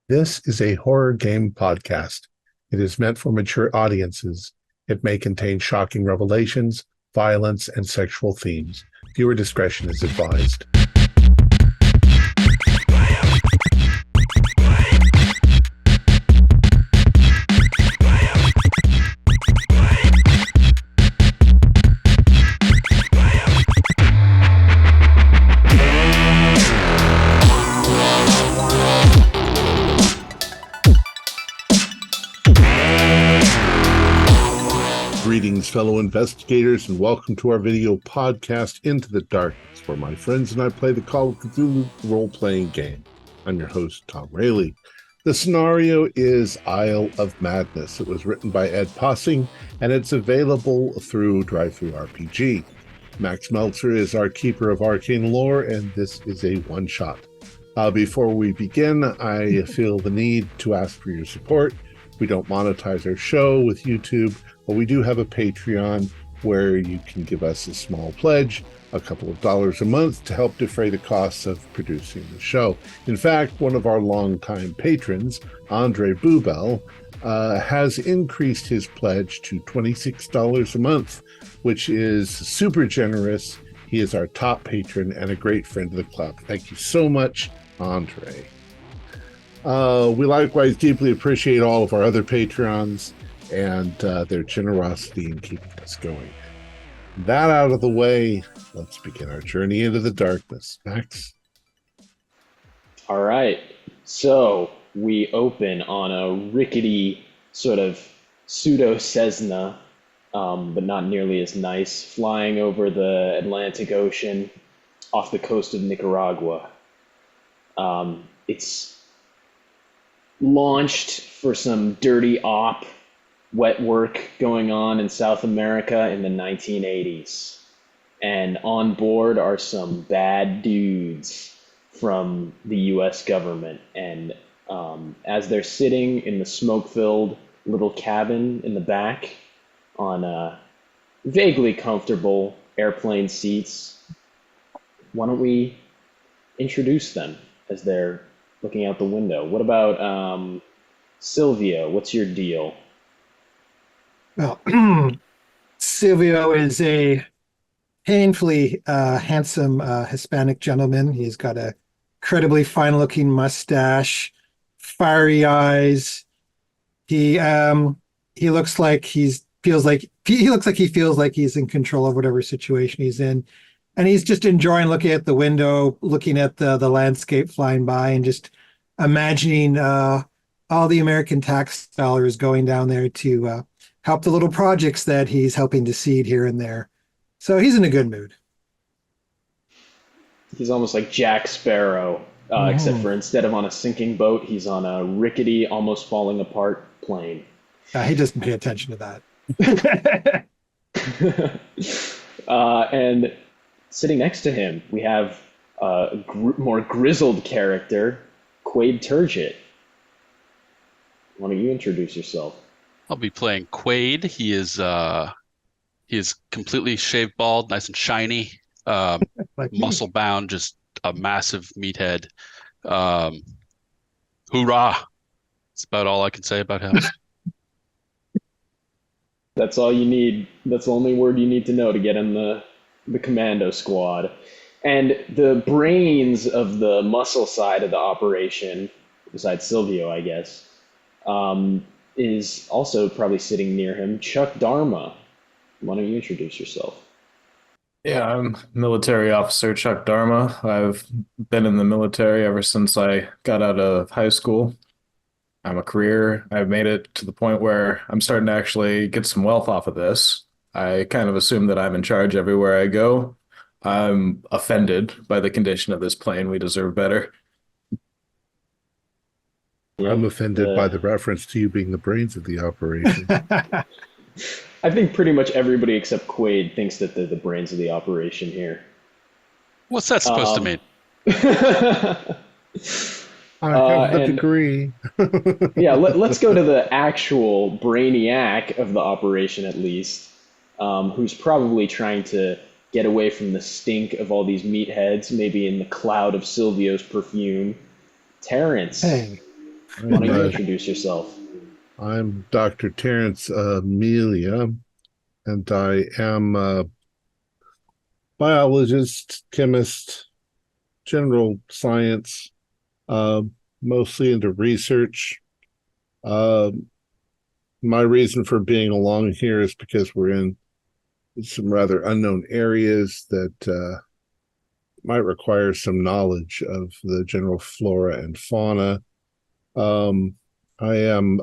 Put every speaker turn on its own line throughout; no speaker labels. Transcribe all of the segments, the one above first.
This is a horror game podcast. It is meant for mature audiences. It may contain shocking revelations, violence, and sexual themes. Viewer discretion is advised. Greetings, fellow investigators, and welcome to our video podcast, Into the Darkness, where my friends and I play the Call of Cthulhu role-playing game. I'm your host, Thom Raley. The scenario is Isle of Madness. It was written by Ed Possing, and it's available through DriveThruRPG. Max Meltzer is our keeper of arcane lore, and this is a one-shot. Before we begin, I feel the need to ask for your support. We don't monetize our show with YouTube, but we do have a Patreon where you can give us a small pledge, a couple of dollars a month, to help defray the costs of producing the show. In fact, one of our longtime patrons, Andre Boubel, has increased his pledge to $26 a month, which is super generous. He is our top patron and a great friend of the club. Thank you so much, Andre. We likewise deeply appreciate all of our other Patreons and their generosity in keeping us going. That out of the way, let's begin our journey into the darkness. Max?
All right. So we open on a rickety sort of pseudo-Cessna, but not nearly as nice, flying over the Atlantic Ocean off the coast of Nicaragua. It's launched for some dirty wet work going on in South America in the 1980s. And on board are some bad dudes from the US government. And as they're sitting in the smoke-filled little cabin in the back on vaguely comfortable airplane seats, why don't we introduce them as they're looking out the window? What about Silvio? What's your deal?
Well, Silvio is a painfully handsome Hispanic gentleman. He's got a incredibly fine-looking mustache, fiery eyes. He looks like he feels like he's in control of whatever situation he's in. And he's just enjoying looking at the window, looking at the landscape flying by, and just imagining all the American tax dollars going down there to help the little projects that he's helping to seed here and there. So he's in a good mood.
He's almost like Jack Sparrow, except for instead of on a sinking boat, he's on a rickety, almost falling apart plane.
He doesn't pay attention to that.
And sitting next to him, we have a more grizzled character, Quaid Turgid. Why don't you introduce yourself?
I'll be playing Quaid. He is completely shaved bald, nice and shiny,
Like me.
muscle bound, just a massive meathead. Hoorah! That's about all I can say about him.
That's all you need. That's the only word you need to know to get in the commando squad. And the brains of the muscle side of the operation, besides Silvio, I guess, is also probably sitting near him, Chuck Dharma. Why don't you introduce yourself?
Yeah, I'm military officer Chuck Dharma. I've been in the military ever since I got out of high school. I'm a career. I've made it to the point where I'm starting to actually get some wealth off of this. I kind of assume that I'm in charge everywhere I go. I'm offended by the condition of this plane. We deserve better.
I'm offended by the reference to you being the brains of the operation.
I think pretty much everybody except Quaid thinks that they're the brains of the operation here.
What's that supposed to mean?
I have a degree.
Yeah, let's go to the actual brainiac of the operation, at least, who's probably trying to get away from the stink of all these meatheads, maybe in the cloud of Silvio's perfume. Terrence.
Hey,
Why don't you
And,
introduce yourself?
I'm Dr. Terrence Amelia, and I am a biologist, chemist, general science, uh, mostly into research. Uh, my reason for being along here is because we're in some rather unknown areas that might require some knowledge of the general flora and fauna. Um, I am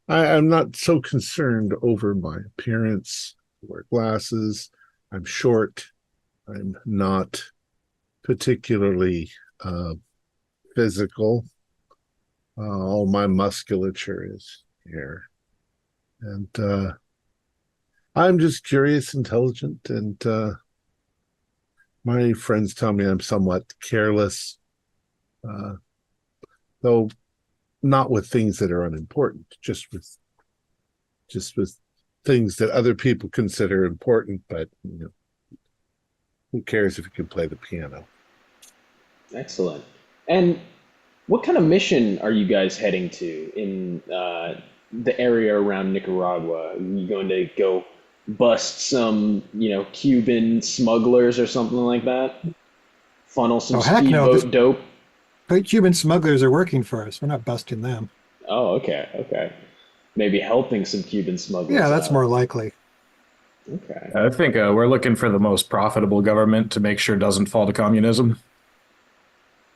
I'm not so concerned over my appearance. I wear glasses. I'm short. I'm not particularly physical. All my musculature is here. And I'm just curious, intelligent, and my friends tell me I'm somewhat careless, though not with things that are unimportant, just with things that other people consider important, but who cares if you can play the piano?
Excellent. And what kind of mission are you guys heading to in the area around Nicaragua? Are you going to go bust some, Cuban smugglers or something like that? Funnel some
Oh, heck no.
speedboat dope?
The Cuban smugglers are working for us. We're not busting them.
Oh, okay, okay. Maybe helping some Cuban smugglers
Yeah, that's
out.
more likely.
Okay.
I think we're looking for the most profitable government to make sure it doesn't fall to communism.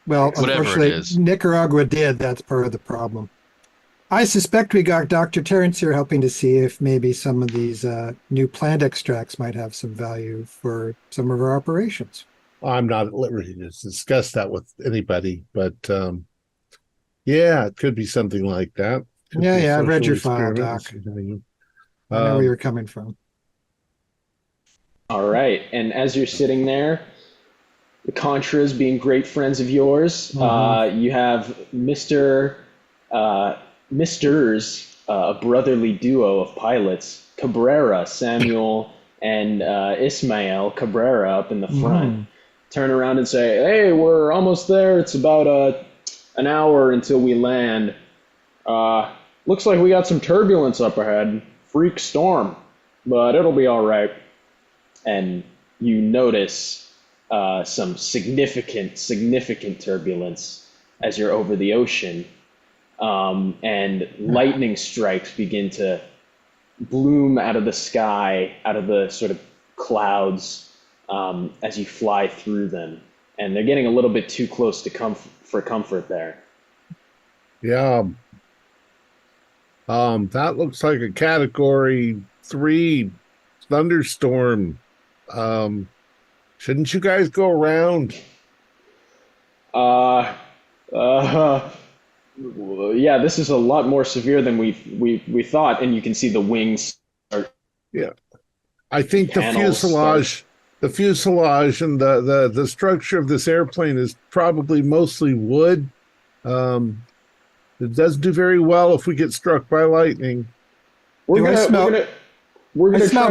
Well,
Whatever it
unfortunately,
is.
Nicaragua did. That's part of the problem. I suspect we got Dr. Terrence here helping to see if maybe some of these new plant extracts might have some value for some of our operations.
I'm not at liberty to discuss that with anybody, but yeah, it could be something like that. Could
Yeah,
be
yeah, I read
social
your file,
experiments.
Doc. I know where you're coming from.
All right. And as you're sitting there, the Contras being great friends of yours, you have Misters, a brotherly duo of pilots, Cabrera, Samuel, and Ismael Cabrera up in the front, turn around and say, "Hey, we're almost there. It's about an hour until we land. Looks like we got some turbulence up ahead. Freak storm, but it'll be all right." And you notice some significant turbulence as you're over the ocean. And lightning strikes begin to bloom out of the sky, out of the sort of clouds as you fly through them. And they're getting a little bit too close to comfort there.
Yeah. That looks like a Category 3 thunderstorm. Shouldn't you guys go around?
Yeah, this is a lot more severe than we thought, and you can see the wings start.
Yeah. I think the
Panels
fuselage and the structure of this airplane is probably mostly wood. It doesn't do very well if we get struck by lightning.
We're
I smell
try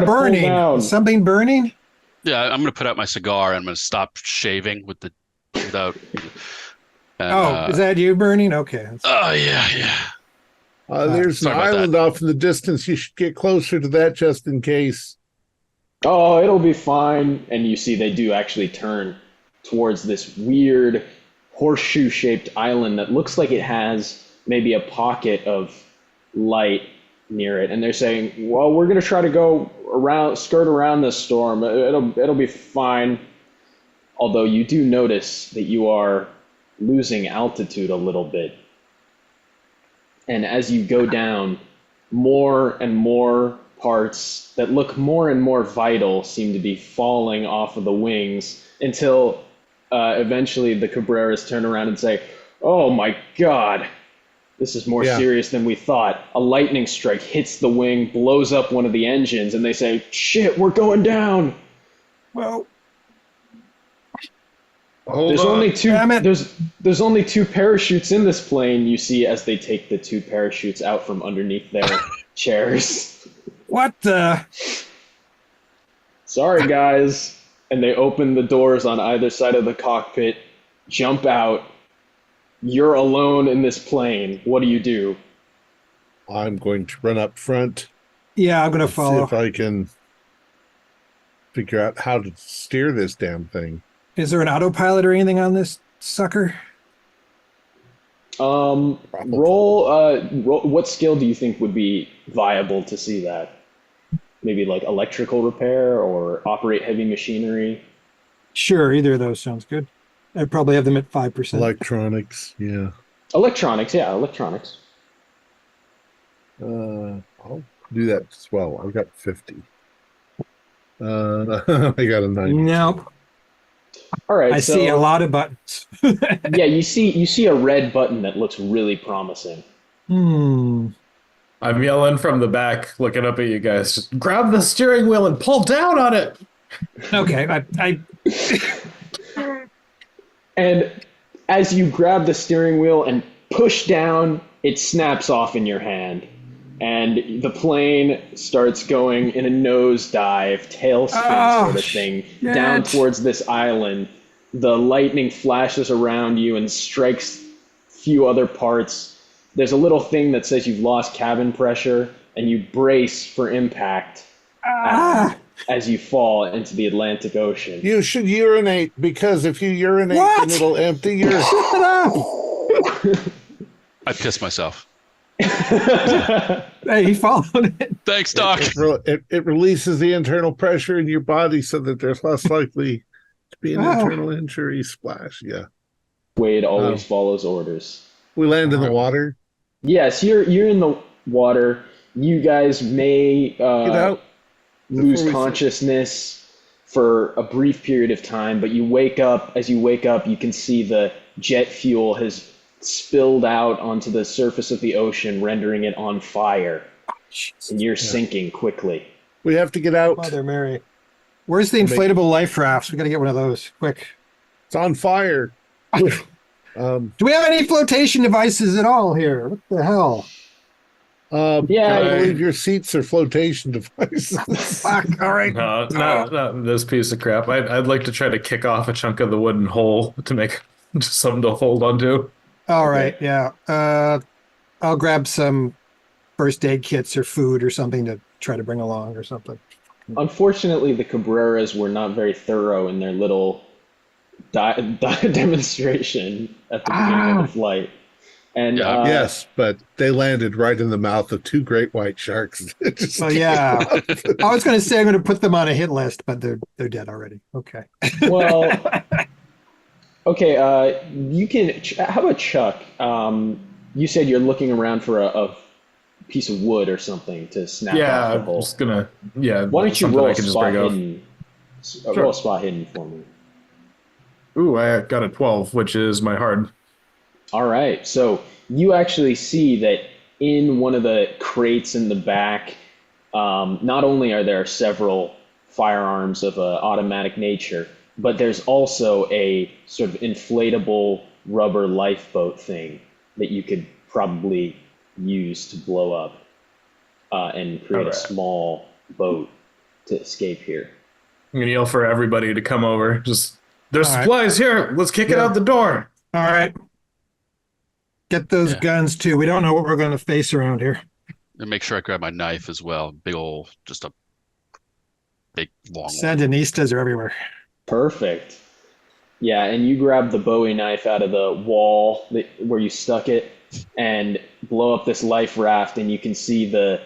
to
burning?
pull down.
Is something burning?
Yeah, I'm gonna put out my cigar and I'm gonna stop shaving without. And,
Is that you burning? Okay.
Oh yeah.
There's an
sorry about
island off in the distance. You should get closer to that just in case.
Oh, it'll be fine. And you see they do actually turn towards this weird horseshoe-shaped island that looks like it has maybe a pocket of light near it. And they're saying, "Well, we're going to try to go skirt around this storm. It'll be fine." Although you do notice that you are losing altitude a little bit. And as you go down, more and more parts that look more and more vital seem to be falling off of the wings until eventually the Cabreras turn around and say, "Oh my God, this is more serious than we thought." A lightning strike hits the wing, blows up one of the engines, and they say, "Shit, we're going down."
Well,
There's only two parachutes in this plane, you see, as they take the two parachutes out from underneath their chairs.
what the?
Sorry, guys. And they open the doors on either side of the cockpit, jump out, You're alone in this plane. What do you do?
I'm going to run up front.
Yeah, I'm gonna
See
follow.
if I can figure out how to steer this damn thing.
Is there an autopilot or anything on this sucker?
Roll. What skill do you think would be viable to see that? Maybe like electrical repair or operate heavy machinery.
Sure, either of those sounds good. I'd probably have them at 5%.
Electronics, yeah.
Electronics, yeah, electronics.
I'll do that as well. I've got 50. I got a 90.
Nope.
All right.
I
so,
see a lot of buttons.
Yeah, you see a red button that looks really promising.
I'm yelling from the back, looking up at you guys. Just grab the steering wheel and pull down on it.
Okay, I
And as you grab the steering wheel and push down, it snaps off in your hand. And the plane starts going in a nosedive, tailspin sort of thing, down towards this island. The lightning flashes around you and strikes a few other parts. There's a little thing that says you've lost cabin pressure, and you brace for impact as you fall into the Atlantic Ocean.
You should urinate, because if you urinate, then it'll empty your...
I pissed myself.
Hey, he followed it.
Thanks, Doc.
It releases the internal pressure in your body so that there's less likely to be an internal injury splash. Yeah.
Wade always follows orders.
We land in the water.
Yes, you're in the water. You guys may lose consciousness for a brief period of time, but you wake up. As you wake up, you can see the jet fuel has spilled out onto the surface of the ocean, rendering it on fire. And you're sinking quickly.
We have to get out.
Mother Mary. Where's the inflatable life rafts? We got to get one of those quick.
It's on fire.
Do we have any flotation devices at all here? What the hell?
I believe your seats are flotation devices.
Fuck, all right.
No, not this piece of crap. I'd like to try to kick off a chunk of the wooden hole to make just something to hold onto.
All right, yeah. I'll grab some first aid kits or food or something to try to bring along or something.
Unfortunately, the Cabreras were not very thorough in their little demonstration at the beginning of the flight. And
yes, but they landed right in the mouth of two great white sharks.
Yeah. I was going to say I'm going to put them on a hit list, but they're dead already. Okay.
Well, okay. You can. How about Chuck? You said you're looking around for a piece of wood or something to snap off the hole.
I'm just gonna. Yeah.
Why don't you roll a spot hidden?
Sure.
Roll a spot hidden for me.
Ooh, I got a 12, which is my hard.
All right. So you actually see that in one of the crates in the back, not only are there several firearms of an automatic nature, but there's also a sort of inflatable rubber lifeboat thing that you could probably use to blow up and create a small boat to escape here.
I'm gonna yell for everybody to come over. There's supplies here. Let's kick it out the door.
All right. Get those guns too. We don't know what we're going to face around here.
And make sure I grab my knife as well. Big old, just a big long one.
Sandinistas are everywhere.
Perfect. Yeah, and you grab the Bowie knife out of the wall where you stuck it and blow up this life raft, and you can see the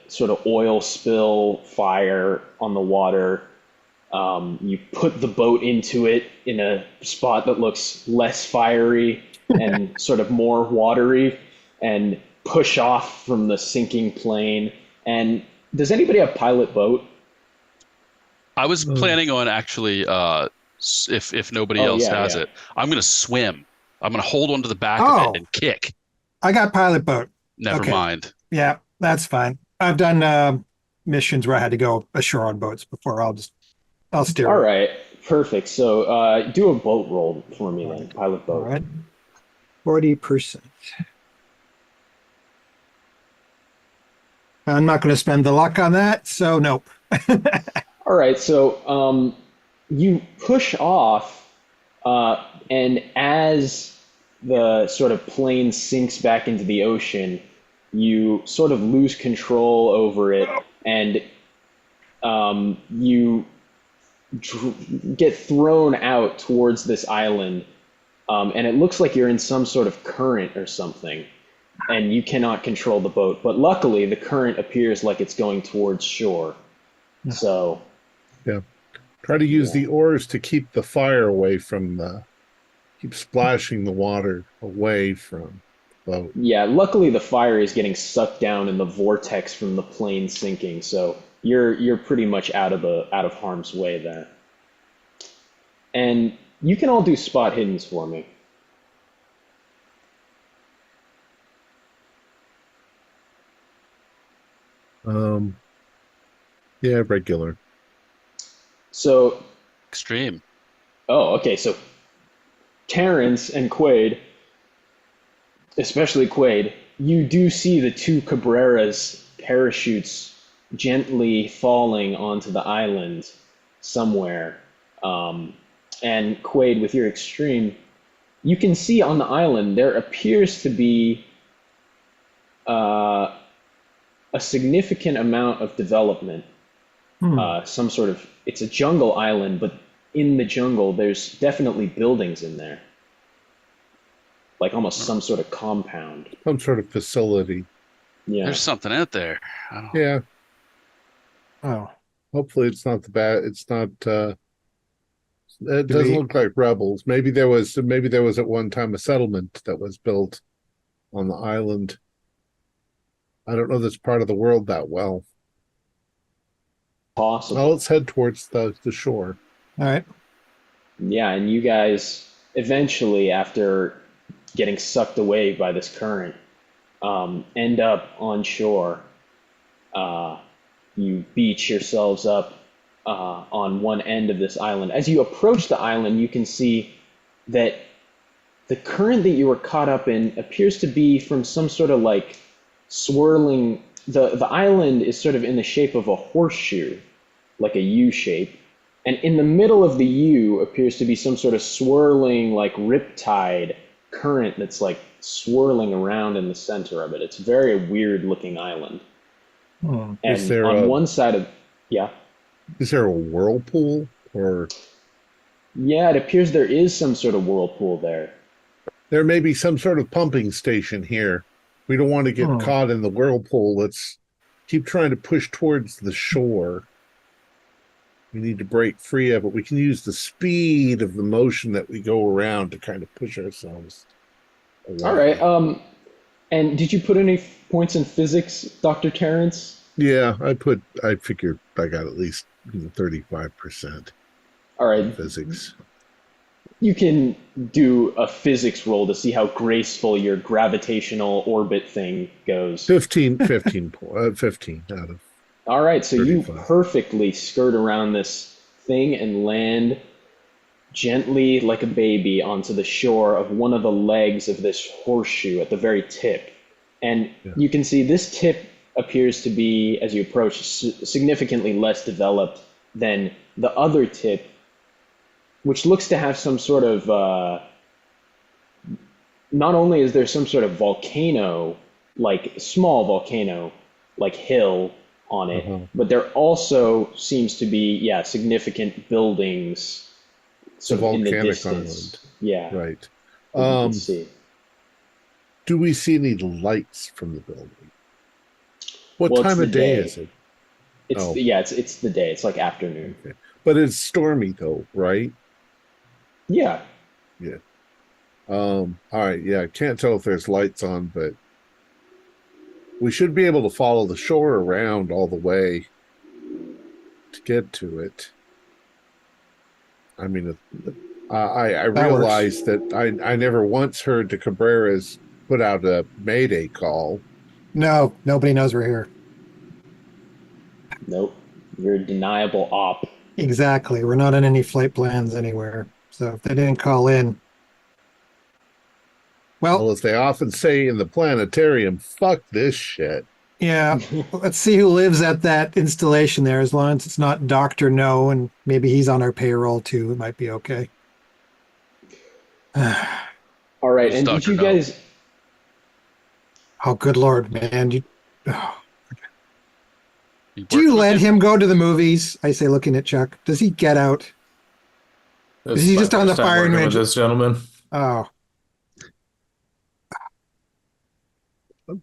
sort of oil spill fire on the water. You put the boat into it in a spot that looks less fiery and sort of more watery, and push off from the sinking plane. And does anybody have pilot boat?
I was planning on actually, if nobody else has it, I'm going to swim. I'm going to hold onto the back of it and kick.
I got pilot boat.
Never mind.
Yeah, that's fine. I've done missions where I had to go ashore on boats before. I'll steer.
All right, perfect. So do a boat roll for me then, pilot boat.
All right. 40%. I'm not going to spend the luck on that, so nope.
All right, so you push off, and as the sort of plane sinks back into the ocean, you sort of lose control over it, and you get thrown out towards this island, and it looks like you're in some sort of current or something, and you cannot control the boat. But luckily, the current appears like it's going towards shore. So,
yeah, try to use the oars to keep the fire away from keep splashing the water away from the boat.
Yeah, luckily the fire is getting sucked down in the vortex from the plane sinking, so you're pretty much out of harm's way there. And you can all do spot hiddens for me.
Yeah, regular.
So
Extreme.
Oh, okay. So Terrence and Quaid, especially Quaid, you do see the two Cabrera's parachutes gently falling onto the island somewhere. And Quaid, with your extreme, you can see on the island there appears to be a significant amount of development. Some sort of, it's a jungle island, but in the jungle, there's definitely buildings in there. Like almost some sort of compound.
Some sort of facility.
Yeah.
There's something out there.
Yeah.
Oh.
Hopefully it's not it's not it doesn't look like rebels. Maybe there was at one time a settlement that was built on the island. I don't know this part of the world that well.
Possible.
Well, let's head towards the shore.
All right.
Yeah, and you guys eventually, after getting sucked away by this current, end up on shore. You beach yourselves up on one end of this island. As you approach the island, you can see that the current that you were caught up in appears to be from some sort of like swirling. The island is sort of in the shape of a horseshoe, like a U shape. And in the middle of the U appears to be some sort of swirling, like riptide current that's like swirling around in the center of it. It's a very weird looking island. And
Is there
on one side of, yeah.
Is there a whirlpool or?
Yeah, it appears there is some sort of whirlpool there.
There may be some sort of pumping station here. We don't want to get caught in the whirlpool. Let's keep trying to push towards the shore. We need to break free of it. We can use the speed of the motion that we go around to kind of push ourselves away.
All right. And did you put any points in physics, Dr. Terrence?
Yeah, I figured I got at least 35%.
All right.
Physics.
You can do a physics roll to see how graceful your gravitational orbit thing goes.
15 out of.
All right, so
35.
you perfectly skirt around this thing and land gently like a baby onto the shore of one of the legs of this horseshoe at the very tip. And you can see this tip appears to be, as you approach, significantly less developed than the other tip, which looks to have some sort of, not only is there some sort of volcano, like small volcano, like hill on it, but there also seems to be, significant buildings sort of in the distance.
Island.
Yeah.
Right.
You can see.
Do we see any lights from the building? What
Well,
time
it's
of
the
day
day.
is it?
It's the day. It's like afternoon.
Okay. But it's stormy though, right?
Yeah.
Yeah. All right. Yeah. I can't tell if there's lights on, but we should be able to follow the shore around all the way to get to it. I mean, I realized that I never once heard the Cabreras put out a Mayday call.
No, nobody knows we're here.
Nope. You're a deniable op.
Exactly. We're not on any flight plans anywhere. So if they didn't call in.
Well, as they often say in the planetarium, fuck this shit.
Yeah. Let's see who lives at that installation there. As long as it's not Dr. No, and maybe he's on our payroll too, it might be okay.
All right,
Who's
and did
Dr.
you
No?
guys?
Oh, good Lord, man. Oh.
He
Do you
works with
let
you?
him go to the movies? I say, looking at Chuck. Does he get out?
This
Is
is
he
my
just on the
first time
firing
working with
range?
this gentleman.
Oh,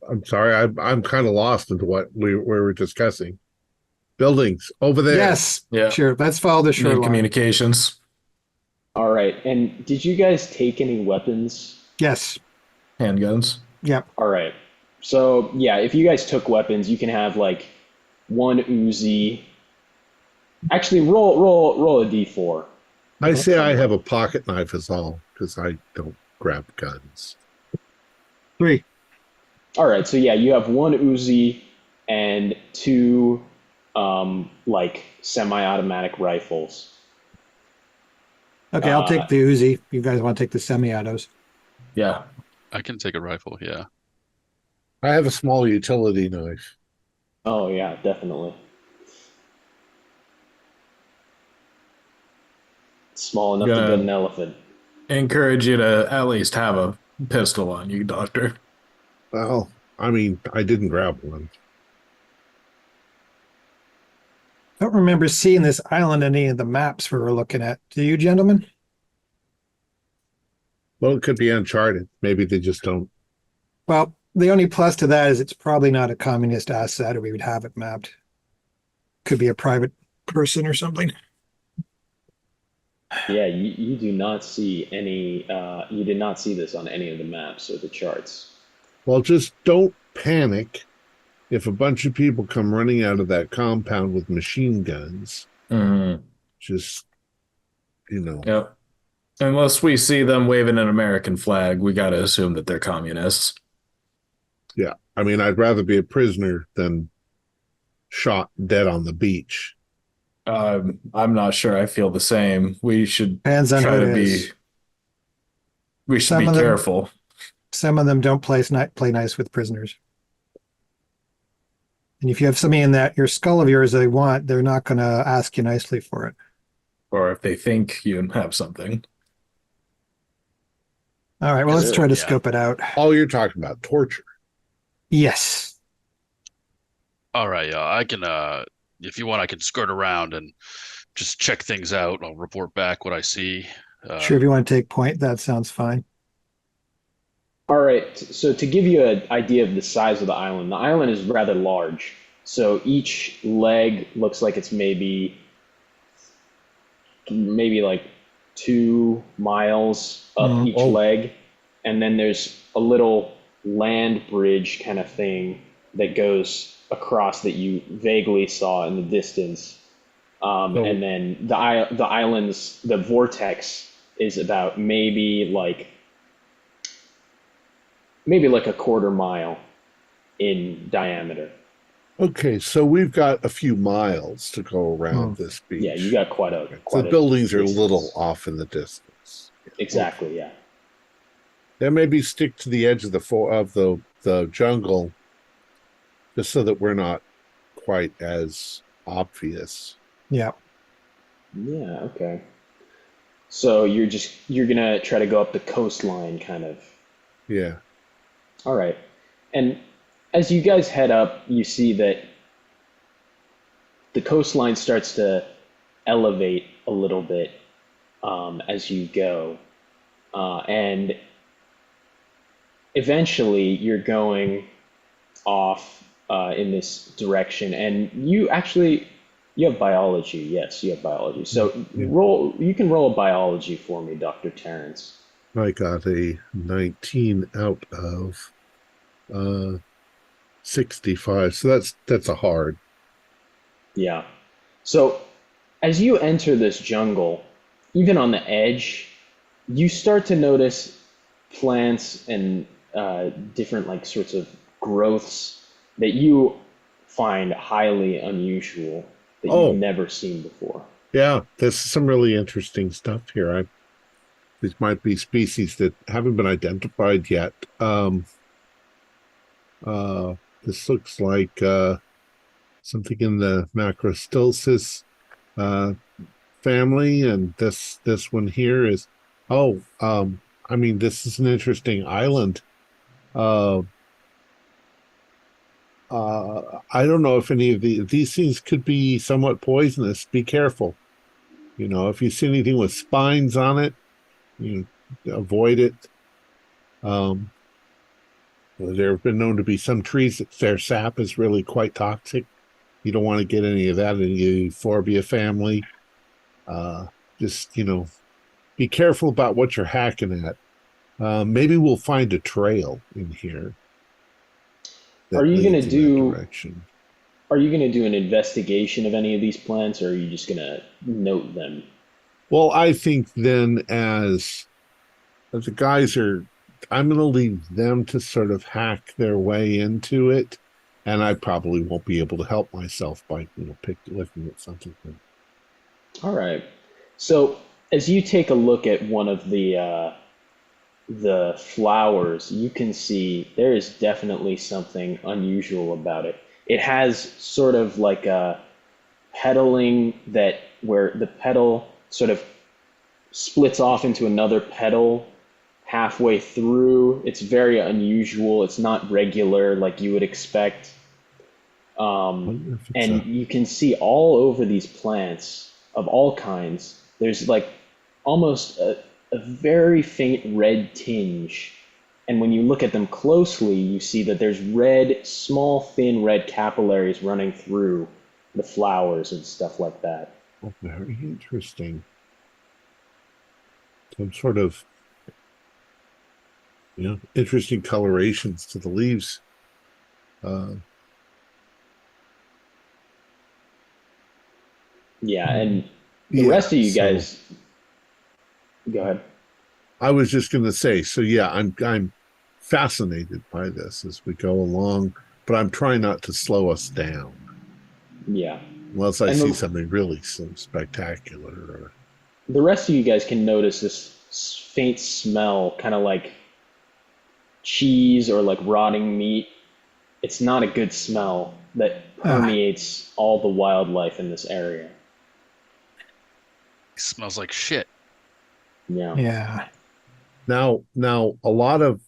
I'm sorry, I'm kind of lost into what we were discussing. Buildings over there.
yes.
Yeah.
Sure. Let's follow the short
Need
line.
communications.
All right, and did you guys take any weapons?
Yes.
Handguns.
Yep.
All right, so yeah, if you guys took weapons, you can have like one Uzi. Actually, roll a d4.
I say I have a pocket knife is all, because I don't grab guns.
3.
All right, so yeah, you have one Uzi and two like semi-automatic rifles.
Okay, I'll take the Uzi. You guys want to take the semi-autos?
Yeah.
I can take a rifle, yeah.
I have a small utility knife.
Oh yeah, definitely. Small enough to
Gonna
get an elephant.
encourage you to at least have a pistol on you, Doctor.
Well, I mean, I didn't grab one.
I don't remember seeing this island in any of the maps we were looking at. Do you, gentlemen?
Well, it could be uncharted. Maybe they just don't.
Well, the only plus to that is it's probably not a communist asset, or we would have it mapped. Could be a private person or something.
Yeah, you do not see any. You did not see this on any of the maps or the charts.
Well, just don't panic if a bunch of people come running out of that compound with machine guns.
Mm-hmm.
Just,
Yep. Unless we see them waving an American flag, we got to assume that they're communists.
Yeah. I mean, I'd rather be a prisoner than shot dead on the beach.
I'm not sure I feel the same. We should
Depends on
try
who
to
it
be.
is.
We should
Some
be
of them-
careful.
Some of them don't play nice with prisoners. And if you have something in that your skull of yours they want, they're not going to ask you nicely for it.
Or if they think you have something.
All right, well, let's try to
Yeah.
scope it out.
Oh, you're talking about torture.
Yes.
All right, I can if you want I can skirt around and just check things out. I'll report back what I see.
Sure, if you want to take point, that sounds fine.
All right, so to give you an idea of the size of the island is rather large. So each leg looks like it's maybe like 2 miles up each leg, and then there's a little land bridge kind of thing that goes across that you vaguely saw in the distance. And then the island's the vortex is about maybe like a quarter mile in diameter.
Okay, so we've got a few miles to go around this beach.
Yeah, you got quite a
So the buildings are a
distance.
little off in the distance.
Exactly, yeah.
Then maybe stick to the edge of the jungle, just so that we're not quite as obvious.
Yeah.
Yeah, okay. So you're gonna try to go up the coastline, kind of.
Yeah.
All right. And as you guys head up, you see that the coastline starts to elevate a little bit as you go. And eventually you're going off in this direction. And you have biology. Yes, you have biology. So you can roll a biology for me, Dr. Terrence.
I got a 19 out of 65. So that's a hard.
Yeah. So as you enter this jungle, even on the edge, you start to notice plants and different like sorts of growths that you find highly unusual that you've never seen before.
Yeah, there's some really interesting stuff here. These might be species that haven't been identified yet. This looks like something in the Macrostylsis family, and this one here is I mean, this is an interesting island. Uh, I don't know if any of these things could be somewhat poisonous. Be careful. If you see anything with spines on it, you avoid it. There have been known to be some trees that their sap is really quite toxic. You don't want to get any of that in the euphorbia family. Just, be careful about what you're hacking at. Maybe we'll find a trail in here.
Are you going to do an investigation of any of these plants, or are you just going to note them?
Well, I think then as the guys I'm going to leave them to sort of hack their way into it, and I probably won't be able to help myself by looking at something.
All right. So as you take a look at one of the flowers, you can see there is definitely something unusual about it. It has sort of like a petaling where the petal sort of splits off into another petal halfway through. It's very unusual. It's not regular like you would expect. And you can see all over these plants of all kinds, there's like almost a very faint red tinge. And when you look at them closely, you see that there's small, thin red capillaries running through the flowers and stuff like that.
Oh, very interesting. Some sort of, interesting colorations to the leaves.
Yeah, and the rest of you guys, go ahead.
I was just going to say, so yeah, I'm fascinated by this as we go along, but I'm trying not to slow us down.
Yeah.
Unless I see something really spectacular.
The rest of you guys can notice this faint smell, kind of like cheese or like rotting meat. It's not a good smell that permeates all the wildlife in this area.
It smells like shit.
Yeah.
Yeah.
Now, a lot of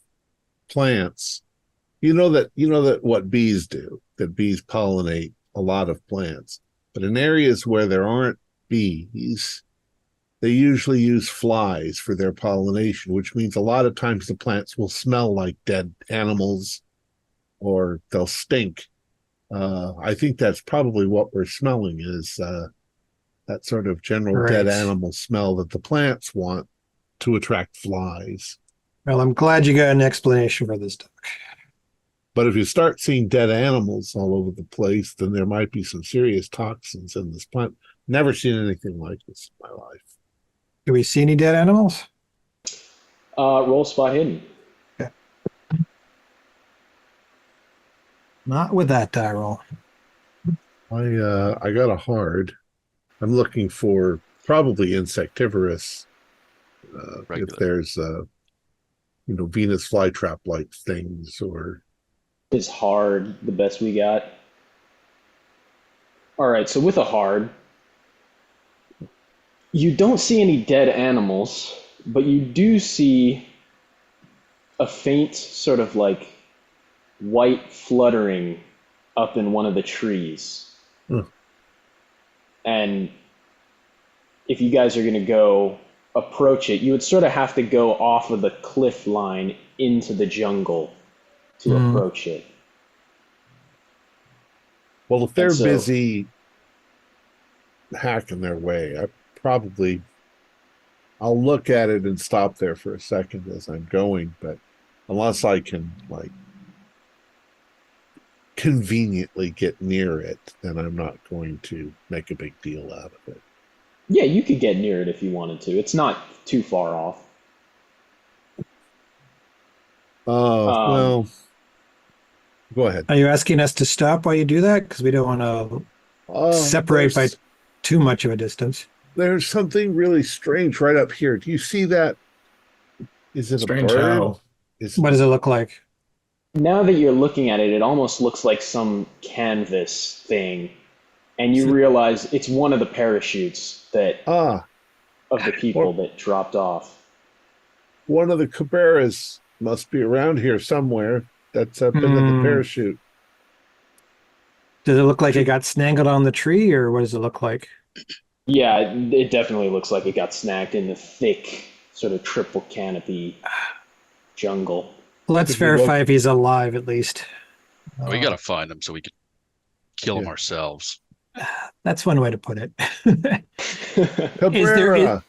plants, that what bees do, that bees pollinate a lot of plants. But in areas where there aren't bees, they usually use flies for their pollination, which means a lot of times the plants will smell like dead animals or they'll stink. I think that's probably what we're smelling is that sort of general dead animal smell that the plants want to attract flies.
Well, I'm glad you got an explanation for this, Doc.
But if you start seeing dead animals all over the place, then there might be some serious toxins in this plant. Never seen anything like this in my life.
Do we see any dead animals?
Roll spot hidden.
Okay. Not with that die roll.
I got a hard. I'm looking for probably insectivorous. If there's Venus flytrap like things or
is hard the best we got. All right, so with a hard, you don't see any dead animals, but you do see a faint sort of like white fluttering up in one of the trees. And if you guys are going to go approach it, you would sort of have to go off of the cliff line into the jungle to approach it.
Well, if they're busy hacking their way, I'll look at it and stop there for a second as I'm going, but unless I can conveniently get near it, then I'm not going to make a big deal out of it.
Yeah, you could get near it if you wanted to. It's not too far off.
Well, go ahead.
Are you asking us to stop while you do that? Because we don't want to separate by too much of a distance.
There's something really strange right up here. Do you see that? Is it
strange
a bird?
how?
What does it look like?
Now that you're looking at it, it almost looks like some canvas thing. And you realize it's one of the parachutes of the people that dropped off.
One of the Cabrera's must be around here somewhere. That's up into the parachute.
Does it look like it got snaggled on the tree, or what does it look like?
Yeah, it definitely looks like it got snagged in the thick, sort of triple canopy jungle.
Let's verify if he's alive, at least.
We gotta find him so we can kill him ourselves.
That's one way to put it.
Cabrera!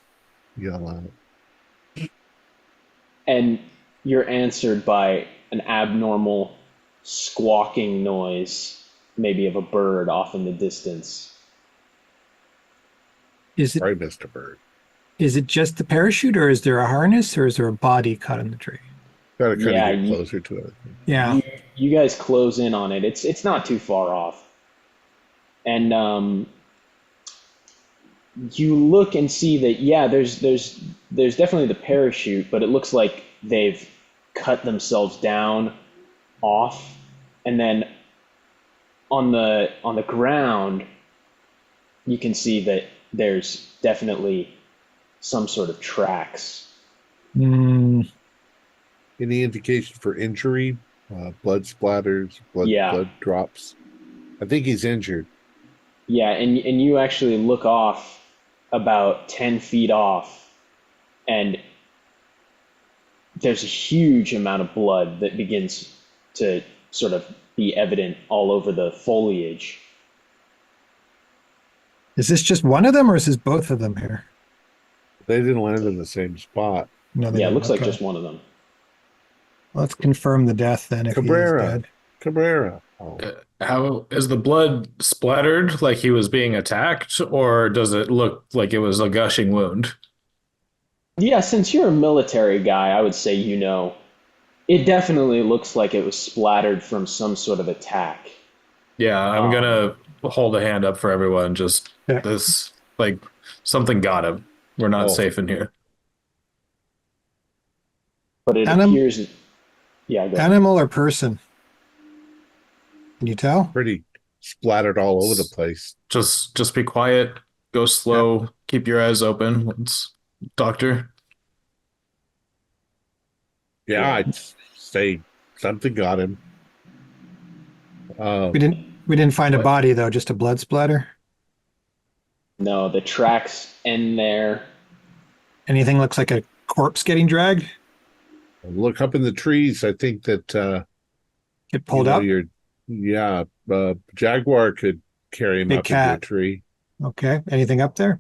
Yell out.
And you're answered by an abnormal squawking noise, maybe of a bird off in the distance.
Sorry, Mr. Bird.
Is it just the parachute, or is there a harness, or is there a body caught in the tree?
Gotta kind of get closer to it.
Yeah.
You guys close in on it. It's not too far off. And you look and see that, there's definitely the parachute, but it looks like they've cut themselves down off. And then on the ground, you can see that there's definitely some sort of tracks.
Any indication for injury? Blood splatters, blood drops. I think he's injured.
Yeah, and you actually look off about 10 feet off, and there's a huge amount of blood that begins to sort of be evident all over the foliage.
Is this just one of them, or is this both of them here?
They didn't land in the same spot.
No,
it looks like just one of them.
Let's confirm the death then. If
Cabrera.
He is dead.
Cabrera.
How is the blood splattered like he was being attacked, or does it look like it was a gushing wound?
Yeah, since you're a military guy, I would say it definitely looks like it was splattered from some sort of attack.
Yeah, I'm gonna hold a hand up for everyone. Just this, like, something got him. We're not safe in here.
But it appears... Yeah,
animal or person? Can you tell?
Pretty splattered all over the place.
Just be quiet. Go slow. Keep your eyes open. Let's, doctor.
Yeah, I'd say something got him.
We didn't find a body though, just a blood splatter.
No, the tracks end there.
Anything looks like a corpse getting dragged?
Look up in the trees. I think that
get pulled up.
Jaguar could carry him
Big
up
cat.
into a tree.
Okay. Anything up there?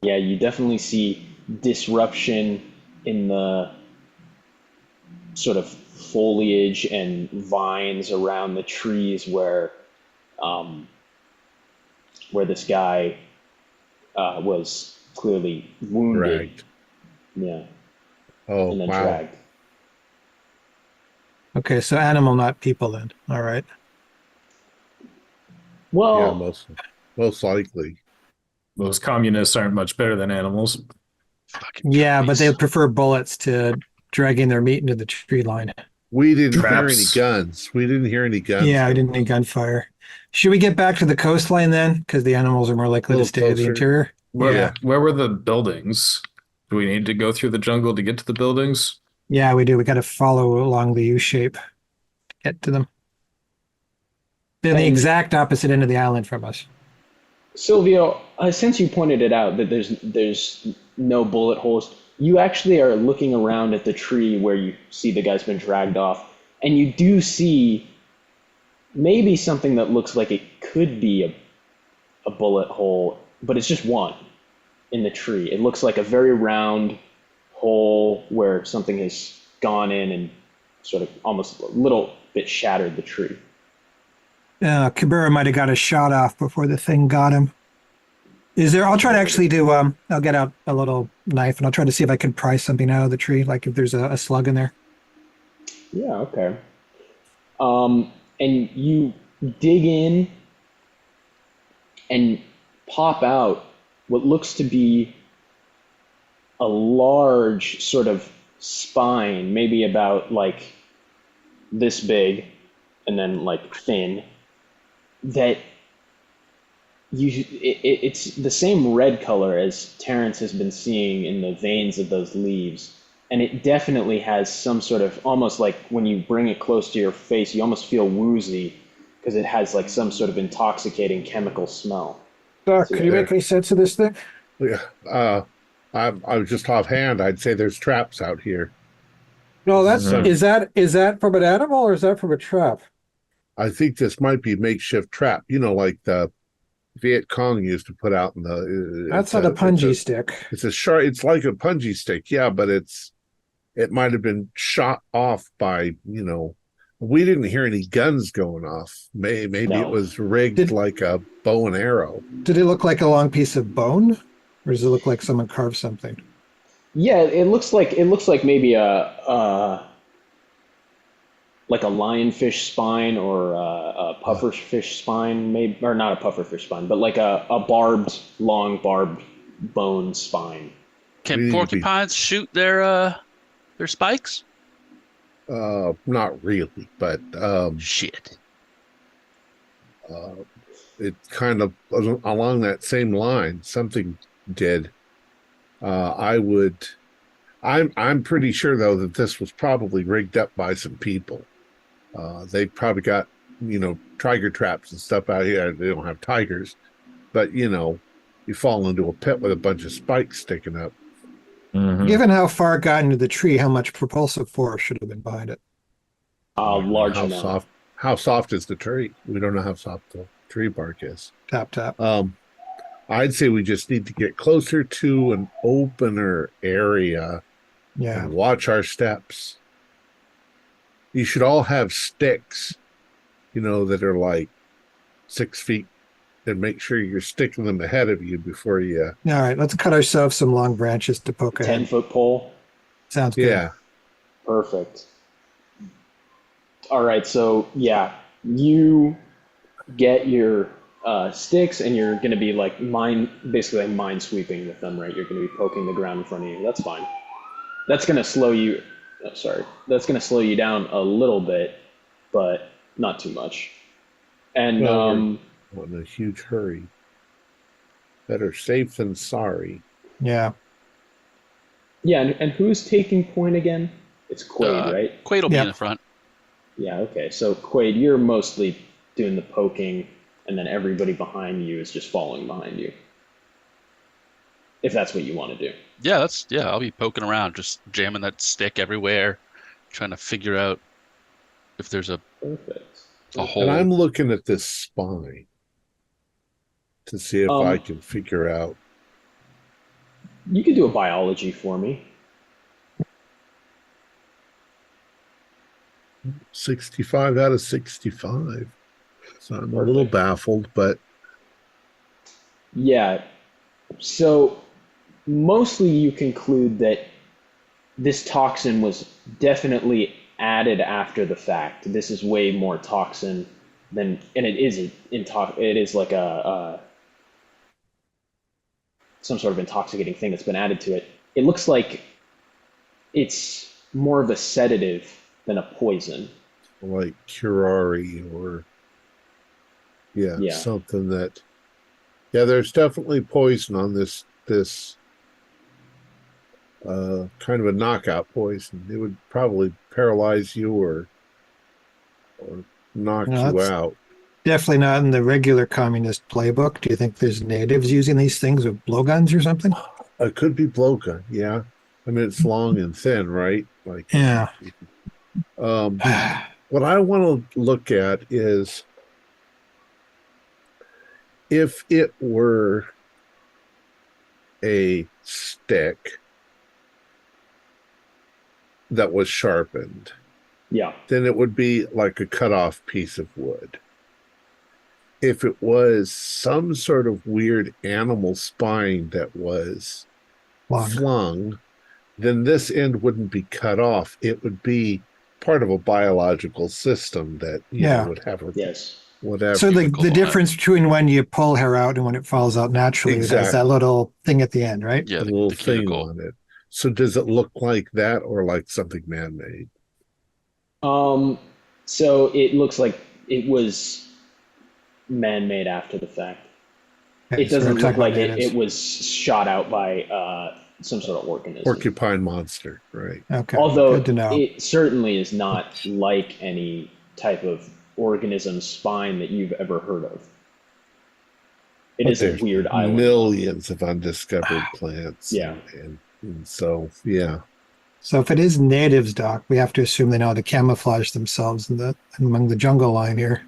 Yeah, you definitely see disruption in the sort of foliage and vines around the trees where this guy was clearly wounded.
Dragged.
Yeah.
Oh,
and then
wow.
dragged.
Okay, so animal, not people then. All right.
Well,
Yeah, most likely.
Those communists aren't much better than animals.
Yeah, but they prefer bullets to dragging their meat into the tree line.
We didn't hear
Traps.
any guns. We didn't hear any guns.
Yeah, I didn't need gunfire. Should we get back to the coastline then? Because the animals are more likely to stay in the interior.
Where were the buildings? Do we need to go through the jungle to get to the buildings?
Yeah, we do. We got to follow along the U shape to get to them. They're the exact opposite end of the island from us.
Silvio, since you pointed it out that there's no bullet holes, you actually are looking around at the tree where you see the guy's been dragged off, and you do see maybe something that looks like it could be a bullet hole, but it's just one in the tree. It looks like a very round hole where something has gone in and sort of almost a little bit shattered the tree.
Cabrera might have got a shot off before the thing got him. I'll try to actually do, I'll get out a little knife and I'll try to see if I can pry something out of the tree, like if there's a slug in there.
Yeah, okay. And you dig in and pop out what looks to be a large sort of spine, maybe about like this big and then like thin, that it's the same red color as Terrence has been seeing in the veins of those leaves, and it definitely has some sort of, almost like when you bring it close to your face, you almost feel woozy because it has like some sort of intoxicating chemical smell.
Doc, can you make any sense of this thing?
Yeah. I was just offhand. I'd say there's traps out here.
No, is that from an animal or is that from a trap?
I think this might be a makeshift trap. Like the Viet Cong used to put out in the.
That's not a punji stick.
It's a sharp. It's like a punji stick, yeah, but it might have been shot off by. We didn't hear any guns going off. Maybe
No.
It was rigged like a bow and arrow.
Did it look like a long piece of bone, or does it look like someone carved something?
Yeah, it looks like maybe like a lionfish spine or a pufferfish spine, maybe, or not a pufferfish spine, but like a long barbed bone spine.
Can porcupines shoot their spikes?
Not really, but
Shit.
it kind of along that same line. Something did. I'm pretty sure though that this was probably rigged up by some people. They probably got tiger traps and stuff out here. They don't have tigers, but you fall into a pit with a bunch of spikes sticking up.
Mhm.
Given how far it got into the tree, how much propulsive force should have been behind it?
Large amount.
How soft is the tree? We don't know how soft the tree bark is.
Tap, tap.
I'd say we just need to get closer to an opener area
Yeah.
and watch our steps. You should all have sticks, that are like 6 feet, and make sure you're sticking them ahead of you before you.
All right, let's cut ourselves some long branches to poke ahead.
10-foot pole.
Sounds good.
Yeah.
Perfect. All right, so yeah, you get your sticks, and you're going to be like basically like mine sweeping with them, right? You're going to be poking the ground in front of you. That's fine. That's going to slow you. Oh, sorry, that's going to slow you down a little bit, but not too much. And
Well, we're in a huge hurry. Better safe than sorry.
Yeah.
yeah, and who's taking point again? It's Quaid, right?
Quaid will be
Yep.
in the front.
Yeah, okay. So Quaid, you're mostly doing the poking, and then everybody behind you is just following behind you. If that's what you want to do.
Yeah, I'll be poking around, just jamming that stick everywhere, trying to figure out if there's a
Perfect.
hole.
And I'm looking at this spine to see if I can figure out.
You could do a biology for me.
65 out of 65. So I'm a little baffled, but
Yeah. So mostly you conclude that this toxin was definitely added after the fact. This is way more toxin than, and it is like a some sort of intoxicating thing that's been added to it. It looks like it's more of a sedative than a poison.
like curare or
Yeah.
something that there's definitely poison on this kind of a knockout poison. It would probably paralyze you or knock
No,
you
that's-
out.
Definitely not in the regular communist playbook. Do you think there's natives using these things with blowguns or something?
It could be blowgun, yeah. I mean, it's long and thin, right? Like,
Yeah.
what I want to look at is if it were a stick that was sharpened,
Yeah.
then it would be like a cut off piece of wood. If it was some sort of weird animal spine that was
Long.
flung, then this end wouldn't be cut off. It would be part of a biological system that would have a
Yes.
whatever.
So the
Chemical on
difference between when you pull hair out and when it falls out naturally, it has
Exactly.
that little thing at the end, right?
Yeah,
a
the
little thing
cuticle.
on it. So does it look like that or like something man-made?
So it looks like it was man-made after the fact.
Okay,
It
so we're
doesn't look
talking
like
about
it
natives.
was shot out by some sort of organism.
Porcupine monster, right?
Okay.
Although
good to know.
it certainly is not like any type of organism spine that you've ever heard of. It is a weird island.
Millions of undiscovered plants.
Yeah.
And so, yeah.
So if it is natives, Doc, we have to assume they know how to camouflage themselves among the jungle line here.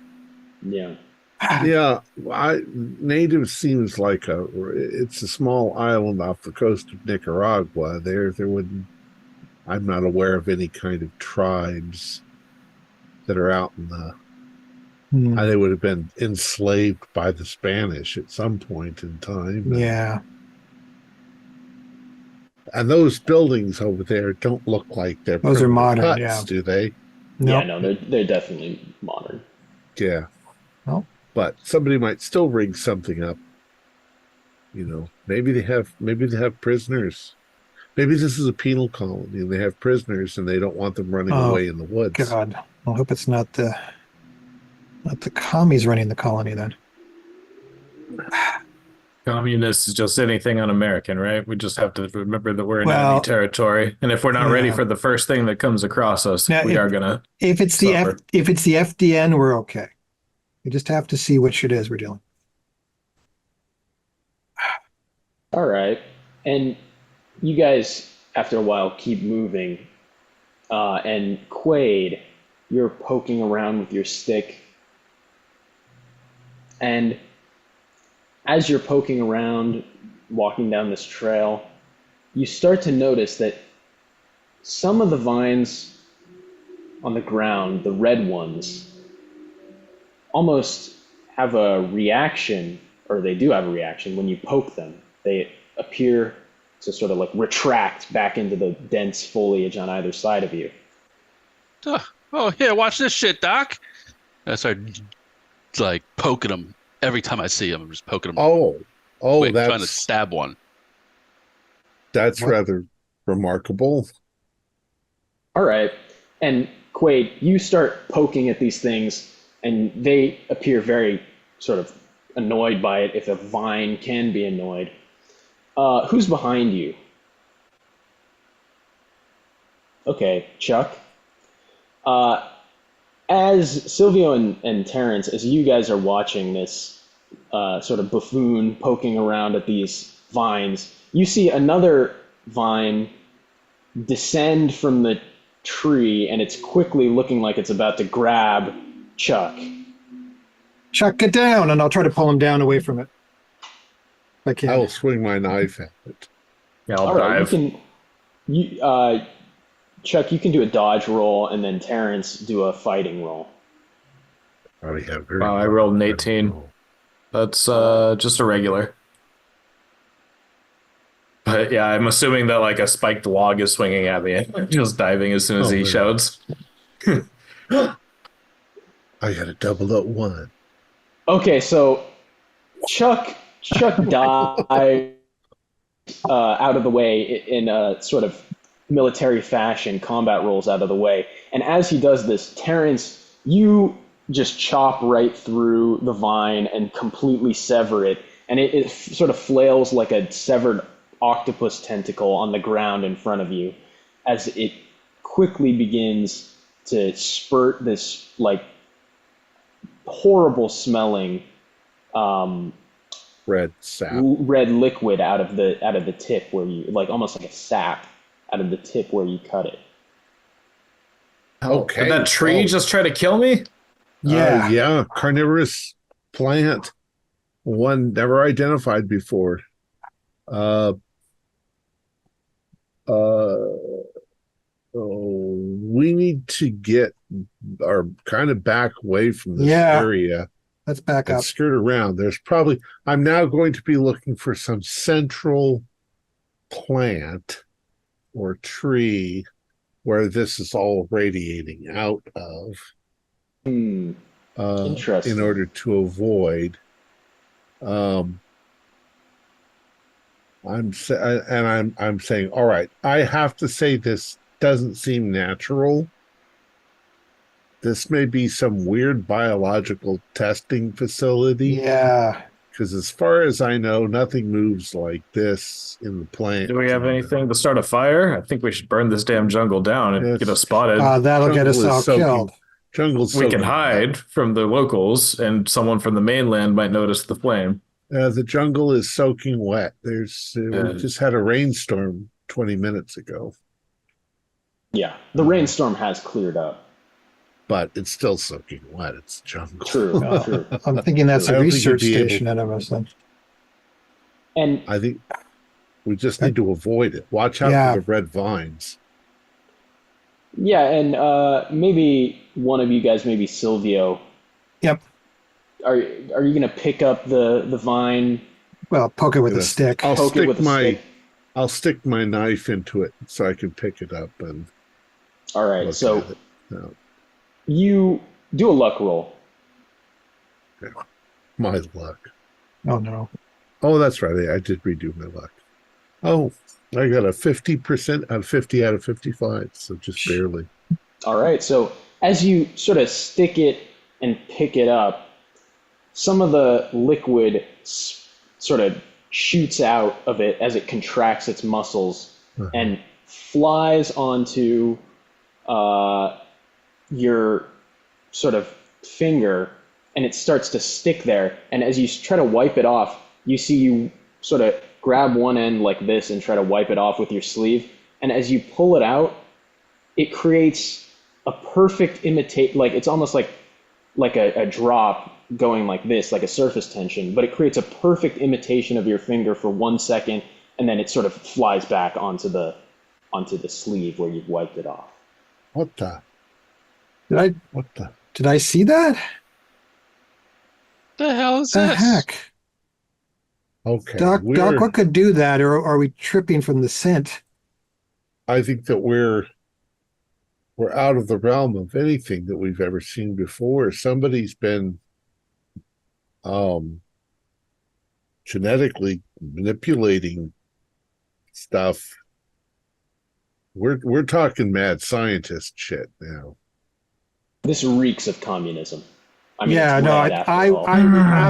Yeah.
Yeah, native seems like it's a small island off the coast of Nicaragua. There wouldn't. I'm not aware of any kind of tribes that are out in the. They would have been enslaved by the Spanish at some point in time.
Yeah.
And those buildings over there don't look like they're
those are modern,
huts,
yeah.
do they?
Nope. Yeah, no, they're definitely modern.
Yeah.
Well,
but somebody might still rig something up. You know, maybe they have prisoners. Maybe this is a penal colony and they have prisoners and they don't want them running away in the woods.
God, I hope it's not the commies running the colony then.
Communist is just anything un-American, right? We just have to remember that we're in enemy territory, and if we're not ready for the first thing that comes across us, we are gonna.
If it's the FDN, we're okay. We just have to see which it is we're dealing.
All right, and you guys, after a while, keep moving, and Quaid, you're poking around with your stick, and as you're poking around, walking down this trail, you start to notice that some of the vines on the ground, the red ones, almost have a reaction, or they do have a reaction when you poke them. They appear to sort of like retract back into the dense foliage on either side of you.
Oh, here, watch this shit, Doc. I start like poking them. Every time I see him, I'm just poking him. That's trying to stab one.
That's rather remarkable.
All right. And Quaid, you start poking at these things, and they appear very sort of annoyed by it, if a vine can be annoyed. Who's behind you? Okay, Chuck. As Silvio and Terrence, as you guys are watching this sort of buffoon poking around at these vines, you see another vine descend from the tree, and it's quickly looking like it's about to grab Chuck.
Chuck, get down, and I'll try to pull him down away from it. If I can.
I will swing my knife at it.
Yeah, I'll dive.
Chuck, you can do a dodge roll, and then Terrence do a fighting roll.
I rolled an 18. That's just a regular. But yeah, I'm assuming that like a spiked log is swinging at me and I'm just diving as soon as he shouts.
I got a double up one.
Okay, so Chuck dives out of the way in a sort of military fashion, combat rolls out of the way. And as he does this, Terrence, you just chop right through the vine and completely sever it. And it sort of flails like a severed octopus tentacle on the ground in front of you as it quickly begins to spurt this like horrible smelling
red
liquid out of the tip where you like almost like a sap out of the tip where you cut it.
Okay.
Did that tree just try to kill me?
Yeah. Carnivorous plant. One never identified before. We need to get our kind of back away from this area.
Let's back up.
Skirt around. I'm now going to be looking for some central plant or tree where this is all radiating out of.
Interesting.
In order to avoid. I'm saying, all right, I have to say this doesn't seem natural. This may be some weird biological testing facility.
Yeah.
Because as far as I know, nothing moves like this in the plant.
Do we have anything to start a fire? I think we should burn this damn jungle down and get us spotted.
That'll get us all killed.
We
can hide from the locals, and someone from the mainland might notice the flame.
The jungle is soaking wet. We just had a rainstorm 20 minutes ago.
Yeah, the rainstorm has cleared up.
But it's still soaking wet. It's jungle.
True. True.
I'm thinking that's a research station out of us then.
And
I think we just need to avoid it. Watch out for the red vines.
Yeah, and maybe one of you guys, maybe Silvio.
Yep.
Are you going to pick up the vine?
Well, poke it with a stick.
I'll stick my knife into it so I can pick it up and.
All right, so you do a luck roll.
Yeah. My luck.
Oh no.
Oh, that's right. I did redo my luck. Oh, I got a 50% out of 50 out of 55, so just barely.
All right, so as you sort of stick it and pick it up, some of the liquid sort of shoots out of it as it contracts its muscles and flies onto your sort of finger, and it starts to stick there. And as you try to wipe it off, you see you sort of grab one end like this and try to wipe it off with your sleeve. And as you pull it out, it creates a perfect like it's almost like a drop going like this, like a surface tension, but it creates a perfect imitation of your finger for 1 second, and then it sort of flies back onto the sleeve where you've wiped it off.
What the?
Did I see that?
The hell is
the
this?
Heck?
Okay.
Doc, what could do that, or are we tripping from the scent?
I think that we're out of the realm of anything that we've ever seen before. Somebody's been genetically manipulating stuff. We're talking mad scientist shit now.
This reeks of communism. I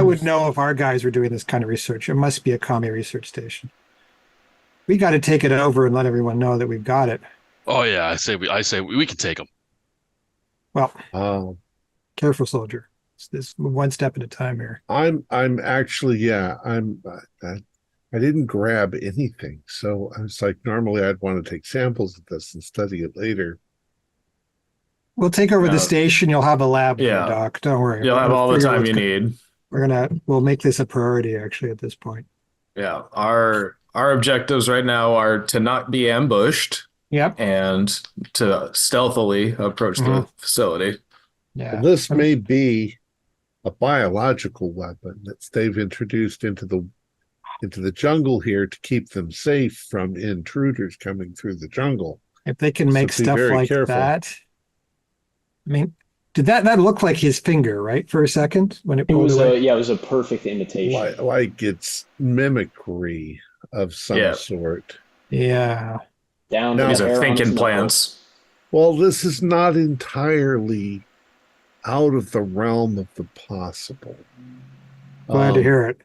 would know if our guys were doing this kind of research. It must be a commie research station. We got to take it over and let everyone know that we've got it.
Oh yeah, I say we can take them.
Well, careful, soldier. This one step at a time here.
I'm actually I didn't grab anything, so I was like, normally I'd want to take samples of this and study it later.
We'll take over the station. You'll have a lab, Doc. Don't worry.
You'll have all the time you need.
We'll make this a priority actually at this point.
Yeah, our objectives right now are to not be ambushed.
Yep.
And to stealthily approach the facility.
Yeah.
Well, this may be a biological weapon that they've introduced into the jungle here to keep them safe from intruders coming through the jungle.
If they can make stuff like that. I mean, did that look like his finger, right? For a second when it pulled away?
It was a perfect imitation.
Like it's mimicry of some sort.
Yeah.
These are thinking plants.
Well, this is not entirely out of the realm of the possible.
Glad to hear it.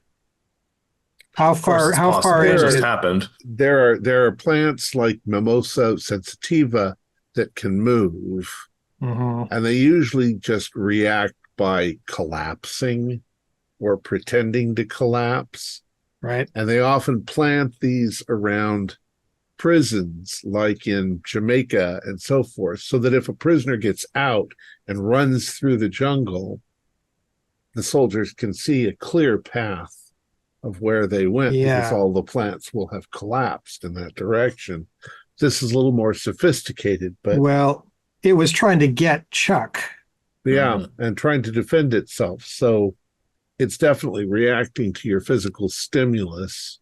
How far is it?
Happened.
There are plants like Mimosa sensitiva that can move, and they usually just react by collapsing or pretending to collapse.
Right.
And they often plant these around prisons like in Jamaica and so forth, so that if a prisoner gets out and runs through the jungle, the soldiers can see a clear path of where they went because all the plants will have collapsed in that direction. This is a little more sophisticated, but
it was trying to get Chuck.
Yeah, and trying to defend itself. So it's definitely reacting to your physical stimulus.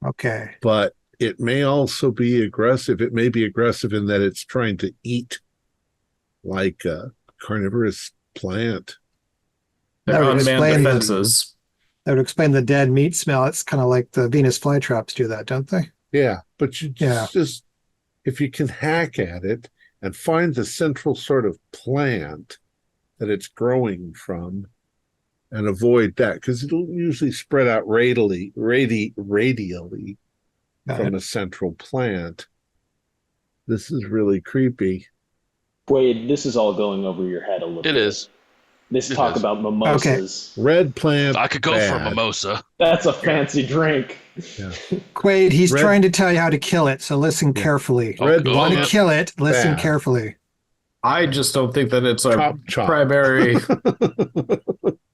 Okay.
But it may also be aggressive. It may be aggressive in that it's trying to eat like a carnivorous plant.
They're unmanned defenses.
That would explain the dead meat smell. It's kind of like the Venus flytraps do that, don't they?
Yeah, but just if you can hack at it and find the central sort of plant that it's growing from, and avoid that because it'll usually spread out radially from a central plant. This is really creepy.
Quaid, this is all going over your head a little bit.
It is.
This talk about mimosas.
Okay.
Red plant.
I could go for a mimosa.
That's a fancy drink.
Yeah.
Quaid, he's trying to tell you how to kill it, so listen carefully.
Red
You want to kill it, listen carefully.
I just don't think that it's our primary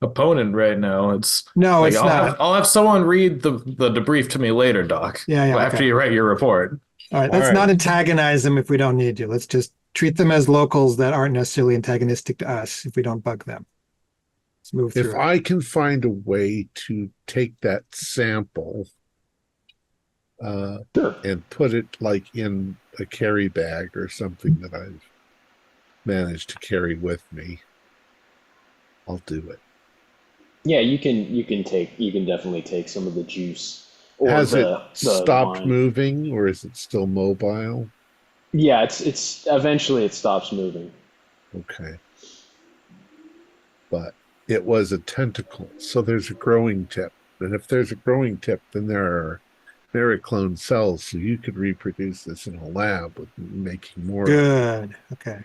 opponent right now. It's
not.
I'll have someone read the debrief to me later, Doc.
Yeah,
after you write your report.
All right, let's not antagonize them if we don't need to. Let's just treat them as locals that aren't necessarily antagonistic to us if we don't bug them. Let's move through.
If I can find a way to take that sample and put it like in a carry bag or something that I've managed to carry with me, I'll do it.
Yeah, you can definitely take some of the juice. Or
Has it stopped
wine.
moving, or is it still mobile?
Yeah, it's eventually it stops moving.
Okay. But it was a tentacle, so there's a growing tip. And if there's a growing tip, then there are clone cells, so you could reproduce this in a lab with making more.
Good. Okay.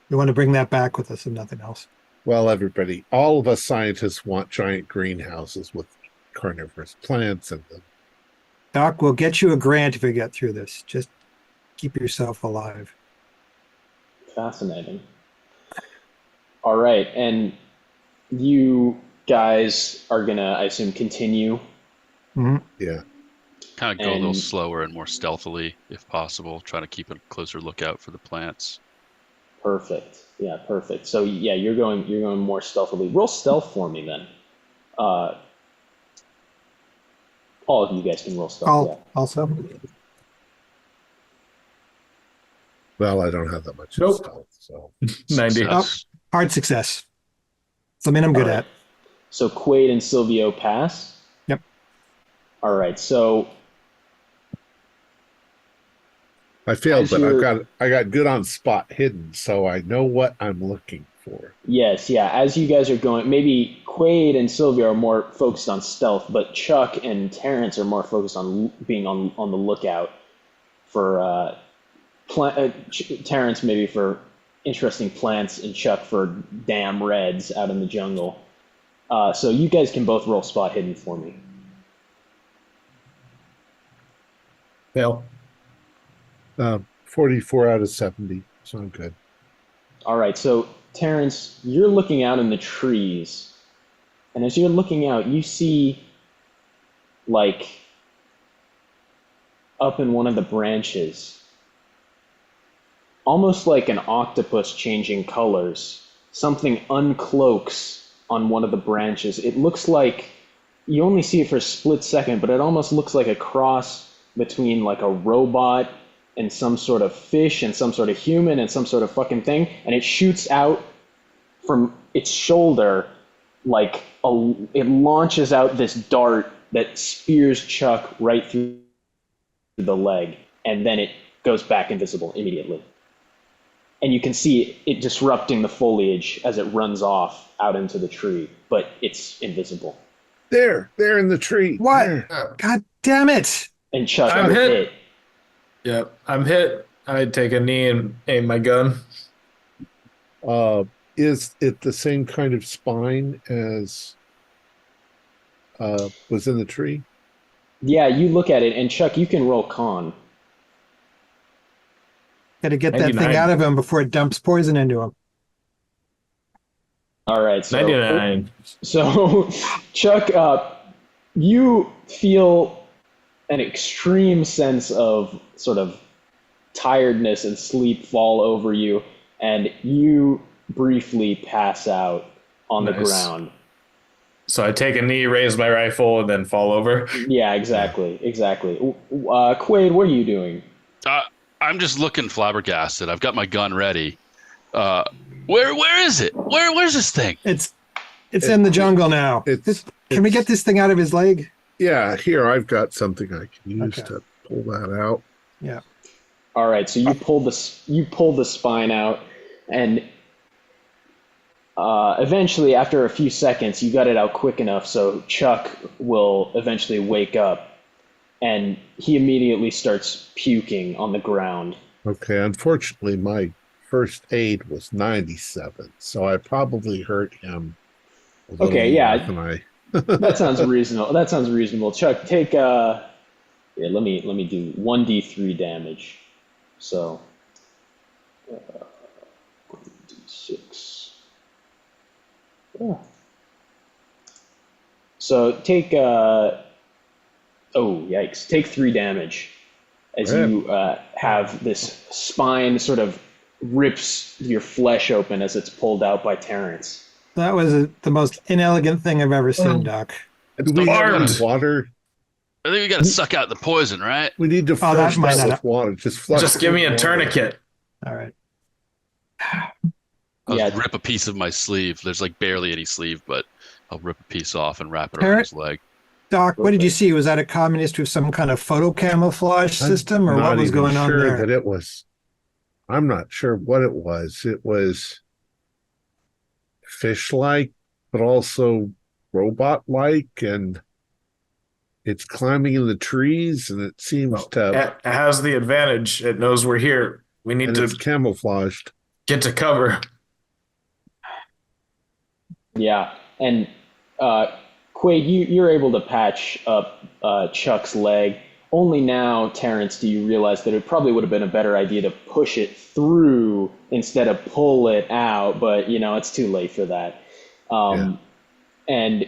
We want to bring that back with us, if nothing else.
Well, everybody, all of us scientists want giant greenhouses with carnivorous plants in them.
Doc, we'll get you a grant if we get through this. Just keep yourself alive.
Fascinating. All right, and you guys are gonna, I assume, continue.
Mm-hmm.
Yeah.
Kind of go a little slower and more stealthily, if possible. Try to keep a closer lookout for the plants.
Perfect. Yeah, perfect. So yeah, you're going more stealthily. Roll stealth for me then. All of you guys can roll stealth.
Also.
Well, I don't have that much stealth, so
90.
Oh, hard success. Something I'm good at.
So Quaid and Silvio pass.
Yep.
All right. So
I failed, but I got good on spot hidden, so I know what I'm looking for.
Yes, yeah. As you guys are going, maybe Quaid and Sylvia are more focused on stealth, but Chuck and Terrence are more focused on being on the lookout for Terrence maybe for interesting plants and Chuck for damn reds out in the jungle. So you guys can both roll spot hidden for me.
Fail.
44 out of 70. So I'm good.
All right, so Terrence, you're looking out in the trees, and as you're looking out, you see, like, up in one of the branches, almost like an octopus changing colors, something uncloaks on one of the branches. It looks like, you only see it for a split second, but it almost looks like a cross between like a robot and some sort of fish and some sort of human and some sort of fucking thing, and it shoots out from its shoulder like it launches out this dart that spears Chuck right through the leg, and then it goes back invisible immediately. And you can see it disrupting the foliage as it runs off out into the tree, but it's invisible.
There in the tree.
What?
There.
God damn it!
And Chuck,
I'm
you're
hit. Yep, I'm hit. I take a knee and aim my gun.
Is it the same kind of spine as was in the tree?
Yeah, you look at it, and Chuck, you can roll con.
Got to get that
99.
thing out of him before it dumps poison into him.
All right, so
99.
So Chuck, you feel an extreme sense of sort of tiredness and sleep fall over you, and you briefly pass out on the ground.
So I take a knee, raise my rifle, and then fall over.
Yeah, exactly. Quaid, what are you doing?
I'm just looking flabbergasted. I've got my gun ready. Where is it? Where's this thing?
It's in the jungle now. Can we get this thing out of his leg?
Yeah, here I've got something I can use to pull that out.
Yeah.
All right, so you pull the spine out, and Eventually, after a few seconds, you got it out quick enough so Chuck will eventually wake up, and he immediately starts puking on the ground.
Okay, unfortunately, my first aid was 97, so I probably hurt him a little
Okay,
more
yeah,
than I.
that sounds reasonable. That sounds reasonable. Chuck, take yeah, let me do 1d3 damage. So 1d6. Yeah. So take oh yikes, take 3 damage as you have this spine sort of rips your flesh open as it's pulled out by Terrence.
That was the most inelegant thing I've ever seen, Doc.
Do we have any
Armed.
water?
I think we got to suck out the poison, right?
We need to
Oh, that
flush
might
that
not.
with water. Just flush.
Just
it
give
with
me a
water.
tourniquet.
All right.
I'll
Yeah.
just rip a piece of my sleeve. There's like barely any sleeve, but I'll rip a piece off and wrap it around
Parrot?
his leg.
Doc, what did you see? Was that a communist with some kind of photo camouflage system, or
I'm
what
not
was
even
going on
sure
there?
that it was. I'm not sure what it was. It was fish-like, but also robot-like, and it's climbing in the trees, and it seems to,
It has the advantage. It knows we're here. We need
and
to
it's camouflaged.
get to cover.
Yeah, and Quaid, you're able to patch up Chuck's leg. Only now, Terrence, do you realize that it probably would have been a better idea to push it through instead of pull it out, but it's too late for that. And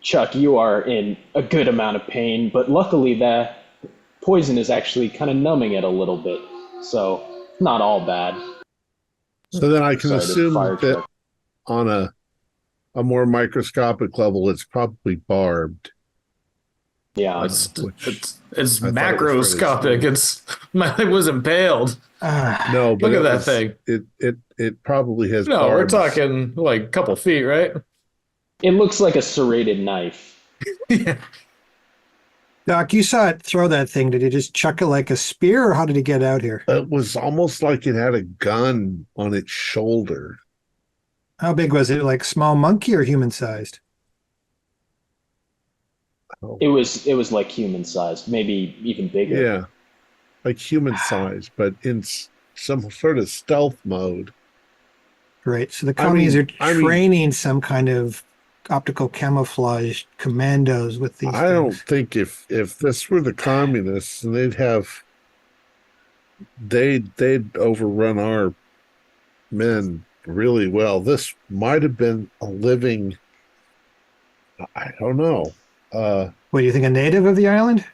Chuck, you are in a good amount of pain, but luckily the poison is actually kind of numbing it a little bit, so not all bad.
So then I can
Sorry to
assume
fire
that
Chuck.
on a more microscopic level, it's probably barbed.
Yeah,
It's
which
it's
I thought it was fairly
macroscopic.
smooth.
It's my leg was impaled.
No, but
Look at
it
that
was,
thing.
It probably has
No, we're
barbs.
talking like a couple feet, right?
it looks like a serrated knife.
Yeah.
Doc, you saw it throw that thing. Did he just chuck it like a spear, or how did he get out here?
It was almost like it had a gun on its shoulder.
How big was it? Like small monkey or human sized?
It was like human sized, maybe even bigger.
Yeah, like human size, but in some sort of stealth mode.
Right. So the commies are
I mean-
training some kind of optical camouflage commandos with these
I don't
things.
think if this were the communists, and they'd overrun our men really well. This might have been a living. I don't know.
What do you think, a native of the island?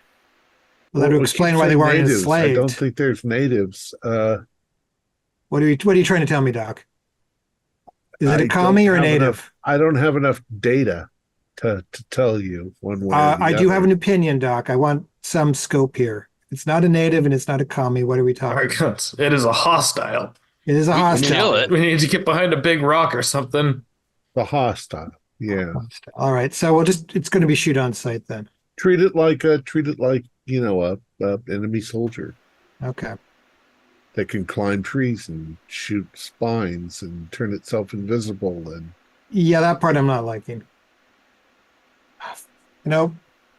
Well, that
Well,
would
we
explain
keep
why they
saying
weren't
natives.
enslaved.
I don't think there's natives.
What are you trying to tell me, Doc? Is it
I
a commie
don't
or a
have
native?
enough- I don't have enough data to tell you one way or the
I do have
other.
an opinion, Doc. I want some scope here. It's not a native and it's not a commie. What are we
All
talking?
right, guys. It is a hostile.
It is a
We can
hostile.
kill it.
We need to get behind a big rock or something.
The hostile. Yeah.
All right, so it's going to be shoot on sight then.
Treat it like a enemy soldier
Okay.
that can climb trees and shoot spines and turn itself invisible. And
Yeah, that part I'm not liking.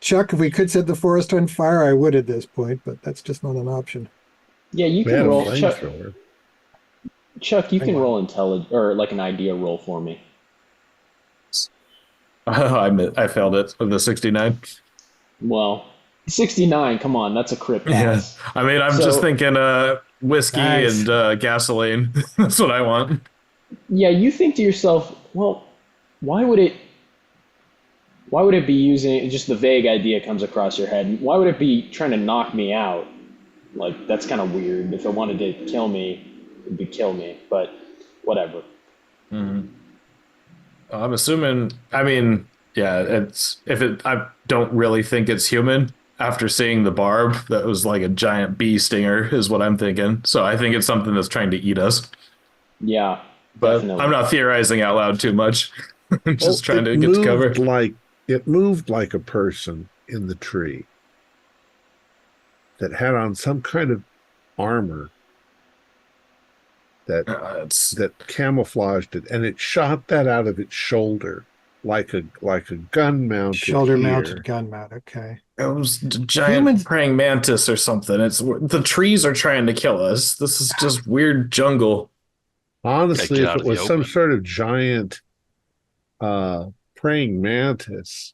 Chuck, if we could set the forest on fire, I would at this point, but that's just not an option.
Yeah, you
we had
can
a
roll. Chuck,
flamethrower.
Chuck, you
Hang
can
on.
roll intelligence or like an idea roll for me.
I failed it with the 69.
Well, 69. Come on, that's a crit
Yeah.
pass.
I mean, I'm
So-
just thinking whiskey
Nice.
and gasoline. That's what I want.
Yeah, you think to yourself, well, why would it be using just the vague idea comes across your head? Why would it be trying to knock me out? Like, that's kind of weird. If it wanted to kill me, it would kill me, but whatever.
I'm assuming. I mean, yeah. I don't really think it's human. After seeing the barb, that was like a giant bee stinger, is what I'm thinking. So I think it's something that's trying to eat us.
Yeah,
But
definitely.
I'm not theorizing out loud too much. I'm just trying to get to cover.
It moved like a person in the tree that had on some kind of armor that camouflaged it, and it shot that out of its shoulder like a gun mounted
Shoulder-mounted gun mount. Okay.
It was a giant praying mantis or something. It's the trees are trying to kill us. This is just weird jungle.
Honestly, if it was some sort of giant praying mantis,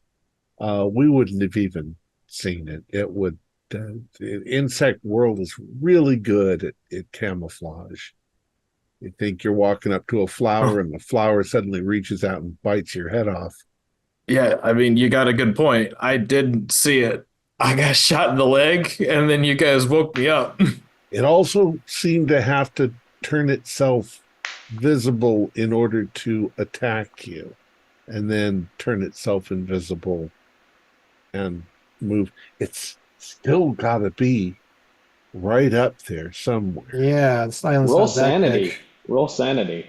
we wouldn't have even seen it. It would. The insect world is really good at camouflage. You think you're walking up to a flower, and the flower suddenly reaches out and bites your head off.
Yeah, I mean, you got a good point. I didn't see it. I got shot in the leg, and then you guys woke me up.
It also seemed to have to turn itself visible in order to attack you, and then turn itself invisible and move. It's still got to be right up there somewhere.
Yeah, the silence.
Roll sanity. Roll sanity.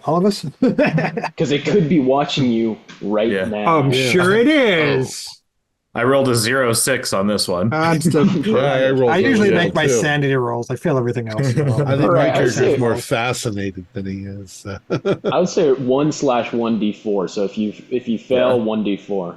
All of us?
Because it could be watching you right now.
I'm sure it is.
I rolled a 0-6 on this one.
I
usually make my sanity rolls. I fail everything else.
I think my character is more fascinated than he is.
I would say 1/1d4. So if you fail, 1d4.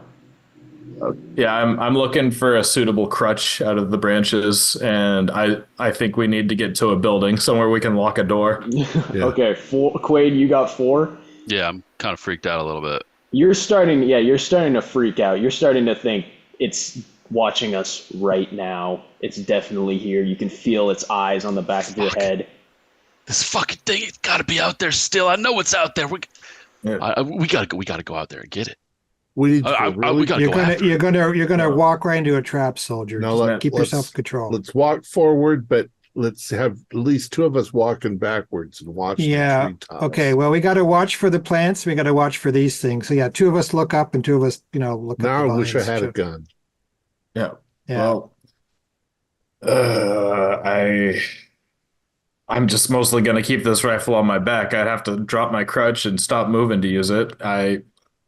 Yeah, I'm looking for a suitable crutch out of the branches, and I think we need to get to a building somewhere we can lock a door.
Okay, Quaid, you got 4.
Yeah, I'm kind of freaked out a little bit.
You're starting to freak out. You're starting to think it's watching us right now. It's definitely here. You can feel its eyes on the back of your head.
This fucking thing, it's got to be out there still. I know it's out there. We gotta go out there and get it.
You're
gonna walk right into a trap, soldier. No, keep yourself in control.
Let's walk forward, but let's have at least 2 of us walking backwards and watch.
Yeah. Okay. Well, we got to watch for the plants. We got to watch for these things. So yeah, 2 of us look up and 2 of us, look.
Now I wish I had a gun.
Yeah.
Yeah.
Well, I'm just mostly gonna keep this rifle on my back. I'd have to drop my crutch and stop moving to use it.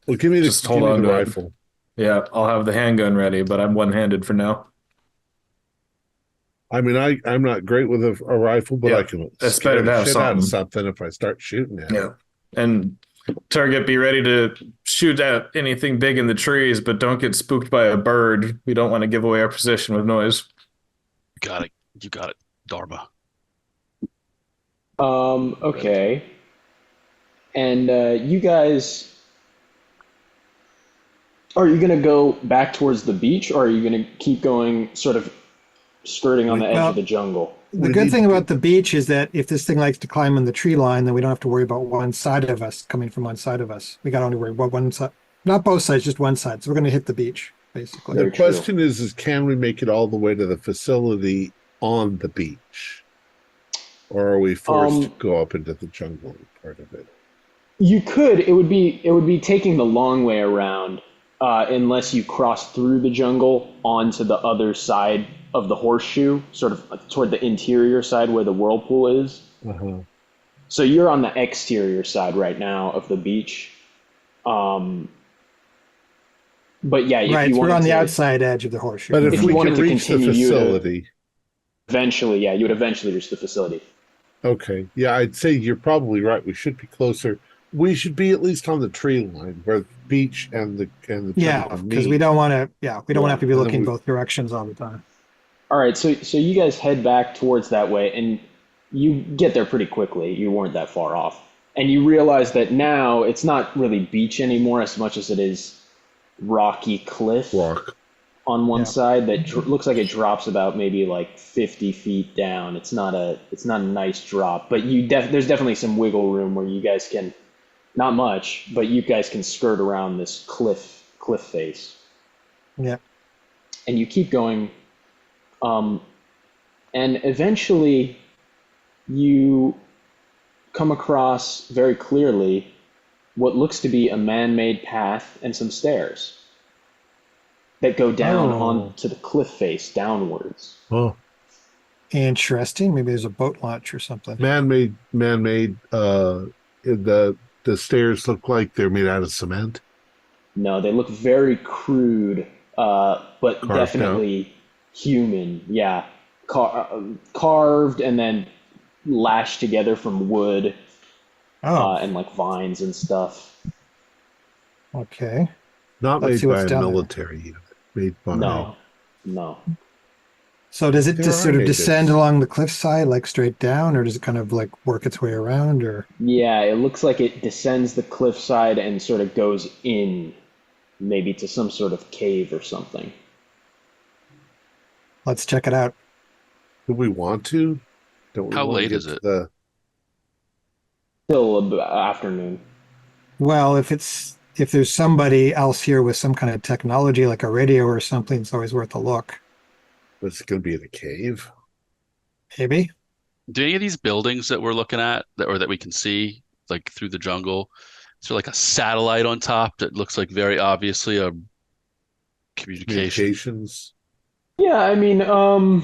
Well, give me the rifle.
Yeah, I'll have the handgun ready, but I'm one-handed for now.
I mean, I'm not great with a rifle, but I can
scare the shit
out of something if I start shooting at it.
Yeah, and target, be ready to shoot at anything big in the trees, but don't get spooked by a bird. We don't want to give away our position with noise.
You got it, Dharma.
Okay. And you guys... Are you going to go back towards the beach, or are you going to keep going sort of skirting on the edge of the jungle?
The good thing about the beach is that if this thing likes to climb on the tree line, then we don't have to worry about one side of us coming from one side of us. We got to only worry about one side. Not both sides, just one side. So we're going to hit the beach, basically.
The question is can we make it all the way to the facility on the beach? Or are we forced to go up into the jungle part of it?
You could. It would be taking the long way around. Unless you cross through the jungle onto the other side of the horseshoe, sort of toward the interior side where the whirlpool is.
Uh-huh.
So you're on the exterior side right now of the beach. But yeah,
right, we're on the outside edge of the horseshoe.
But if we can reach the facility,
eventually, you would eventually reach the facility.
Okay, yeah, I'd say you're probably right. We should be closer. We should be at least on the tree line where the beach and the
because we don't want to have to be looking both directions all the time.
All right, so you guys head back towards that way, and you get there pretty quickly. You weren't that far off, and you realize that now it's not really beach anymore as much as it is rocky cliff on one side that looks like it drops about maybe like 50 feet down. It's not a nice drop, but there's definitely some wiggle room where you guys can. Not much, but you guys can skirt around this cliff face.
Yeah.
And you keep going, and eventually you come across very clearly what looks to be a man-made path and some stairs that go down onto the cliff face downwards.
Oh.
Interesting. Maybe there's a boat launch or something.
Man-made. The stairs look like they're made out of cement.
No, they look very crude, but
Carved
definitely human. Yeah, carved and then lashed together from wood
Oh,
and like vines and stuff.
okay.
Not
Let's
made
see
by
what's
a
down there.
military unit. Made by
No, no.
So does it
There
just
are
sort of descend
natives.
along the cliffside, like straight down, or does it kind of like work its way around? Or
Yeah, it looks like it descends the cliffside and sort of goes in, maybe to some sort of cave or something.
let's check it out.
Do we want to? Don't we
How
want to
late
get
is
to
it?
the
Still afternoon.
Well, if there's somebody else here with some kind of technology, like a radio or something, it's always worth a look.
what's it going to be in a cave?
Maybe.
Do any of these buildings that we're looking at that we can see like through the jungle, is there like a satellite on top that looks like very obviously a communication?
Communications
Yeah, I mean,
or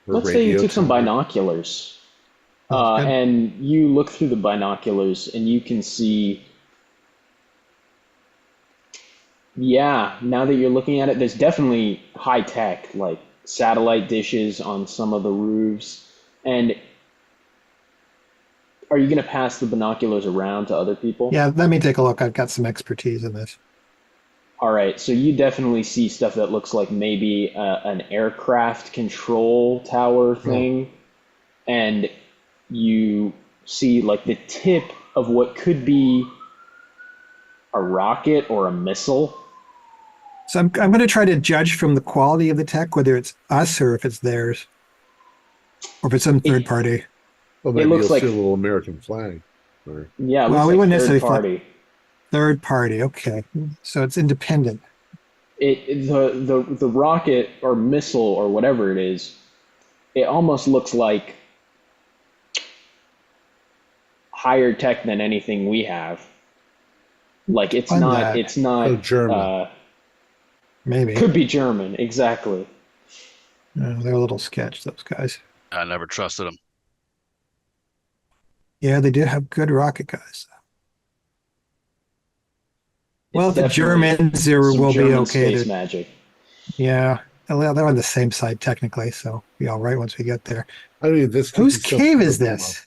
let's say you
radio
took some
tower?
binoculars,
Sounds good.
and you look through the binoculars and you can see, yeah, now that you're looking at it, there's definitely high tech, like satellite dishes on some of the roofs. And are you going to pass the binoculars around to other people?
Yeah, let me take a look. I've got some expertise in this.
All right, so you definitely see stuff that looks like maybe an aircraft control tower thing, and you see like the tip of what could be a rocket or a missile.
So I'm going to try to judge from the quality of the tech whether it's us or if it's theirs, or if it's some third party.
Well,
It
maybe
looks
you'll
like,
see a little American flag. Or
yeah, it
Well,
looks
we
like
wouldn't
third
necessarily
party.
Third party. Okay, so it's independent.
The rocket or missile or whatever it is, it almost looks like higher tech than anything we have. Like
On that,
it's not
oh, German.
maybe.
could be German, exactly.
They're a little sketch, those guys.
I never trusted them.
Yeah, they do have good rocket guys. Well,
It's
the
definitely
Germans there
some
will be
German
okay.
space magic.
Yeah, well, they're on the same side technically, so be all right once we get there.
I mean, this could
Whose
be some
cave
sort
is
of
this?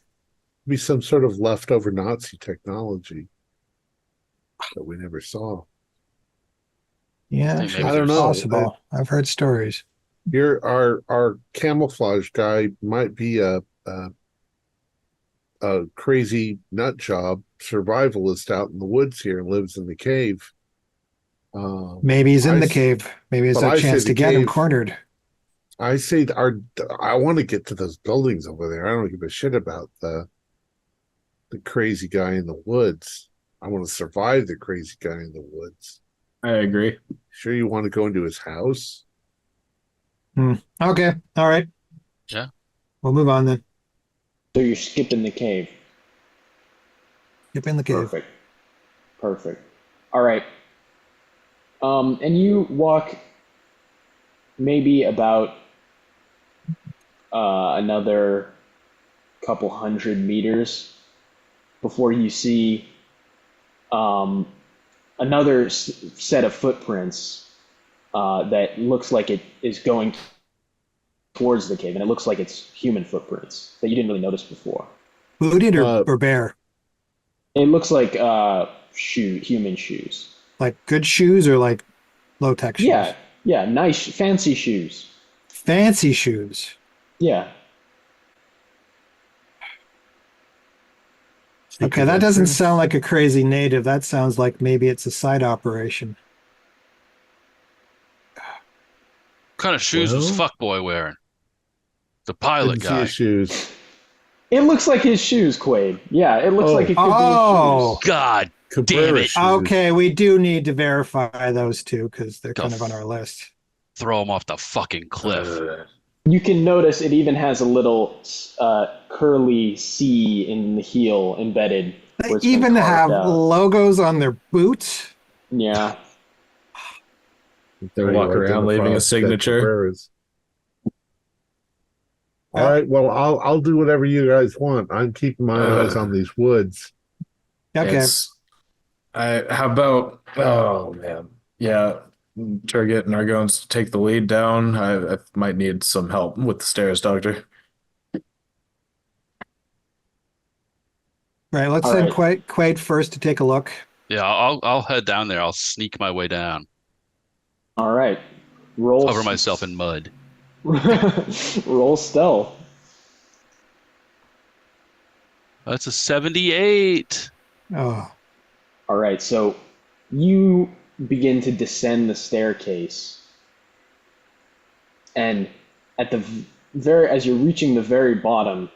be some sort of leftover Nazi technology that we never saw.
Yeah,
think
sure,
maybe
I don't
it's
know.
possible. I've heard stories.
Here, our camouflage guy might be a crazy nut job survivalist out in the woods here and lives in the cave.
Maybe he's in
I
the
s-
cave. Maybe it's
but
a
I say
chance
the
to get him
cave.
cornered.
I say I want to get to those buildings over there. I don't give a shit about the crazy guy in the woods. I want to survive the crazy guy in the woods.
I agree.
Sure, you want to go into his house?
Okay, all right.
Yeah.
We'll move on then.
So you're skipping the cave.
Get in the cave.
Perfect. Perfect. All right. And you walk maybe about another couple 100 meters before you see another set of footprints that looks like it is going towards the cave, and it looks like it's human footprints that you didn't really notice before.
Booted
Uh,
or bear?
It looks like human shoes.
Like good shoes or like low tech shoes?
Yeah, yeah, nice, fancy shoes.
Fancy shoes.
Yeah.
Okay, that doesn't sound like a crazy native. That sounds like maybe it's a side operation.
What kind of shoes was
Well,
Fuckboy wearing? The pilot
Didn't see
guy.
his shoes.
It looks like his shoes, Quaid. Yeah, it looks
Oh.
like it could be
Oh.
his shoes.
God,
Cabrera
Damn it.
shoes.
Okay, we do need to verify those two because they're
The
kind of on our list.
throw him off the fucking cliff.
You can notice it even has a little curly C in the heel embedded.
They
where it's been
even have
carved out.
logos on their boots.
Yeah.
They walk around leaving a signature.
All right. Well, I'll do whatever you guys want. I'm keeping my eyes on these woods.
Okay.
How about? Oh man, yeah. Turget and Argones take the lead down. I might need some help with the stairs, Doctor.
Right, let's
All
send
right.
Quaid first to take a look.
Yeah, I'll head down there. I'll sneak my way down,
All right. Roll.
cover myself in mud.
Roll stealth.
That's a 78.
Oh,
All right. So you begin to descend the staircase, and at the very as you're reaching the very bottom,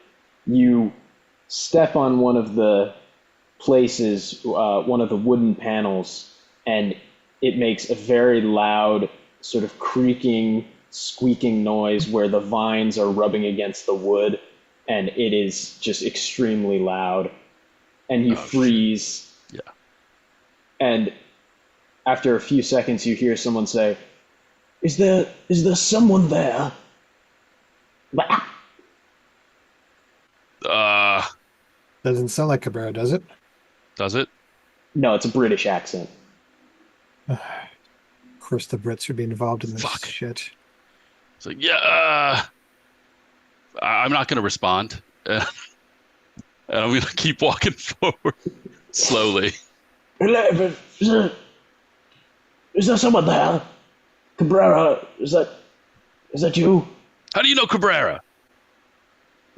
you step on one of the places, one of the wooden panels, and it makes a very loud sort of creaking, squeaking noise where the vines are rubbing against the wood, and it is just extremely loud. And you
Oh, shit.
freeze,
Yeah.
and after a few seconds, you hear someone say, "Is there someone there?" Bah!
Uh,
doesn't sound like Cabrera, does it?
does it?
No, it's a British accent.
Of course, the Brits are being involved in this
Fuck.
shit.
It's like, yeah. I'm not gonna respond. And I'm gonna keep walking forward slowly.
Is there someone there? Cabrera, is that you?
How do you know Cabrera?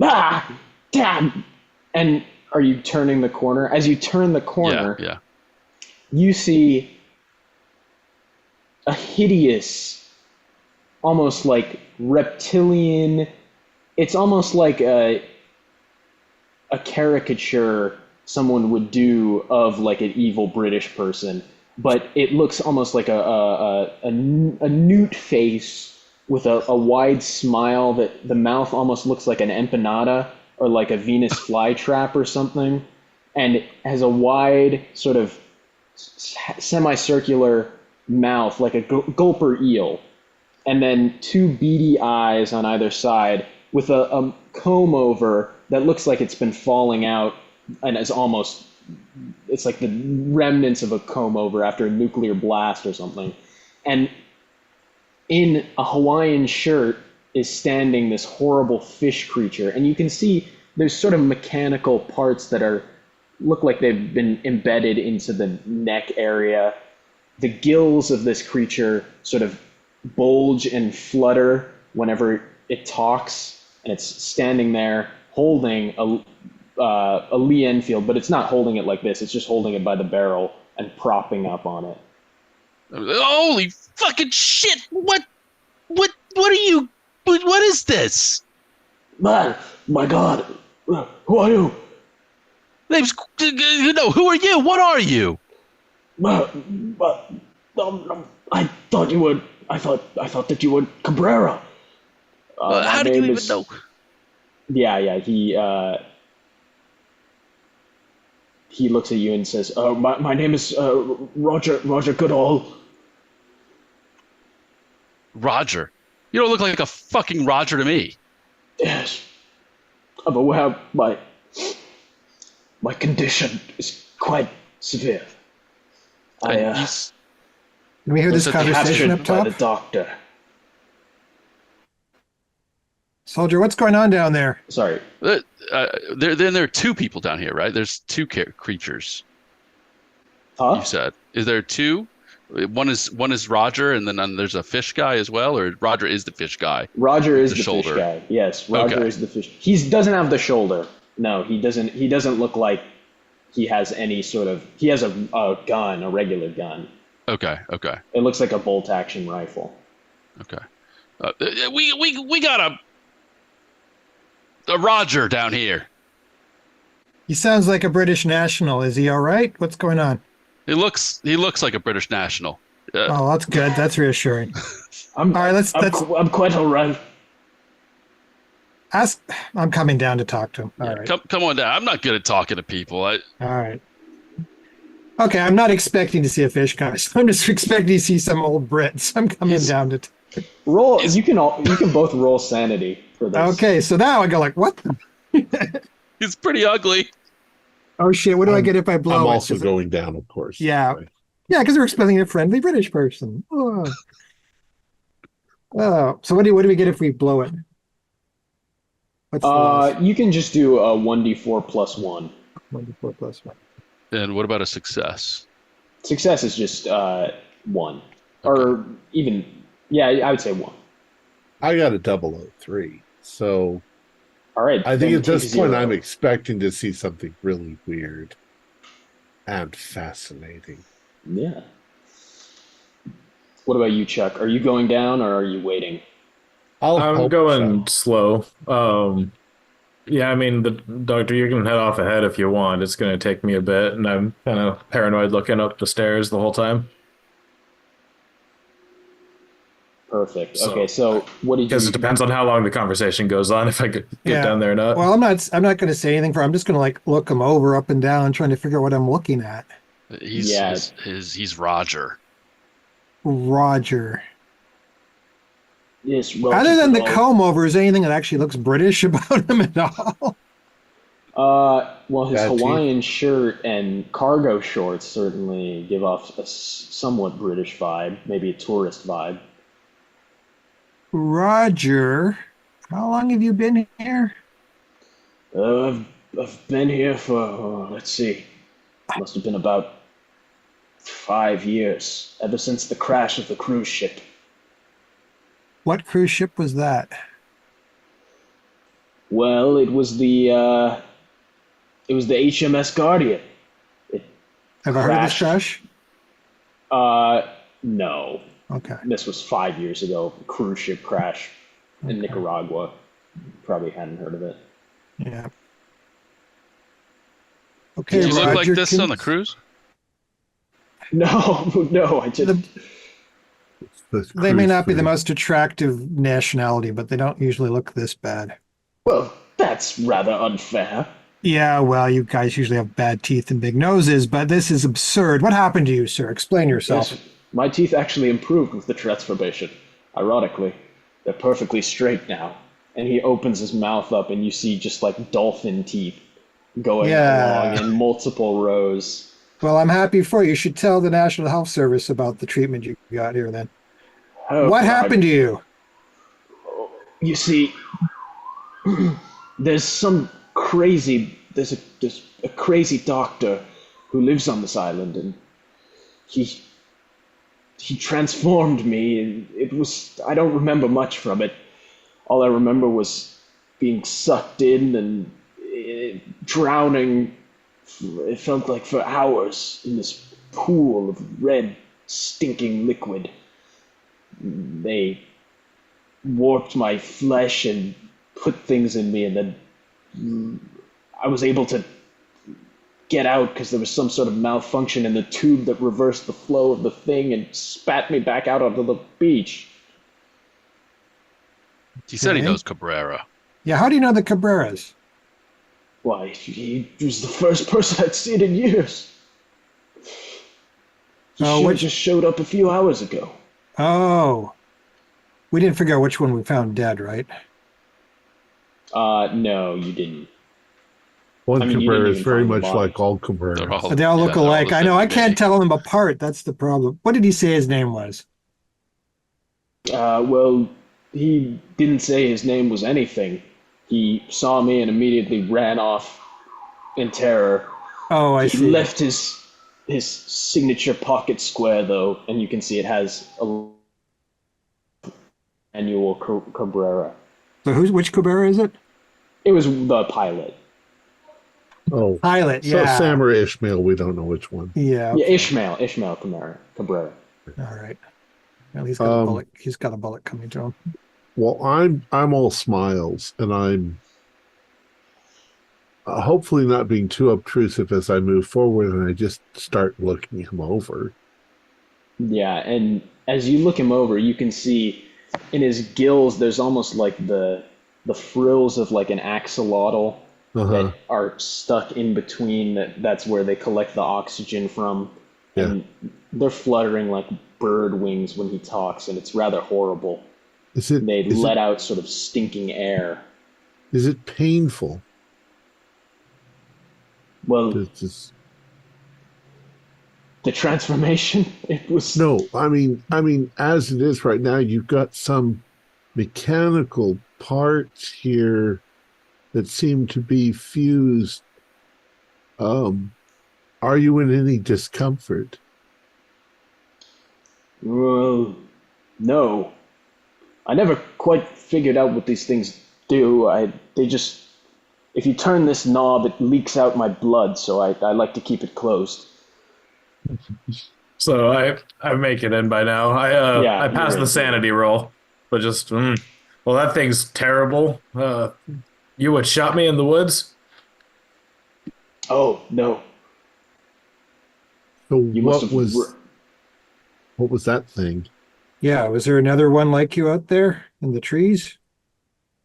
Ah, damn! And are you turning the corner? As you turn the corner,
Yeah.
you see a hideous, almost like reptilian. It's almost like a caricature someone would do of like an evil British person, but it looks almost like a newt face with a wide smile that the mouth almost looks like an empanada or like a Venus flytrap or something, and it has a wide sort of semicircular mouth like a gulper eel, and then two beady eyes on either side with a comb over that looks like it's been falling out and is almost, it's like the remnants of a comb over after a nuclear blast or something. And in a Hawaiian shirt is standing this horrible fish creature, and you can see there's sort of mechanical parts that are look like they've been embedded into the neck area. The gills of this creature sort of bulge and flutter whenever it talks, and it's standing there holding a Lee Enfield, but it's not holding it like this. It's just holding it by the barrel and propping up on it.
Holy fucking shit! What are you? What is this?
Man, my God, who are you?
Name's, who are you? What are you?
I thought you were. I thought that you were Cabrera.
How
My
did you
name
even
is-
know?
Yeah. He looks at you and says, my name is Roger Goodall."
Roger. You don't look like a fucking Roger to me.
"Yes, I'm aware my condition is quite severe. I
And you s-
Can we hear this
Looks at the
conversation up
captured by
top?
the doctor."
Soldier, what's going on down there?
Sorry.
there are two people down here, right? There's two creatures.
Huh?
You said. Is there two? One is Roger, and then there's a fish guy as well, or Roger is the fish guy.
Roger is
the
the
shoulder.
fish guy. Yes, Roger
Okay.
is the fish. He doesn't have the shoulder. No, he doesn't. He doesn't look like he has any sort of. He has a gun, a regular gun.
Okay.
It looks like a bolt action rifle.
We got a Roger down here.
He sounds like a British national. Is he all right? What's going on?
He looks like a British national.
Oh, that's good. That's reassuring.
I'm,
All right, let's
I'm quite all right.
ask. I'm coming down to talk to him. All right.
Come on down. I'm not good at talking to people.
All right. Okay, I'm not expecting to see a fish guy. So I'm just expecting to see some old Brits. I'm coming down to.
Roll. You can both roll sanity for this.
Okay, so now I go like, what?
He's pretty ugly.
Oh shit! What do I get if I blow
I'm
it?
also
Is it-
going down, of course.
Yeah.
Right.
Yeah, because we're expecting a friendly British person. Oh. Oh, so what do we get if we blow it? What's the loss?
You can just do a 1d4 plus 1.
1d4 plus 1.
And what about a success?
Success is just 1.
Okay.
Or even, yeah, I would say 1.
I got a 003. So
All right.
I think
then
at this
take
point
0.
I'm expecting to see something really weird and fascinating.
Yeah. What about you, Chuck? Are you going down or are you waiting?
I'll
I'm
help
going
Chuck.
slow. Yeah, I mean, the doctor, you can head off ahead if you want. It's going to take me a bit, and I'm kind of paranoid looking up the stairs the whole time.
Perfect.
So,
Okay, so what did
because
you?
it depends on how long the conversation goes on, if I get down there or not.
Well, I'm not going to say anything I'm just going to like look him over up and down, trying to figure out what I'm looking at.
Yeah.
He's Roger.
Roger.
Yes. Well,
Other than the comb over, is there anything that actually looks British about him at all?
Well, his
Bad teeth.
Hawaiian shirt and cargo shorts certainly give off a somewhat British vibe, maybe a tourist vibe.
Roger, how long have you been here?
I've been here for let's see, must have been about 5 years, ever since the crash of the cruise ship.
What cruise ship was that?
Well, it was the HMS Guardian. It
Have I heard of this
crashed.
crash?
No.
Okay.
This was 5 years ago. Cruise ship crash in
Okay.
Nicaragua. Probably hadn't heard of it.
Yeah. Okay,
Did you look like
Roger,
this on the cruise?
No, no. I just
They may not be the
Cruise
most attractive nationality, but they don't usually look this bad.
well, that's rather unfair.
Yeah, well, you guys usually have bad teeth and big noses, but this is absurd. What happened to you, sir? Explain yourself.
Yes, my teeth actually improved with the transformation. Ironically, they're perfectly straight now. And he opens his mouth up, and you see just like dolphin teeth going
Yeah.
along in multiple rows.
Well, I'm happy for you. You should tell the National Health Service about the treatment you got here then.
Oh,
What happened to you?
You see, there's a crazy doctor who lives on this island, and he transformed me, and I don't remember much from it. All I remember was being sucked in and drowning. It felt like for hours in this pool of red, stinking liquid. They warped my flesh and put things in me, and then I was able to get out because there was some sort of malfunction in the tube that reversed the flow of the thing and spat me back out onto the beach.
He said he
Okay.
knows Cabrera.
Yeah, how do you know the Cabreras?
Why, he was the first person I'd seen in years. He just showed up a few hours ago.
Oh, we didn't figure out which one we found dead, right?
No, you didn't.
One
I mean, you
Cabrera
didn't
is
even
very
find the
much
body.
like all Cabrera.
They're all,
But they all look
yeah, they're all
alike.
the
I know. I
same
can't
name.
tell them apart. That's the problem. What did he say his name was?
Well, he didn't say his name was anything. He saw me and immediately ran off in terror.
Oh, I
He
see.
left his signature pocket square though, and you can see it has a annual Cabrera.
So which Cabrera is it?
It was the pilot.
Oh,
Pilot,
so
yeah.
Sam or Ishmael, we don't know which one.
Yeah.
Yeah, Ishmael Cabrera.
All right. Well, he's got a bullet. He's got a bullet coming to him.
Well, I'm all smiles, and I'm hopefully not being too obtrusive as I move forward, and I just start looking him over.
Yeah, and as you look him over, you can see in his gills there's almost like the frills of like an axolotl that are stuck in between. That's where they collect the oxygen from.
Yeah.
And they're fluttering like bird wings when he talks, and it's rather horrible. They let out sort of stinking air.
Is it painful?
Well,
It's
the transformation, it was...
no, I mean, as it is right now, you've got some mechanical parts here that seem to be fused Are you in any discomfort?
Well, no. I never quite figured out what these things do. They just, if you turn this knob, it leaks out my blood, so I like to keep it closed.
So I make it in by now. I
Yeah,
passed
you're
the
in.
sanity roll, but just well, that thing's terrible. You would shot me in the woods?
Oh, no.
So
You must have.
what was that thing?
Yeah, was there another one like you out there in the trees?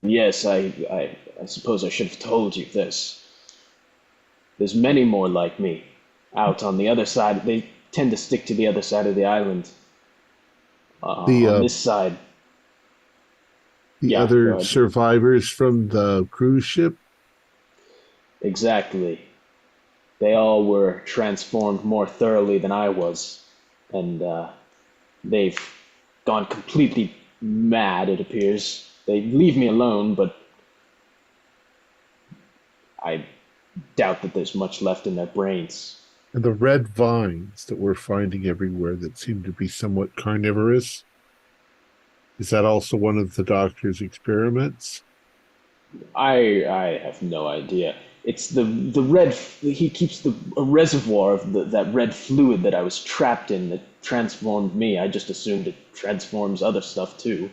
Yes, I suppose I should have told you this. There's many more like me out on the other side. They tend to stick to the other side of the island.
The
On this side,
the
yeah, go
other
ahead.
survivors from the cruise ship?
Exactly. They all were transformed more thoroughly than I was, and they've gone completely mad, it appears. They leave me alone, but I doubt that there's much left in their brains.
And the red vines that we're finding everywhere that seem to be somewhat carnivorous. Is that also one of the doctor's experiments?
I have no idea. It's the red. He keeps a reservoir of that red fluid that I was trapped in that transformed me. I just assumed it transforms other stuff too.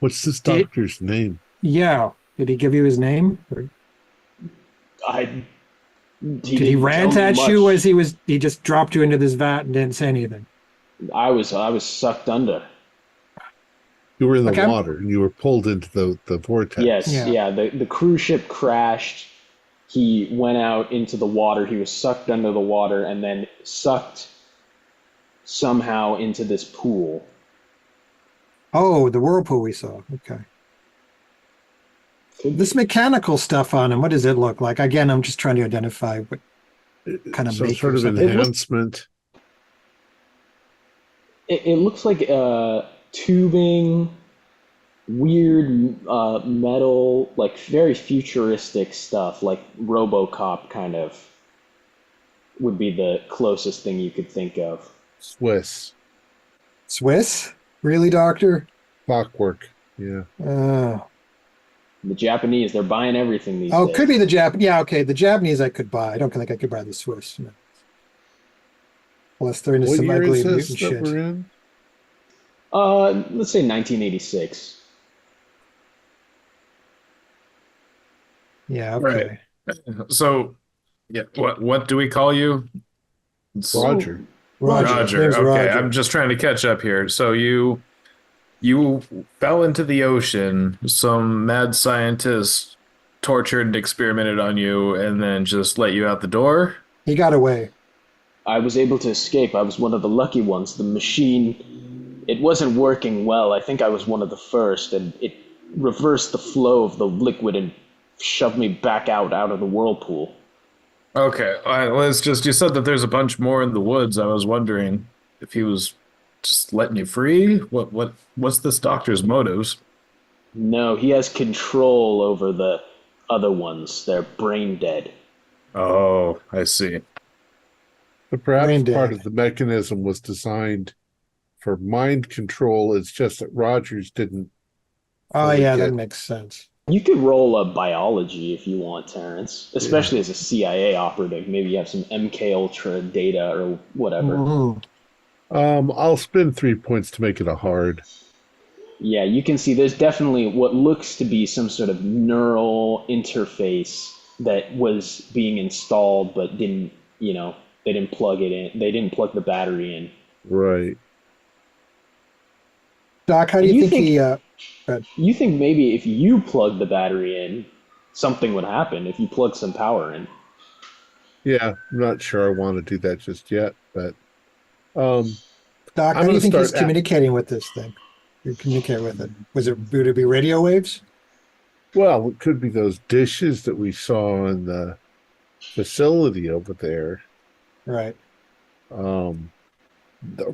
What's this
Did,
doctor's name?
yeah. Did he give you his name? Or
I
did he
didn't tell
rant
me
at you
much.
as he just dropped you into this vat and didn't say anything?
I was sucked under.
You were in the
Okay.
water and you were pulled into the vortex.
Yes,
Yeah.
yeah. The cruise ship crashed. He went out into the water. He was sucked under the water and then sucked somehow into this pool.
Oh, the whirlpool we saw. Okay.
Could
This mechanical stuff on him, what does it look like? Again, I'm just trying to identify what kind of
Some
make
sort
or
of
something.
enhancement.
It looks like tubing, weird metal, like very futuristic stuff, like RoboCop kind of would be the closest thing you could think of.
Swiss.
Swiss? Really, Doctor?
Clockwork. Yeah.
Oh.
The Japanese, they're buying everything these
Oh,
days.
could be the Japanese. Yeah, okay. The Japanese I could buy. I don't think I could buy the Swiss. No. Unless they're into
What
some
year
ugly
is this
mutant
that
shit.
we're in?
Let's say 1986.
Yeah, okay.
Right. So yeah, what do we call you? It's
Roger.
Roger.
Roger.
Name's
Okay,
Roger.
I'm just trying to catch up here. So you fell into the ocean. Some mad scientist tortured and experimented on you, and then just let you out the door.
He got away.
I was able to escape. I was one of the lucky ones. The machine, it wasn't working well. I think I was one of the first, and it reversed the flow of the liquid and shoved me back out of the whirlpool.
Okay, all right, let's just. You said that there's a bunch more in the woods. I was wondering if he was just letting you free. What's this doctor's motives?
No, he has control over the other ones. They're brain dead.
Oh, I see.
But perhaps
Brain
part
dead.
of the mechanism was designed for mind control. It's just that Rogers didn't
Oh,
fully
yeah, that
get.
makes sense.
You could roll a biology if you want, Terrence, especially as a CIA operative. Maybe you have some MK Ultra data or whatever.
Mhm.
I'll spend 3 points to make it a hard.
Yeah, you can see there's definitely what looks to be some sort of neural interface that was being installed but didn't, they didn't plug it in. They didn't plug the battery in.
Right.
Doc, how do
And
you
you
think he
You think maybe if you plug the battery in, something would happen if you plug some power in.
Yeah, I'm not sure I want to do that just yet, but um,
Doc,
I'm
how do
going
you
to
think he's
start.
communicating with this thing? You communicate with it. Would it be radio waves?
Well, it could be those dishes that we saw in the facility over there.
Right.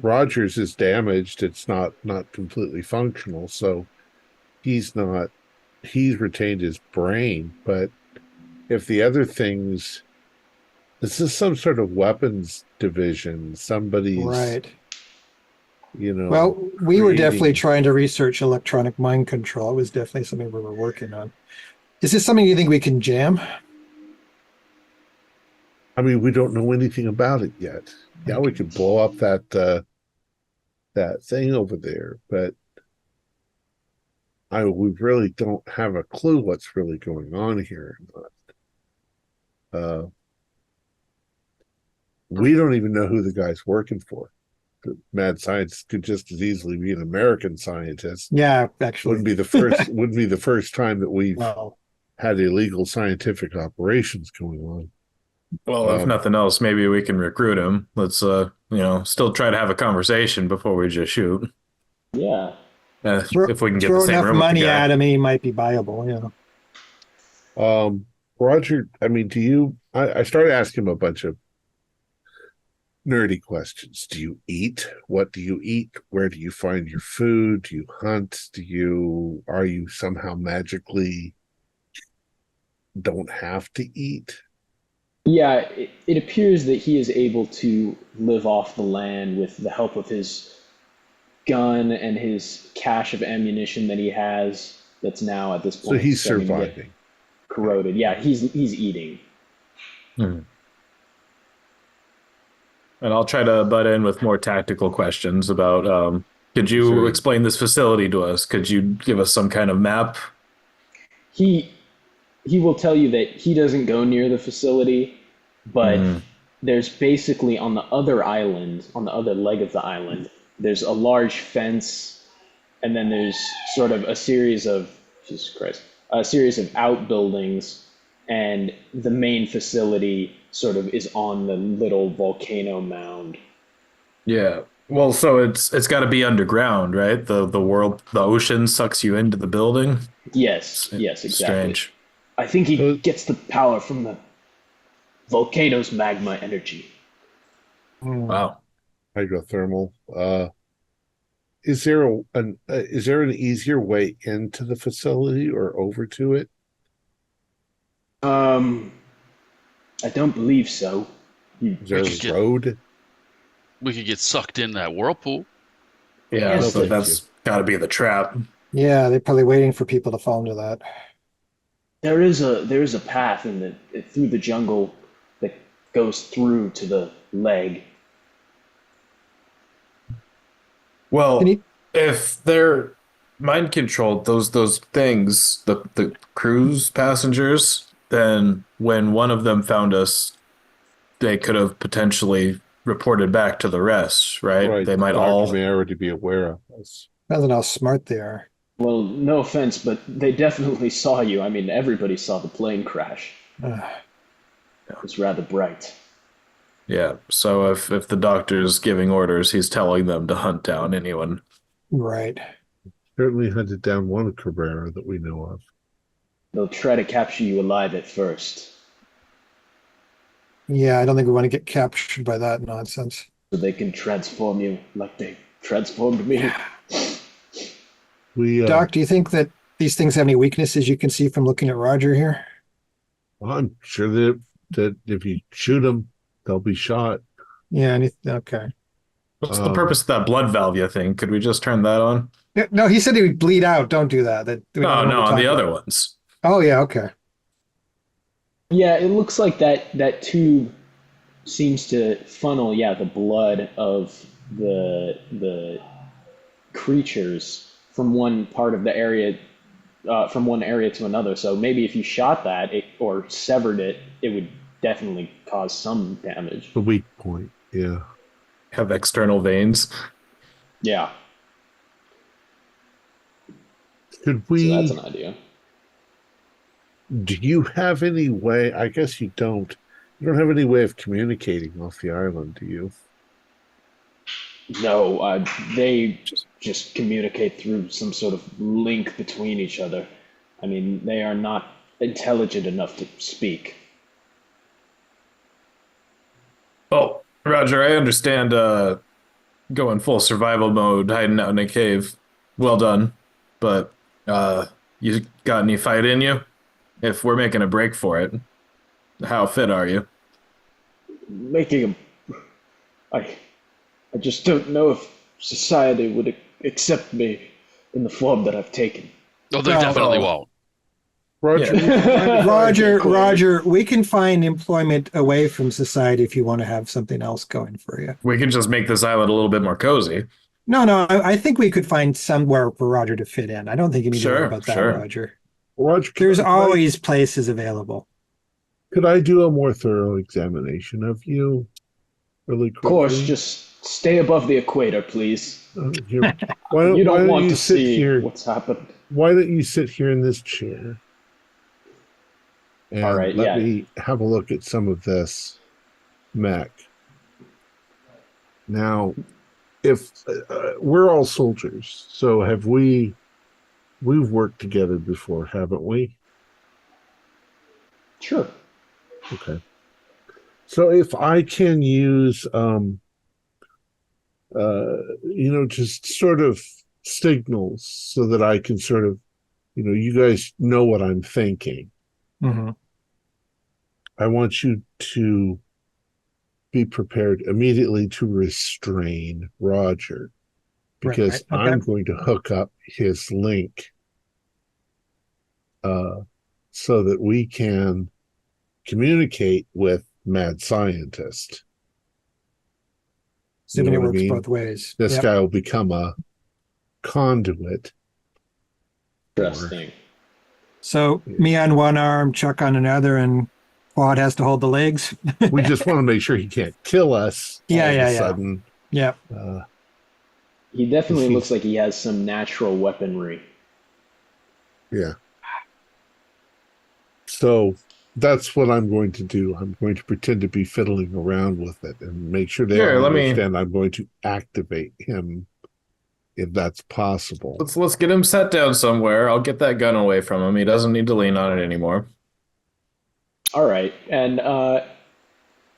Rogers is damaged. It's not completely functional, so he's retained his brain. But if the other things This is some sort of weapons division. Somebody's,
Right.
creating.
We were definitely trying to research electronic mind control. It was definitely something we were working on. Is this something you think we can jam?
I mean, we don't know anything about it yet. Yeah, we could blow up that thing over there, but we really don't have a clue what's really going on here. We don't even know who the guy's working for. The mad scientist could just as easily be an American scientist.
Yeah, actually.
Wouldn't be the first time that we've had illegal scientific operations going on.
Well, if nothing else, maybe we can recruit him. Let's still try to have a conversation before we just shoot.
Yeah.
If we can get
throw
the same
enough
room
money
with the guy.
at him, he might be viable.
Roger, I mean, I started asking him a bunch of nerdy questions. Do you eat? What do you eat? Where do you find your food? Do you hunt? Are you somehow magically don't have to eat?
Yeah, it appears that he is able to live off the land with the help of his gun and his cache of ammunition that he has that's now at this point
So he's
starting to get
surviving.
corroded. Yeah, he's eating.
And I'll try to butt in with more tactical questions about could you explain this facility to us? Could you give us some kind of map?
He will tell you that he doesn't go near the facility, but there's basically on the other island, on the other leg of the island, there's a large fence, and then there's sort of a series of outbuildings, and the main facility sort of is on the little volcano mound.
Yeah. Well, so it's got to be underground, right? The ocean sucks you into the building.
Yes, exactly.
Strange.
I think he gets the power from the volcano's magma energy.
Wow.
Hydrothermal. Is there an easier way into the facility or over to it?
I don't believe so.
Is there a road?
We could get sucked in that whirlpool.
Yeah, so that's got to be the trap.
Yeah, they're probably waiting for people to fall into that.
There is a path through the jungle that goes through to the leg.
Well, if they're mind controlled, those things, the cruise passengers, then when one of them found us, they could have potentially reported back to the rest, right? They might all
may already be aware of us.
Depends on how smart they are.
Well, no offense, but they definitely saw you. I mean, everybody saw the plane crash. It was rather bright.
Yeah, so if the doctor's giving orders, he's telling them to hunt down anyone.
Right.
Certainly hunted down one Cabrera that we know of.
They'll try to capture you alive at first.
Yeah, I don't think we want to get captured by that nonsense.
So they can transform you like they transformed me.
Doc, do you think that these things have any weaknesses you can see from looking at Roger here?
Well, I'm sure that if you shoot them, they'll be shot.
Yeah, okay.
What's the purpose of that blood valve you think? Could we just turn that on?
No, he said he would bleed out. Don't do that.
No, on the other ones.
Oh, yeah, okay.
Yeah, it looks like that tube seems to funnel, the blood of the creatures from one part of the area, from one area to another. So maybe if you shot that or severed it, it would definitely cause some damage.
The weak point, yeah.
Have external veins.
Yeah.
Could we?
So that's an idea.
Do you have any way? I guess you don't. You don't have any way of communicating off the island, do you?
No, they just communicate through some sort of link between each other. I mean, they are not intelligent enough to speak.
Oh, Roger, I understand going full survival mode, hiding out in a cave. Well done. But you got any fight in you? If we're making a break for it, how fit are you?
making a. I just don't know if society would accept me in the form that I've taken.
Oh, they
Well,
definitely
oh.
won't.
Roger,
Yeah.
Roger, we can find employment away from society if you want to have something else going for you.
We can just make this island a little bit more cozy.
No, I think we could find somewhere for Roger to fit in. I don't think you need to worry
Sure,
about that,
sure.
Roger.
Roger,
There's always places available.
could I do a more thorough examination of you really
Of
quickly?
course, just stay above the equator, please.
Here, why
You don't
don't
want
you
to
sit
see
here?
what's happened.
Why don't you sit here in this chair? And
All right,
let
yeah.
me have a look at some of this mech. Now, if we're all soldiers, so have we've worked together before, haven't we?
Sure.
Okay. So if I can use just sort of signals so that I can sort of, you guys know what I'm thinking.
Mm-hmm.
I want you to be prepared immediately to restrain Roger, because
Right. Okay.
I'm going to hook up his link so that we can communicate with Mad Scientist.
Assuming
You know
it
what I
works
mean?
both ways.
This
Yep.
guy will become a conduit.
Interesting.
So me on one arm, Chuck on another, and Quad has to hold the legs.
We just want to make sure he can't kill us all of a sudden.
Yeah.
He definitely
Is he-
looks like he has some natural weaponry.
Yeah. So that's what I'm going to do. I'm going to pretend to be fiddling around with it and make sure they
Here,
all
let me-
understand I'm going to activate him if that's possible.
Let's get him set down somewhere. I'll get that gun away from him. He doesn't need to lean on it anymore.
All right, and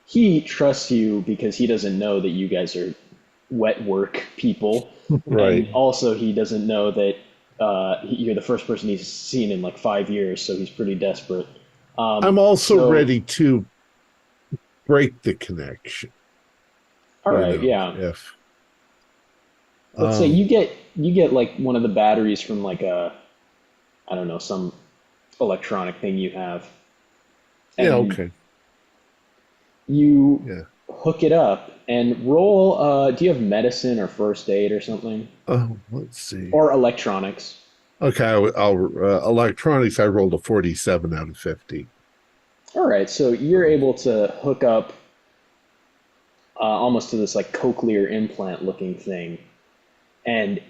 he trusts you because he doesn't know that you guys are wet work people.
Right.
And also, he doesn't know that you're the first person he's seen in like 5 years, so he's pretty desperate.
I'm also
so-
ready to break the connection.
All right,
you know,
yeah.
If
Let's say you get like one of the batteries from like I don't know, some electronic thing you have.
yeah,
And
okay.
You
Yeah.
hook it up and roll. Do you have medicine or first aid or something?
Oh, let's see.
Or electronics?
Okay, I'll electronics. I rolled a 47 out of 50.
All right, so you're able to hook up almost to this like cochlear implant looking thing, and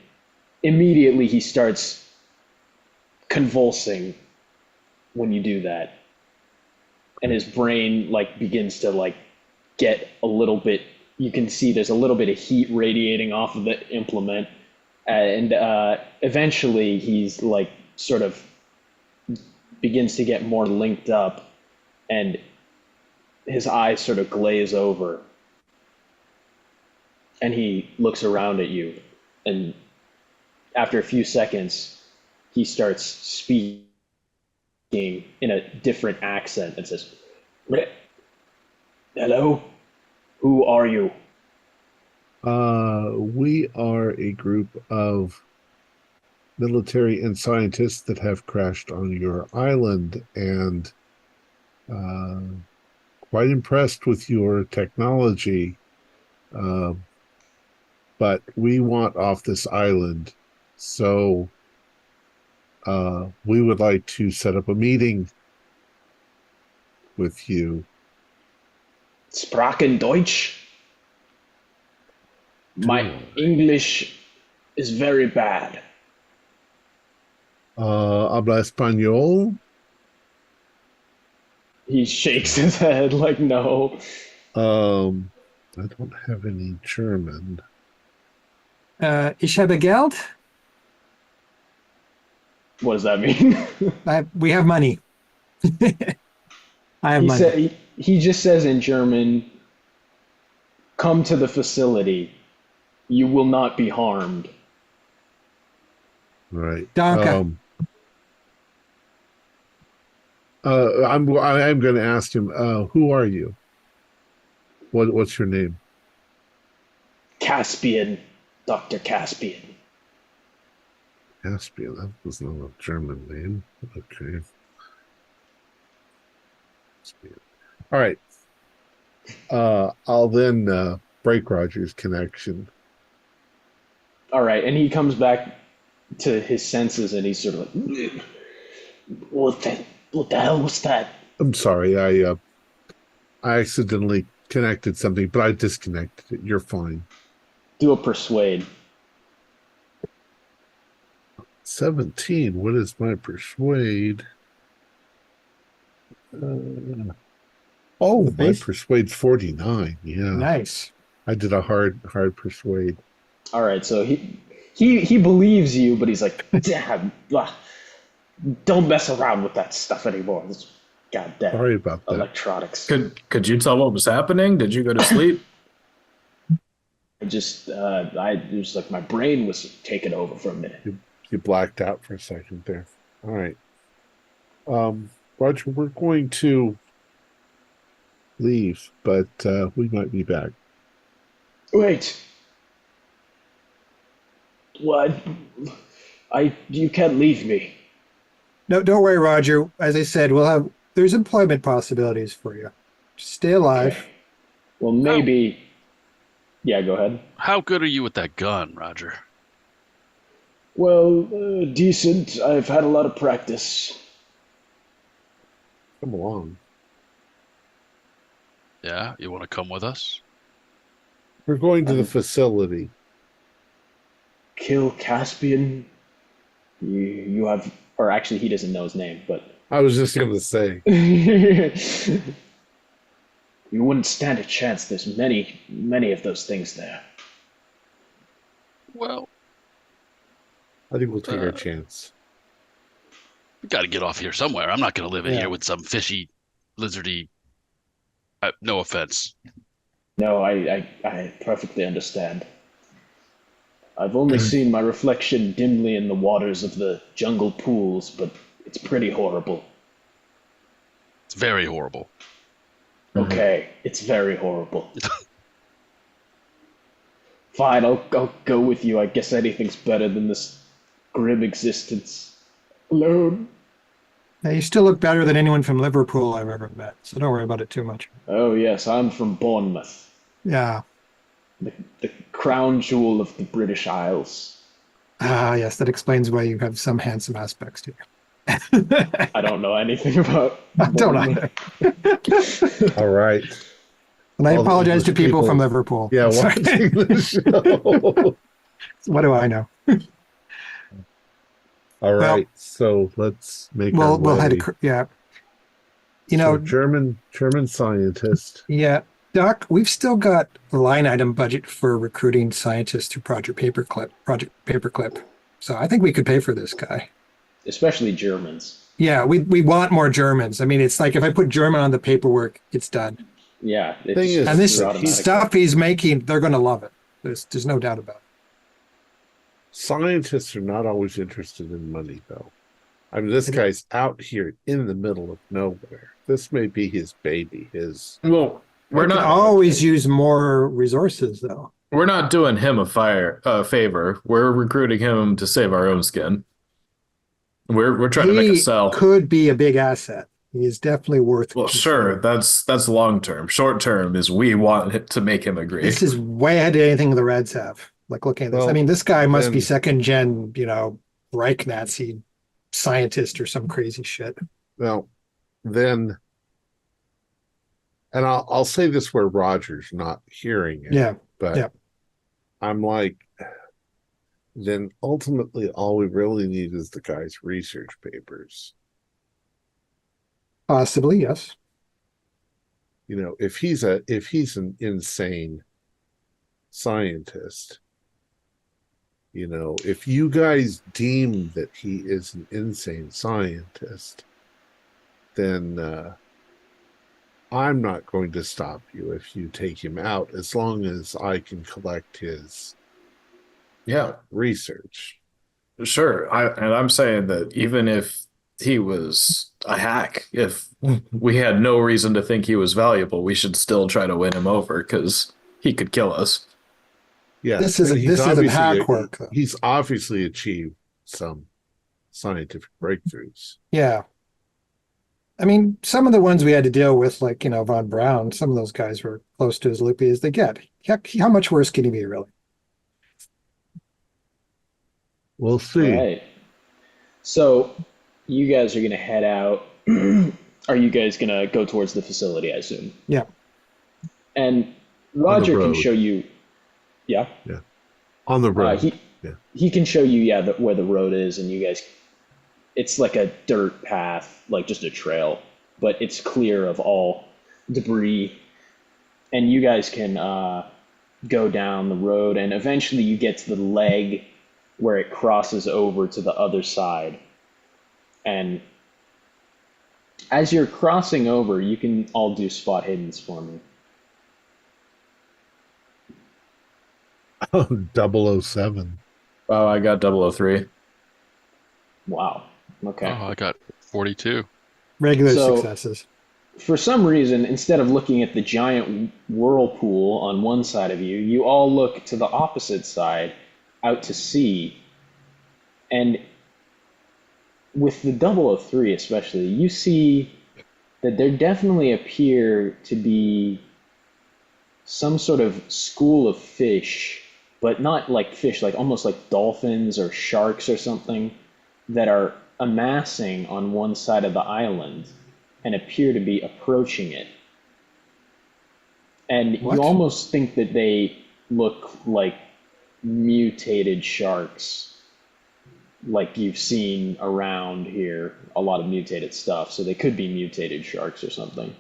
immediately he starts convulsing when you do that, and his brain like begins to like get a little bit. You can see there's a little bit of heat radiating off of the implement, and eventually he's like sort of begins to get more linked up, and his eyes sort of glaze over, and he looks around at you, and after a few seconds he starts speaking in a different accent and says, "Hello, who are you?"
We are a group of military and scientists that have crashed on your island, and quite impressed with your technology. But we want off this island, so we would like to set up a meeting with you.
Sprachen Deutsch? My English is very bad.
Habla español?
He shakes his head like no.
I don't have any German.
Ich habe Geld.
What does that mean?
We have money. I have
He
money.
said he just says in German, "Come to the facility. You will not be harmed."
Right.
Danke.
I'm going to ask him, who are you? What's your name?
Caspian, Dr. Caspian.
Caspian. That was not a German name. Okay. Caspian. All right. I'll then break Roger's connection.
All right, and he comes back to his senses, and he's sort of like, what the hell was that?
I'm sorry. I accidentally connected something, but I disconnected it. You're fine.
Do a persuade.
17. What is my persuade? My
Nice.
persuade's 49. Yeah.
Nice.
I did a hard persuade.
All right, so he believes you, but he's like, damn, don't mess around with that stuff anymore. This goddamn
Sorry about that.
electronics.
Could you tell what was happening? Did you go to sleep?
It was like my brain was taken over for a minute.
You blacked out for a second there. All right. Roger, we're going to leave, but we might be back.
Wait. What? You can't leave me.
No, don't worry, Roger. As I said, there's employment possibilities for you. Just stay alive.
Okay. Well, maybe. Yeah, go ahead.
How good are you with that gun, Roger?
Well, decent. I've had a lot of practice.
Come along.
Yeah, you want to come with us?
We're going to the facility.
Kill Caspian? You have, or actually, he doesn't know his name, but
I was just going to say.
You wouldn't stand a chance. There's many of those things there.
Well,
I think we'll take our chance.
we got to get off here somewhere. I'm not going to live in here with some fishy, lizardy. No offense.
No, I perfectly understand. I've only seen my reflection dimly in the waters of the jungle pools, but it's pretty horrible.
It's very horrible.
Okay, it's very horrible. Fine, I'll go with you. I guess anything's better than this grim existence alone.
Now, you still look better than anyone from Liverpool I've ever met, so don't worry about it too much.
Oh yes, I'm from Bournemouth,
Yeah.
the crown jewel of the British Isles.
Ah, yes, that explains why you have some handsome aspects to you.
I don't know anything about
Don't
Bournemouth.
I?
All right.
And I
All the
apologize to
English
people
people-
from Liverpool.
Yeah,
Sorry.
watching the show.
What do I know?
All right. So let's make our
We'll
way.
head. Yeah. You know,
So German scientist.
yeah, Doc, we've still got a line item budget for recruiting scientists through Project Paperclip. So I think we could pay for this guy.
Especially Germans.
Yeah, we want more Germans. I mean, it's like if I put German on the paperwork, it's done.
Yeah.
Thing is,
And this
automatic.
stuff he's making, they're going to love it. There's no doubt about it.
Scientists are not always interested in money, though. I mean, this guy's out here in the middle of nowhere. This may be his baby.
Well,
We can always use more resources, though.
we're not doing him a favor. We're recruiting him to save our own skin. We're trying to make a sell.
Could be a big asset. He is definitely worth.
Well, sure, that's long term. Short term is we want to make him agree.
This is way ahead of anything the Reds have. Like, looking at this,
Well,
I mean, this guy must be
then-
second gen, Reich Nazi scientist or some crazy shit.
Well, then, and I'll say this where Roger's not hearing it.
Yeah,
But
yeah.
I'm like, then ultimately all we really need is the guy's research papers.
Possibly, yes.
If he's an insane scientist, if you guys deem that he is an insane scientist, then I'm not going to stop you if you take him out, as long as I can collect his
Yeah,
research.
sure. I'm saying that even if he was a hack. If we had no reason to think he was valuable, we should still try to win him over because he could kill us.
Yeah,
This isn't hack work, though.
He's obviously achieved some scientific breakthroughs.
Yeah. I mean, some of the ones we had to deal with, like, Von Braun, some of those guys were close to as loopy as they get. Heck, how much worse can he be, really?
We'll see.
All right. So you guys are going to head out. Are you guys going to go towards the facility, I assume?
Yeah.
And Roger can
road.
show you. Yeah.
Yeah. On the road.
He can show you, where the road is, and you guys. It's like a dirt path, like just a trail, but it's clear of all debris, and you guys can go down the road, and eventually you get to the leg where it crosses over to the other side. And as you're crossing over, you can all do spot hiddens for me.
Oh, 007.
Oh, I got 003.
Wow. Okay.
Oh, I got 42.
Regular
So-
successes.
For some reason, instead of looking at the giant whirlpool on one side of you, you all look to the opposite side, out to sea. And with the 003 especially, you see that there definitely appear to be some sort of school of fish, but not like fish, like almost like dolphins or sharks or something, that are amassing on one side of the island and appear to be approaching it. And
What?
you almost think that they look like mutated sharks, like you've seen around here, a lot of mutated stuff. So they could be mutated sharks or something.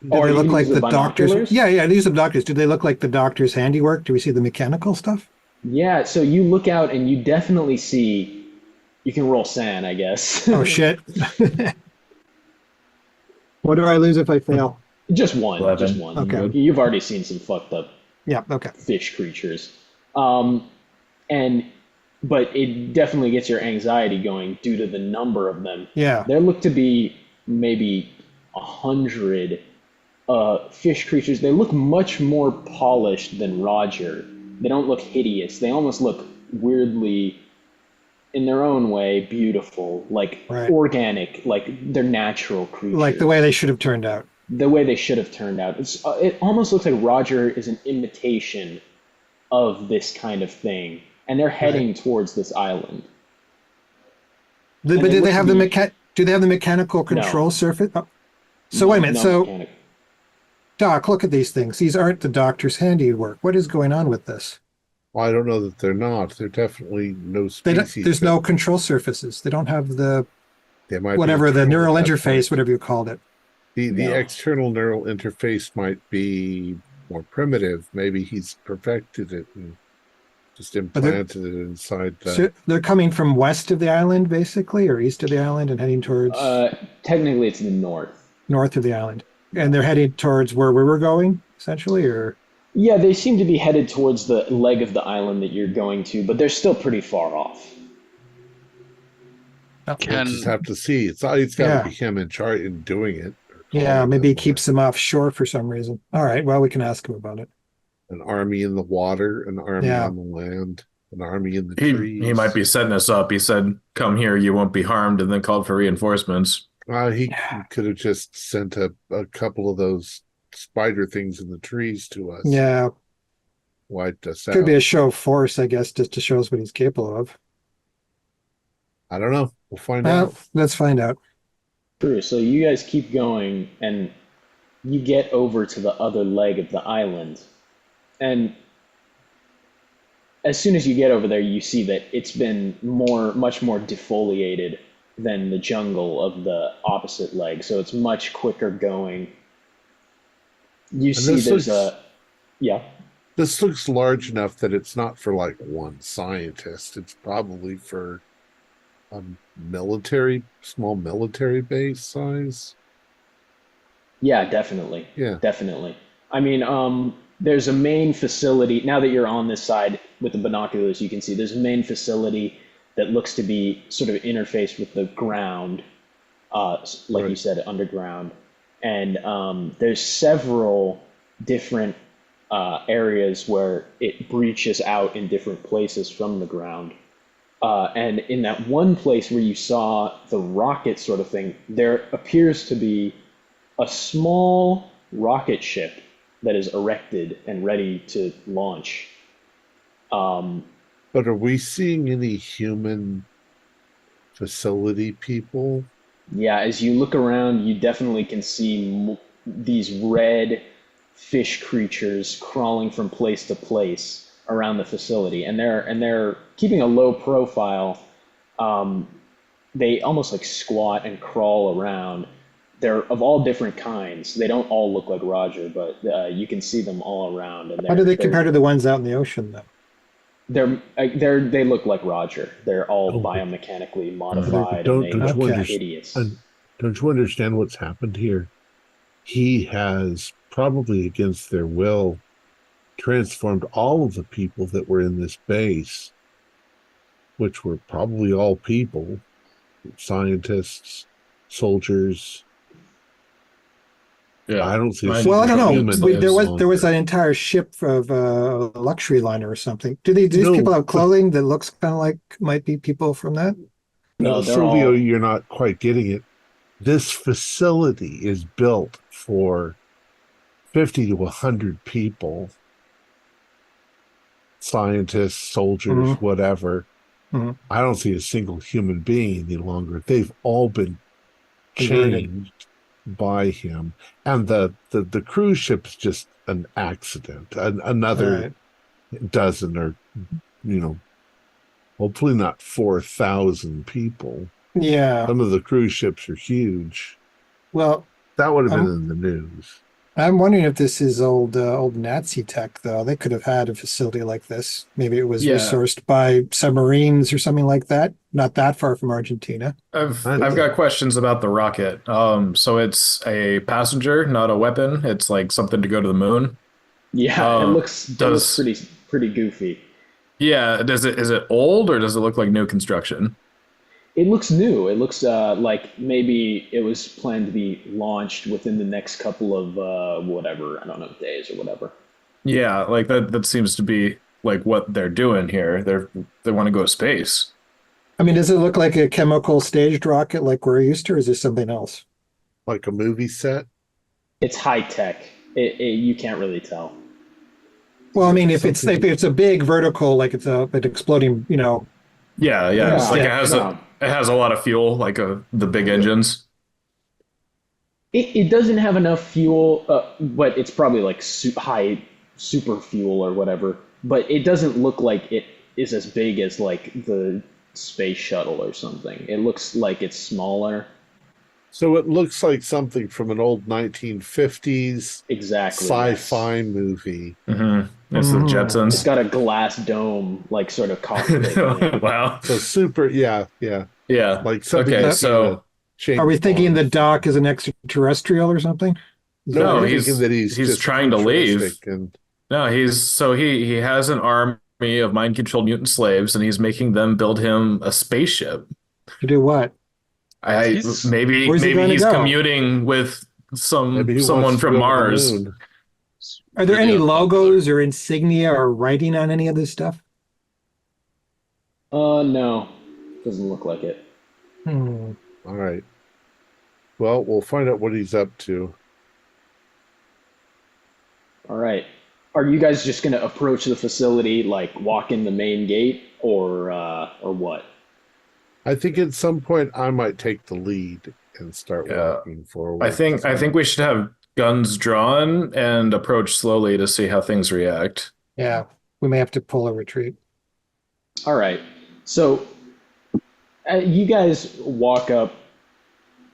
Do
Or
they
you
look
can
like
use
the
the
doctors?
binoculars?
Yeah, these are doctors. Do they look like the doctor's handiwork? Do we see the mechanical stuff?
Yeah, so you look out and you definitely see, you can roll sand, I guess.
Oh, shit. What do I lose if I fail?
Just one.
11.
Just one.
Okay.
You've already seen some fucked up
Yeah, okay.
fish creatures. But it definitely gets your anxiety going due to the number of them.
Yeah.
There look to be maybe 100 fish creatures. They look much more polished than Roger. They don't look hideous. They almost look weirdly, in their own way, beautiful, like
Right.
organic, like they're natural creatures.
Like the way they should have turned out.
The way they should have turned out. It almost looks like Roger is an imitation of this kind of thing, and they're heading towards this island.
But
And
do
it
they
looks
have
to
the
be-
do they have the mechanical control surface? Oh. So wait a minute.
No
So
mechanic.
Doc, look at these things. These aren't the doctor's handiwork. What is going on with this?
Well, I don't know that they're not. They're definitely no
They don't,
species.
there's
that-
no control surfaces. They don't have the
they might be
whatever the
internal
neural
at that
interface,
point.
whatever you called it.
The
No.
external neural interface might be more primitive. Maybe he's perfected it and just
they're-
implanted it inside the.
So they're coming from west of the island, basically, or east of the island, and heading towards
Technically, it's the north.
north of the island, and they're heading towards where we were going, essentially, or
Yeah, they seem to be headed towards the leg of the island that you're going to, but they're still pretty far off.
We'll
Can
just have to see. It's got to
Yeah.
be him in charge in doing it.
yeah,
Or
maybe he keeps them offshore for some reason. All right, well, we can ask him about it.
an army in the water, an army
Yeah.
on the land, an army in the
He
trees.
might be setting us up. He said, "Come here, you won't be harmed," and then called for reinforcements.
He could have just sent a couple of those spider things in the trees to us.
Yeah,
Wiped us
could
out.
be a show of force, I guess, just to show us what he's capable of.
I don't know. We'll find
Well,
out.
let's find out.
True. So you guys keep going, and you get over to the other leg of the island. And as soon as you get over there, you see that it's been much more defoliated than the jungle of the opposite leg. So it's much quicker going. You see
this
there's
looks-
yeah.
This looks large enough that it's not for like one scientist. It's probably for a small military base size.
Yeah, definitely.
Yeah.
Definitely. I mean, there's a main facility. Now that you're on this side with the binoculars, you can see there's a main facility that looks to be sort of interfaced with the ground. like you
Right.
said, underground. And there's several different areas where it breaches out in different places from the ground. And in that one place where you saw the rocket sort of thing, there appears to be a small rocket ship that is erected and ready to launch.
But are we seeing any human facility people?
Yeah, as you look around, you definitely can see these red fish creatures crawling from place to place around the facility, and they're keeping a low profile. They almost like squat and crawl around. They're of all different kinds. They don't all look like Roger, but you can see them all around, and
How do they compare to the ones out in the ocean, though?
they look like Roger. They're all
Oh, but
biomechanically modified, and
don't
they
don't
look
you
Okay.
understand?
hideous.
Don't you understand what's happened here? He has probably against their will transformed all of the people that were in this base, which were probably all people, scientists, soldiers.
Yeah.
I don't see a
Mine-
single
Well, I don't know.
human
There was
longer.
an entire ship of a luxury liner or something. Do these
No,
people have
but-
clothing that looks kind of like might be people from that?
No, they're
Silvio,
all
you're not quite getting it. This facility is built for 50 to 100 people, scientists, soldiers,
Mhm.
whatever.
Mhm.
I don't see a single human being any longer. They've all been
Converted.
changed by him. And the cruise ship's just an accident. Another
Right.
dozen or, hopefully not 4,000 people.
Yeah.
Some of the cruise ships are huge.
Well,
That would have been
Um,
in the news.
I'm wondering if this is old Nazi tech, though. They could have had a facility like this. Maybe it was
Yeah.
resourced by submarines or something like that. Not that far from Argentina.
I've got questions about the rocket. So it's a passenger, not a weapon. It's like something to go to the moon.
yeah. It looks
Does
pretty goofy.
yeah, is it old or does it look like new construction?
It looks new. It looks like maybe it was planned to be launched within the next couple of whatever, I don't know, days or whatever.
Yeah, like that seems to be like what they're doing here. They want to go to space.
I mean, does it look like a chemical staged rocket like we're used to, or is this something else?
Like a movie set.
It's high tech. You can't really tell.
Well, I mean, if it's
Something-
a big vertical, like it's an exploding,
Yeah.
Yeah,
Like
no.
it has a lot of fuel, like the big engines.
It doesn't have enough fuel, but it's probably like high super fuel or whatever. But it doesn't look like it is as big as like the space shuttle or something. It looks like it's smaller.
So it looks like something from an old 1950s
Exactly.
sci-fi movie.
It's the
Mhm.
It's
Jetsons.
got a glass dome, like sort of cockpit thing.
Wow.
So super, yeah.
Yeah.
Like something
Okay,
that's
so
James
are we thinking
Bond
the
film.
doc is an extraterrestrial or something?
No,
No,
I'm
he's-
thinking that he's
he's
just
trying to leave.
futuristic and
no, he has an army of mind-controlled mutant slaves, and he's making them build him a spaceship.
To do what?
He's-
Maybe
Where's he going to
he's
go?
commuting with
maybe he
someone
wants to
from
go to the
Mars.
moon.
Are there
Really
any
unpopular.
logos or insignia or writing on any of this stuff?
No, doesn't look like it.
Hmm.
All right. Well, we'll find out what he's up to.
All right. Are you guys just gonna approach the facility, like walk in the main gate, or what?
I think at some point I might take the lead and start
Yeah.
walking forward.
I think we should have guns drawn and approach slowly to see how things react.
Yeah, we may have to pull a retreat.
All right. So you guys walk up.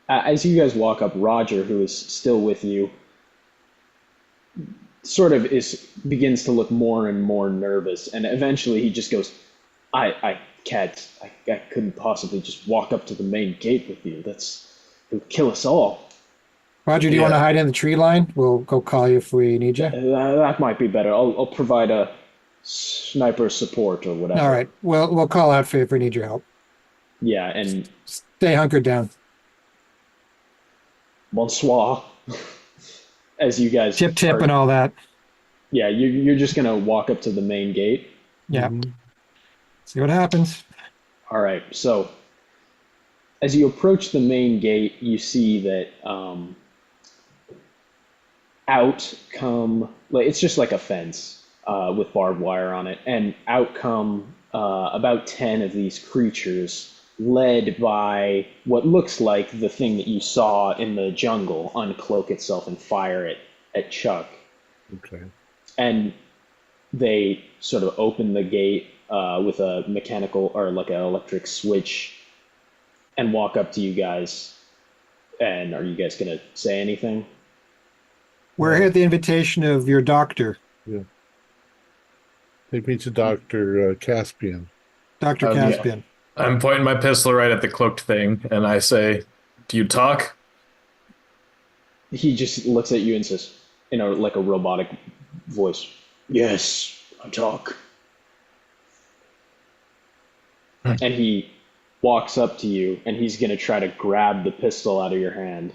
As you guys walk up, Roger, who is still with you, sort of begins to look more and more nervous, and eventually he just goes, "I can't. I couldn't possibly just walk up to the main gate with you. It would kill us all.
Roger, do you
Yeah.
want to hide in the tree line? We'll go call you if we need you.
That might be better. I'll provide a sniper support or whatever."
All right, we'll call out for you if we need your help.
Yeah, and
Stay hunkered down.
bonsoir. As you guys
Tip tip
are,
and all that.
yeah, you're just gonna walk up to the main gate.
Yeah.
Mhm.
See what happens.
All right. So as you approach the main gate, you see that out come like it's just like a fence with barbed wire on it, and out come about 10 of these creatures, led by what looks like the thing that you saw in the jungle uncloak itself and fire it at Chuck.
Okay.
And they sort of open the gate with a mechanical or like an electric switch and walk up to you guys. And are you guys gonna say anything?
We're here at the invitation of your doctor,
Yeah. Take me to Dr. Caspian.
Dr.
Yeah.
Caspian.
I'm pointing my pistol right at the cloaked thing, and I say, "Do you talk?"
He just looks at you and says, in a like a robotic voice, "Yes, I talk." And he walks up to you, and he's gonna try to grab the pistol out of your hand.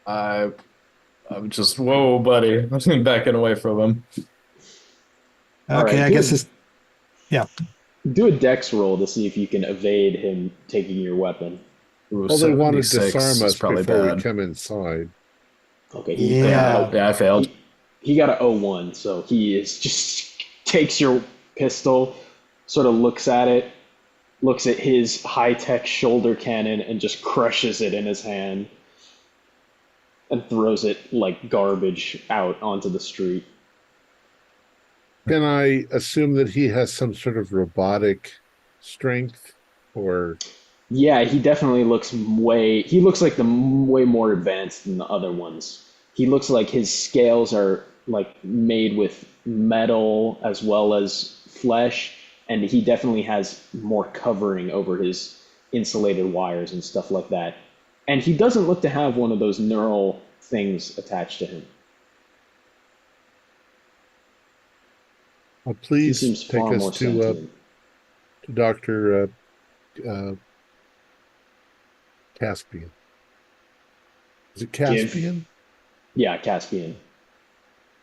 I'm just, whoa, buddy. I'm backing away from him.
All
Okay,
right,
I guess it's yeah.
do a dex roll to see if you can evade him taking your weapon.
Ooh,
Well, they want to
76
disarm
is
us
probably
before we
bad.
come inside.
Okay,
Yeah.
Yeah, I failed.
he got a 01, so he is just takes your pistol, sort of looks at it, looks at his high-tech shoulder cannon, and just crushes it in his hand and throws it like garbage out onto the street.
Can I assume that he has some sort of robotic strength, or
Yeah, he definitely looks he looks like the way more advanced than the other ones. He looks like his scales are like made with metal as well as flesh, and he definitely has more covering over his insulated wires and stuff like that. And he doesn't look to have one of those neural things attached to him. He
please
seems
take
far more
us to
sentient.
Dr. Caspian. Is it Caspian?
Yeah, Caspian.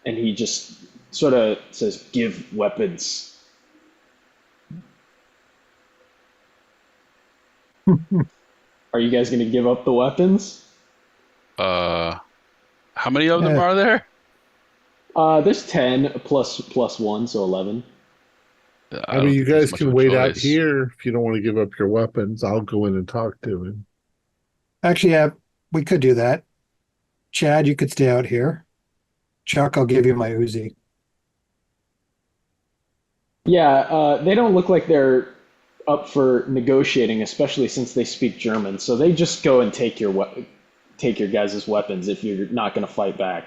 And he just sort of says, "Give weapons." Are you guys going to give up the weapons?
How many of them
Yeah.
are there?
There's 10 plus 1, so 11.
I
I
don't
mean, you
think there's
guys
much
can
of a
wait out
choice.
here if you don't want to give up your weapons. I'll go in and talk to him.
Actually, yeah, we could do that. Chad, you could stay out here. Chuck, I'll give you my Uzi.
Yeah, they don't look like they're up for negotiating, especially since they speak German. So they just go and take your guys' weapons if you're not going to fight back.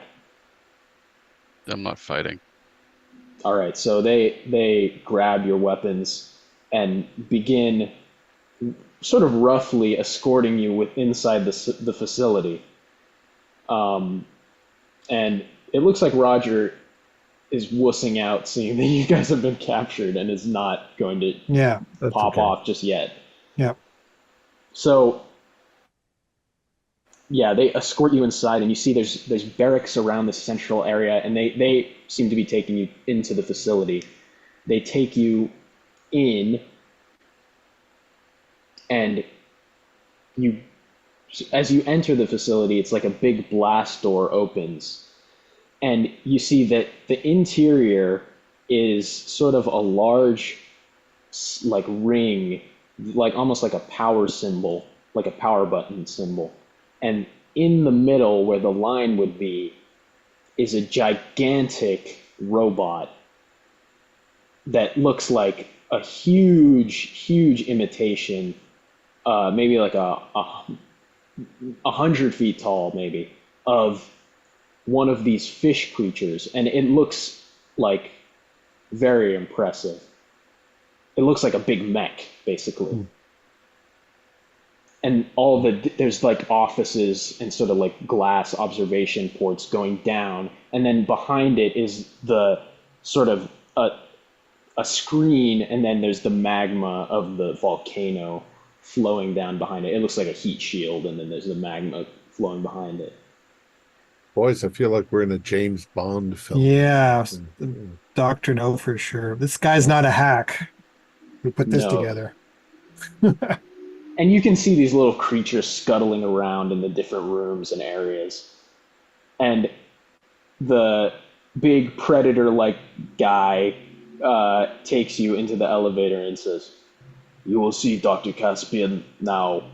I'm not fighting.
All right, so they grab your weapons and begin sort of roughly escorting you inside the facility. And it looks like Roger is wussing out, seeing that you guys have been captured, and is not going to
Yeah.
That's
pop
okay.
off just yet.
Yeah.
So yeah, they escort you inside, and you see there's barracks around the central area, and they seem to be taking you into the facility. They take you in, and as you enter the facility, it's like a big blast door opens, and you see that the interior is sort of a large like ring, like almost like a power symbol, like a power button symbol. And in the middle, where the line would be, is a gigantic robot that looks like a huge imitation, maybe like a 100 feet tall, maybe, of one of these fish creatures. And it looks like very impressive. It looks like a big mech, basically. And there's like offices and sort of like glass observation ports going down, and then behind it is the sort of a screen, and then there's the magma of the volcano flowing down behind it. It looks like a heat shield, and then there's the magma flowing behind it.
Boys, I feel like we're in a James Bond film.
Yeah, the Doctor No for sure. This guy's not a hack. We put this
No.
together.
And you can see these little creatures scuttling around in the different rooms and areas. And the big predator-like guy takes you into the elevator and says, "You will see Dr. Caspian now."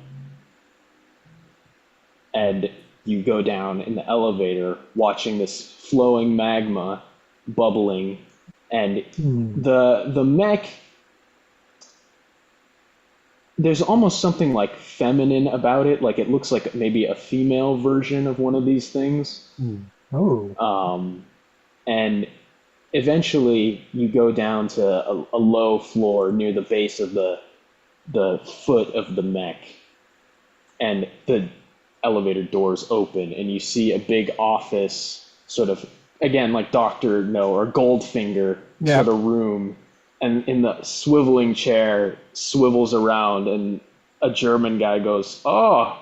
And you go down in the elevator, watching this flowing magma bubbling, and the mech. There's almost something like feminine about it, like it looks like maybe a female version of one of these things.
Oh.
And eventually you go down to a low floor near the base of the foot of the mech, and the elevator doors open, and you see a big office, sort of, again, like Doctor No or Goldfinger sort of room. And in the swiveling chair swivels around, and a German guy goes, "Oh,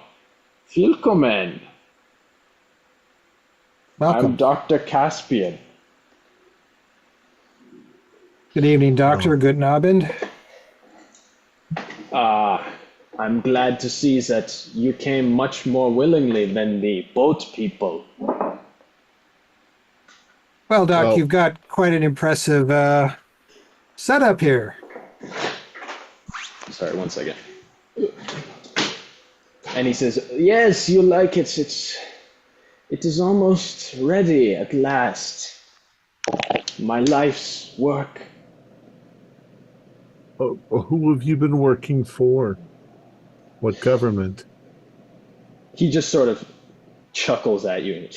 willkommen.
Welcome.
I'm Dr. Caspian."
Good evening, Doctor. Guten Abend.
I'm glad to see that you came much more willingly than the boat people.
Well, Doc,
Well-
you've got quite an impressive setup here.
Sorry, one second. And he says, "Yes, you like it. It is almost ready at last. My life's work."
Who have you been working for? What government?
He just sort of chuckles at you.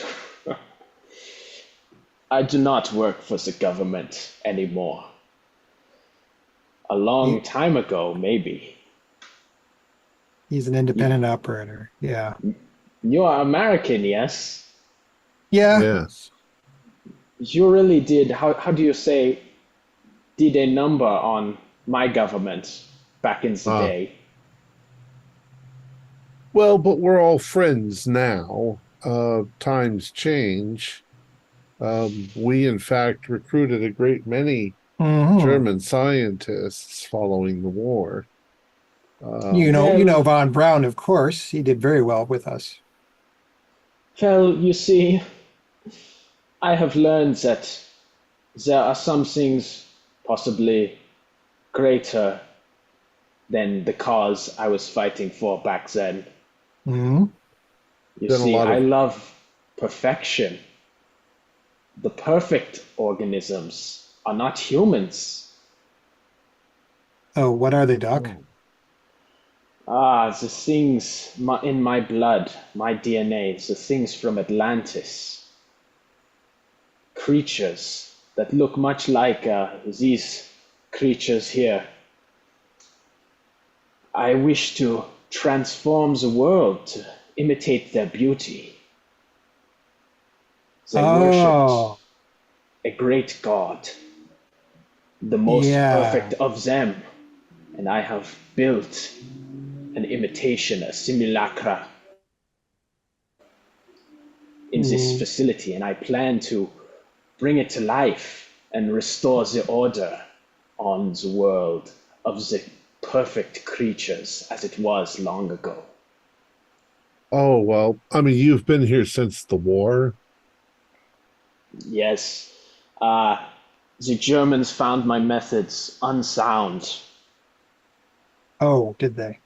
"I do not work for the government anymore. A long time ago, maybe."
He's an independent operator. Yeah.
You are American, yes?
Yeah.
Yes.
You really did, how do you say, did a number on my government back in the day.
Well, but we're all friends now. Times change. We, in fact, recruited a great many German scientists following the war.
You know Von Braun, of course. He did very well with us.
Well, you see, I have learned that there are some things possibly greater than the cause I was fighting for back then. You see, I love perfection. The perfect organisms are not humans.
Oh, what are they, Doc?
The things in my blood, my DNA, the things from Atlantis. Creatures that look much like these creatures here. I wish to transform the world to imitate their beauty. They worshipped a great god, the most perfect of them, and I have built an imitation, a simulacra in this facility, and I plan to bring it to life and restore the order on the world of the perfect creatures as it was long ago.
Oh, well, I mean, you've been here since the war.
Yes. The Germans found my methods unsound.
Oh, did they?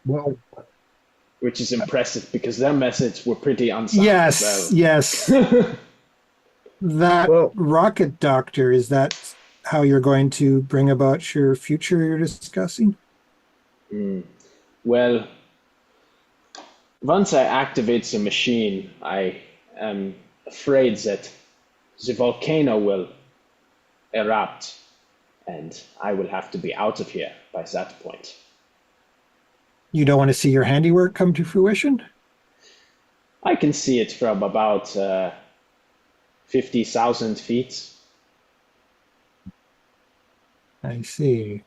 Well,
which is impressive because their methods were pretty unsound.
Yes. That rocket doctor, is that how you're going to bring about your future you're discussing?
Well, once I activate the machine, I am afraid that the volcano will erupt and I will have to be out of here by that point.
You don't want to see your handiwork come to fruition?
I can see it from about 50,000 feet.
I see.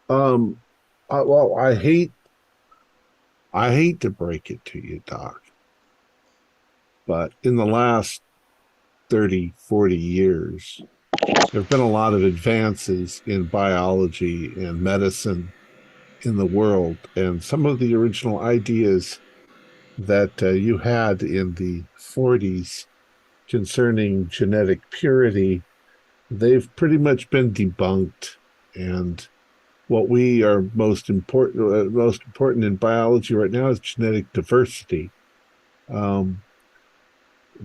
I hate I hate to break it to you, Doc, but in the last 30, 40 years, there have been a lot of advances in biology and medicine in the world. And some of the original ideas that you had in the 40s concerning genetic purity, they've pretty much been debunked. And what we are most important in biology right now is genetic diversity.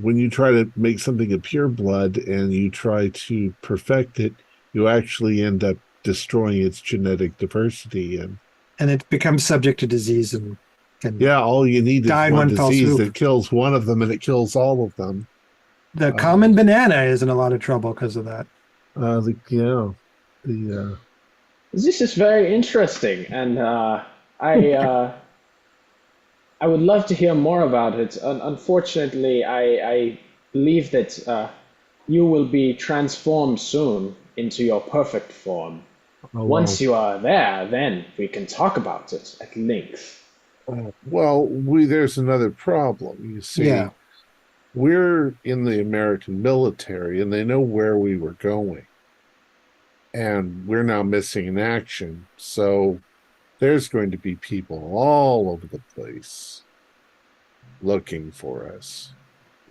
When you try to make something a pure blood and you try to perfect it, you actually end up destroying its genetic diversity.
And it becomes subject to disease and can
All you need is
die in
one
one fell
disease
swoop.
that kills one of them and it kills all of them.
The common banana is in a lot of trouble because of that.
This is very interesting, and I would love to hear more about it. Unfortunately, I believe that you will be transformed soon into your perfect form. Once you are there, then we can talk about it at length.
Well, there's another problem. You see,
Yeah.
we're in the American military, and they know where we were going. And we're now missing in action. So there's going to be people all over the place looking for us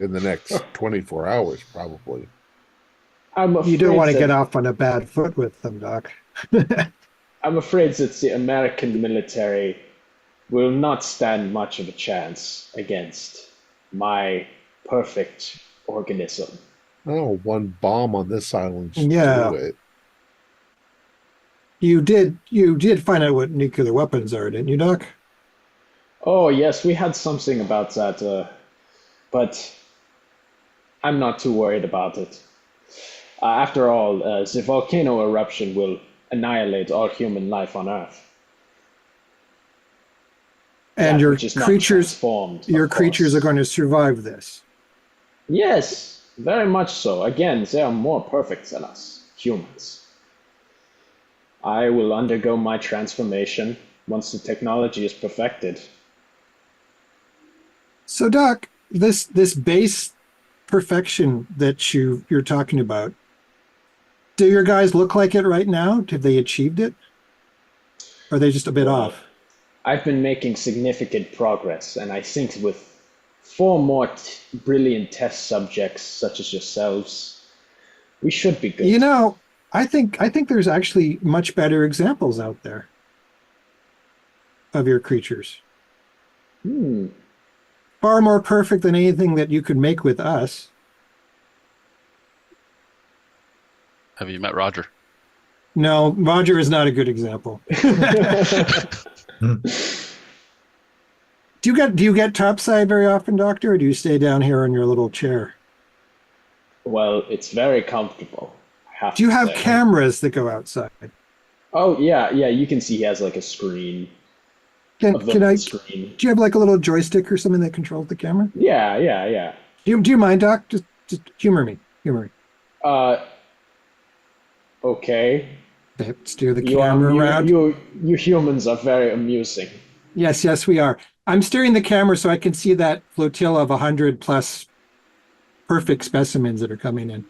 in the next 24 hours, probably.
You don't want to get off on a bad foot with them, Doc.
I'm afraid that the American military will not stand much of a chance against my perfect organism.
Oh, one bomb on this island should
Yeah.
do it.
You did find out what nuclear weapons are, didn't you, Doc?
Oh, yes, we had something about that, but I'm not too worried about it. After all, the volcano eruption will annihilate all human life on Earth.
And
That
your
which is not
creatures
transformed, of
your creatures
course.
are going to survive this.
Yes, very much so. Again, they are more perfect than us, humans. I will undergo my transformation once the technology is perfected.
So, Doc, this base perfection that you're talking about, do your guys look like it right now? Have they achieved it? Or are they just a bit off?
I've been making significant progress, and I think with 4 more brilliant test subjects such as yourselves, we should be good.
You know, I think there's actually much better examples out there of your creatures. Far more perfect than anything that you could make with us.
Have you met Roger?
No, Roger is not a good example. Do you get topside very often, Doctor, or do you stay down here in your little chair?
Well, it's very comfortable.
Do you have cameras that go outside?
Oh, yeah, you can see he has like a screen.
Do you have like a little joystick or something that controls the camera?
Yeah.
Do you mind, Doc? Just humor me.
Okay.
Steer the camera around.
You humans are very amusing.
Yes, we are. I'm steering the camera so I can see that flotilla of 100 plus perfect specimens that are coming in.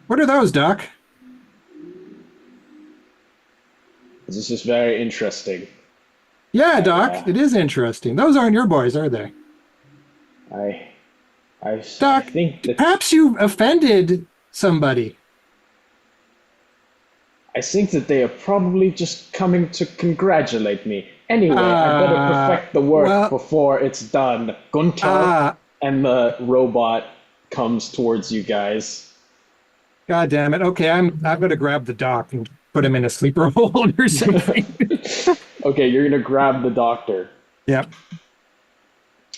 What are those, Doc?
This is very interesting.
Yeah, Doc, it is interesting. Those aren't your boys, are they?
Doc, think that
perhaps you offended somebody.
I think that they are probably just coming to congratulate me. Anyway, I better perfect the work before it's done. Gunther, and the robot comes towards you guys.
God damn it. Okay, I'm going to grab the doc and put him in a sleeper hold or something.
Okay, you're going to grab the doctor.
Yep.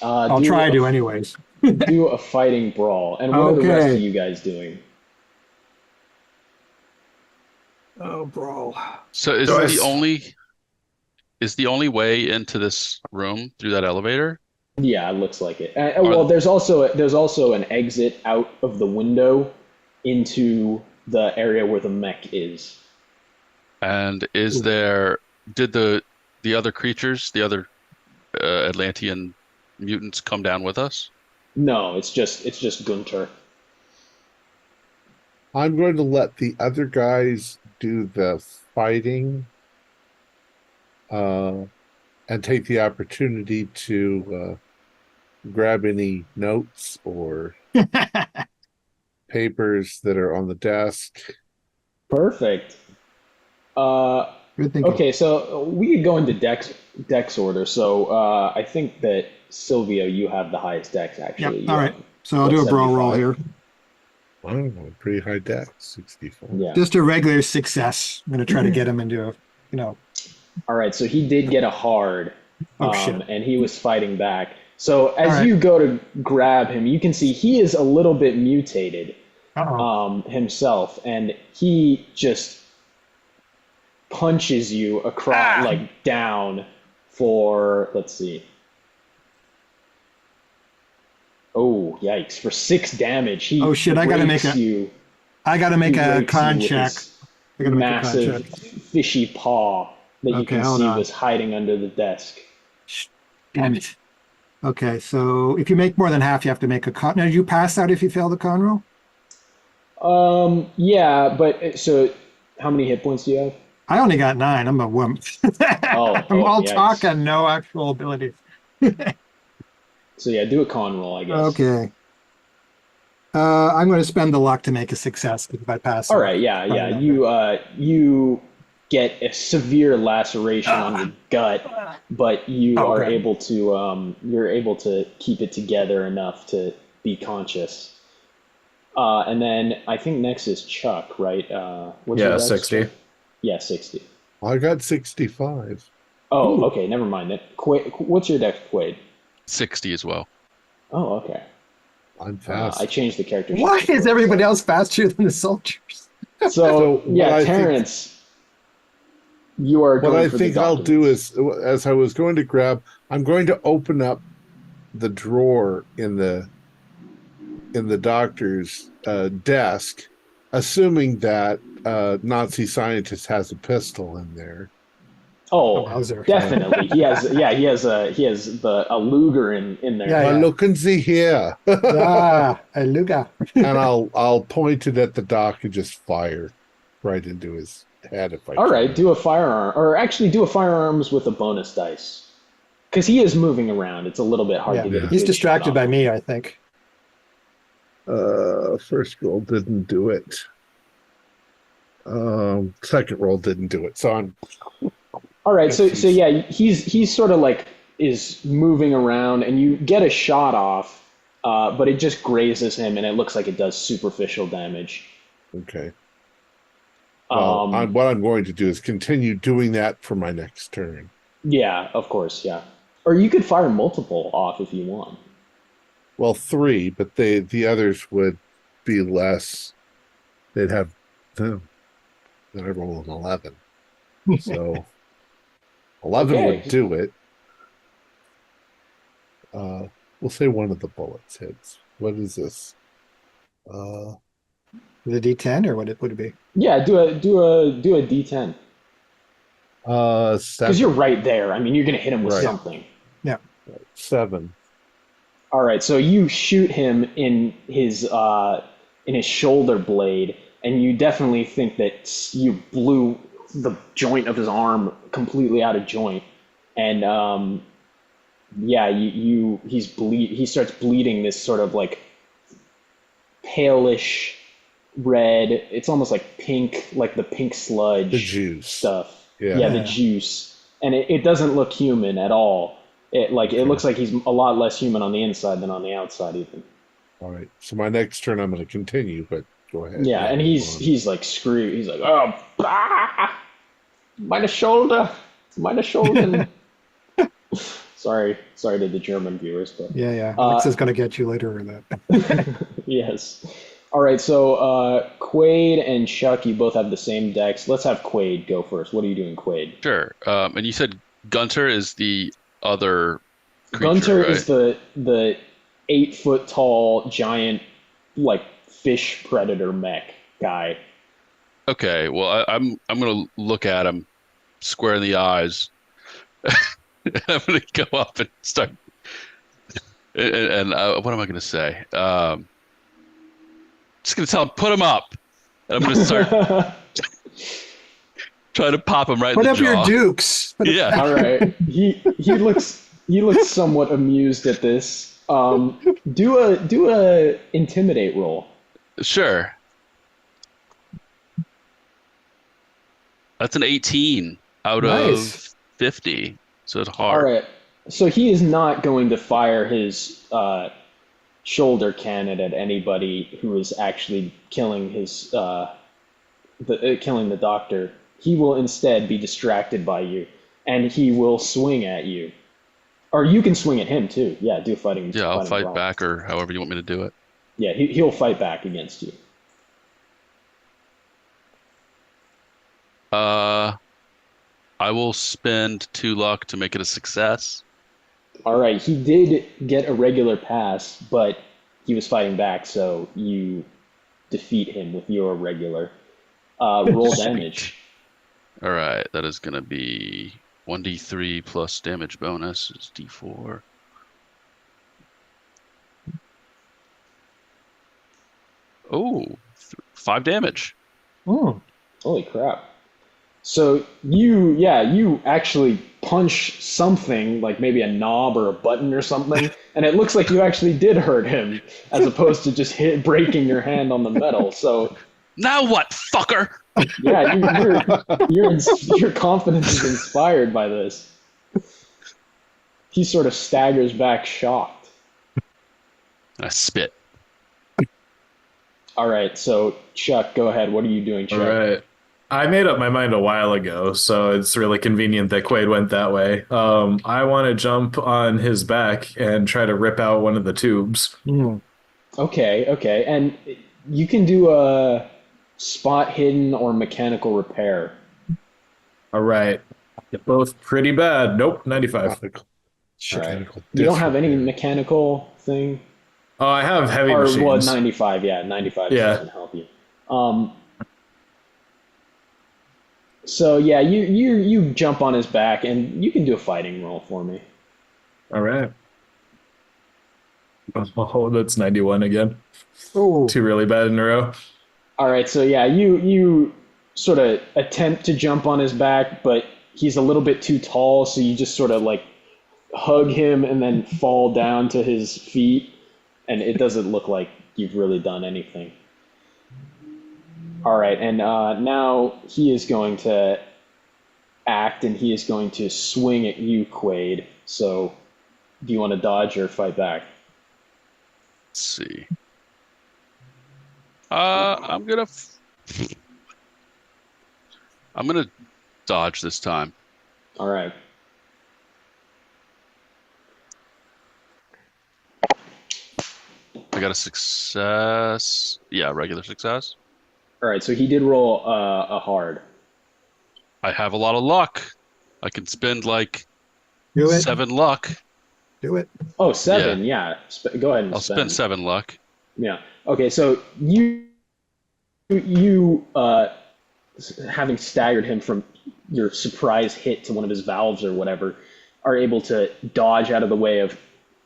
I'll try to anyways.
Do a fighting brawl. And what are the rest of you guys doing?
Oh, brawl.
So is the only way into this room through that elevator?
Yeah, it looks like it. Well, there's also an exit out of the window into the area where the mech is.
And did the other creatures, the other Atlantean mutants come down with us?
No, it's just Gunter.
I'm going to let the other guys do the fighting, and take the opportunity to grab any notes or papers that are on the desk.
Perfect. Uh,
Good thinking.
okay, so we could go into dex order. So I think that Silvio, you have the highest dex
Yep.
actually. You
All right.
have,
So I'll
what,
do a brawl roll
75?
here.
Wow, pretty high deck, 64.
Yeah.
Just a regular success. I'm going to try to get him into a,
All right, so he did get a hard,
shit.
and he was fighting back. So as
All right.
you go to grab him, you can see he is a little bit mutated
Uh-oh.
himself, and he just punches you across, like down for, let's see. Oh, yikes. For 6 damage, he
Oh, shit, I gotta make
rakes
a-
you.
I got to make
He
a
rakes you
con
with
check.
his
I got to make a con
massive
check.
fishy paw that you
Okay,
can
hold
see
on.
was hiding under the desk.
Damn it. Okay, so if you make more than half, you have to make a con. Now, do you pass out if you fail the con roll?
Yeah, but so how many hit points do you have?
I only got 9. I'm a wimp. I'm all
yikes.
talk and no actual abilities.
So yeah, do a con roll, I guess.
Okay. I'm going to spend the luck to make a success if I pass.
All
out.
right, yeah.
Fine.
You get a severe laceration on your gut, but you are
Okay.
able to you're able to keep it together enough to be conscious. And then I think next is Chuck, right? What's your
Yeah,
dex,
60.
Chuck? Yeah, 60.
I got 65.
Oh,
Ooh.
okay, never mind. What's your dex, Quaid?
60 as well.
Oh, okay.
I'm fast.
I changed the character.
Why
sheet.
is everybody else faster than the soldiers?
So
So what
yeah,
I think-
Terrence, you are
What
going
I
for
think
the
I'll do
documents.
is, as I was going to grab, I'm going to open up the drawer in the doctor's desk, assuming that Nazi scientist has a pistol in there.
Oh,
Meltzer.
definitely. He has a Luger in there.
Yeah,
Well,
yeah.
look and see here,
A Luga.
and I'll point it at the doc and just fire right into his head if I
All
can.
right, do a firearm, or actually do a firearms with a bonus dice, because he is moving around. It's a little bit hard
Yeah.
to get. a
He's
good
distracted
shot
by
off.
me, I think.
First roll didn't do it. Second roll didn't do it. So I'm
All right, so yeah, he's sort of like is moving around, and you get a shot off, but it just grazes him, and it looks like it does superficial damage.
okay. Well, what I'm going to do is continue doing that for my next turn.
Yeah, of course, yeah. Or you could fire multiple off if you want.
Well, 3, but the others would be less. They'd have. Then I roll an 11, so 11
Okay.
would do it. We'll say one of the bullets hits. What is this?
The D10 or what would it be?
Yeah, do a D10 because
7.
you're right there. I mean, you're gonna hit him with
Right.
something.
7.
All right, so you shoot him in his shoulder blade, and you definitely think that you blew the joint of his arm completely out of joint, and yeah, he starts bleeding this sort of like palish red. It's almost like pink, like the pink sludge,
The juice.
stuff.
Yeah.
The juice, and it doesn't look human at all. It looks like he's a lot less human on the inside than on the outside, even.
All right. So my next turn, I'm going to continue, but go ahead.
Yeah, and he's like screaming. He's like, oh, meine Shoulder, meine Schulden. Sorry to the German viewers, but
Yeah. Alexa's going to get you later in that.
yes. All right, so Quaid and Chuck, you both have the same decks. Let's have Quaid go first. What are you doing, Quaid?
Sure. And you said Gunter is the other creature,
Gunter
right?
is the 8 foot tall giant like fish predator mech guy.
Okay. Well, I'm gonna look at him square in the eyes I'm gonna go up and start. And what am I gonna say? Just gonna tell him put him up. And I'm gonna start trying to pop him right
Put
in the
up your
jaw.
dukes.
Yeah.
All right. He looks somewhat amused at this. Do a intimidate roll.
Sure. That's an 18 out
Nice.
of 50. So it's
All
hard.
right. So he is not going to fire his shoulder cannon at anybody who is actually killing killing the doctor. He will instead be distracted by you, and he will swing at you, or you can swing at him too. Yeah, do fighting.
Yeah, I'll fight
brawl.
back or however you want me to do it.
Yeah, he'll fight back against you.
I will spend 2 luck to make it a success.
All right, he did get a regular pass, but he was fighting back, so you defeat him with your regular. Roll damage.
All right, that is going to be 1d3 plus damage bonus is d4. Oh, 5 damage.
Mm.
Holy crap. So you actually punch something, like maybe a knob or a button or something, and it looks like you actually did hurt him, as opposed to just breaking your hand on the metal. So
Now what, fucker?
yeah, your confidence is inspired by this. He sort of staggers back, shocked.
I spit.
All right, so Chuck, go ahead. What are you doing, Chuck?
All right. I made up my mind a while ago, so it's really convenient that Quaid went that way. I want to jump on his back and try to rip out one of the tubes.
Mm.
Okay, and you can do a spot hidden or mechanical repair.
All right. They're both pretty bad. Nope, 95.
Mechanical
All right. You don't have any
disrepair.
mechanical thing?
Oh, I have heavy
Or
machines.
well, 95, yeah, 95
Yeah.
doesn't help you. So yeah, you jump on his back and you can do a fighting roll for me.
All right. Oh, that's 91 again.
Oh,
2 really bad in a row.
All right, so yeah, you sort of attempt to jump on his back, but he's a little bit too tall, so you just sort of like hug him and then fall down to his feet, and it doesn't look like you've really done anything. All right, and now he is going to act, and he is going to swing at you, Quaid. So, do you want to dodge or fight back?
Let's see. I'm gonna dodge this time.
All right.
I got a success. Yeah, regular success.
All right, so he did roll a hard.
I have a lot of luck. I can spend like
do it.
7 luck.
Do it.
Oh, 7, yeah. Go ahead and
I'll spend 7 luck.
Yeah. Okay, so you having staggered him from your surprise hit to one of his valves or whatever, are able to dodge out of the way of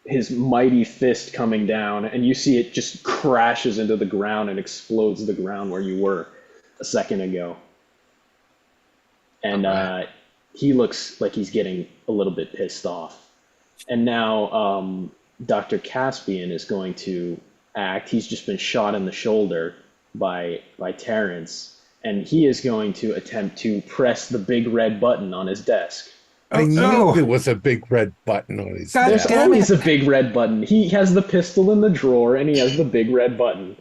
his mighty fist coming down, and you see it just crashes into the ground and explodes the ground where you were a second ago. And he looks like he's getting a little bit pissed off. And now Dr. Caspian is going to act. He's just been shot in the shoulder by Terrence, and he is going to attempt to press the big red button on his desk.
I knew
no.
there was a big red button on his
God
There's
desk.
damn
always a big red button. He has the pistol in the drawer, and he has the big red button.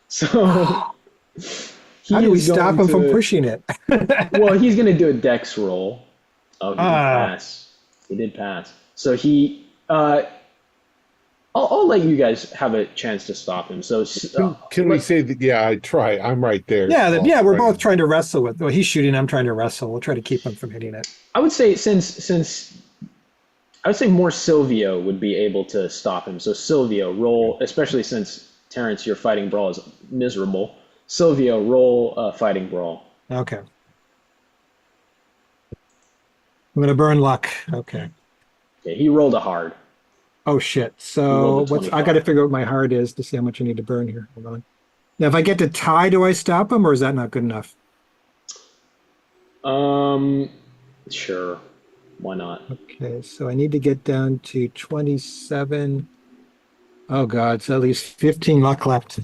So
How do we
is
stop
going
him from
to-
pushing it?
Well, he's going to do a dex roll. Oh, he did pass. He did pass. So he, I'll let you guys have a chance to stop him. So
Can we say that? Yeah, I try. I'm right there.
Yeah,
Oh,
yeah, we're
right.
both trying to wrestle with. Well, he's shooting. I'm trying to wrestle. We'll try to keep him from hitting it.
I would say since I would say more Silvio would be able to stop him. So Silvio, roll, especially since Terrence, your fighting brawl is miserable. Silvio, roll fighting brawl.
Okay. I'm gonna burn luck. Okay.
Okay, he rolled a hard.
Oh shit.
You
So
rolled a
I got to
25.
figure out what my hard is to see how much I need to burn here. Hold on. Now, if I get to tie, do I stop him, or is that not good enough?
Sure. Why not?
Okay, so I need to get down to 27. Oh God, so at least 15 luck left.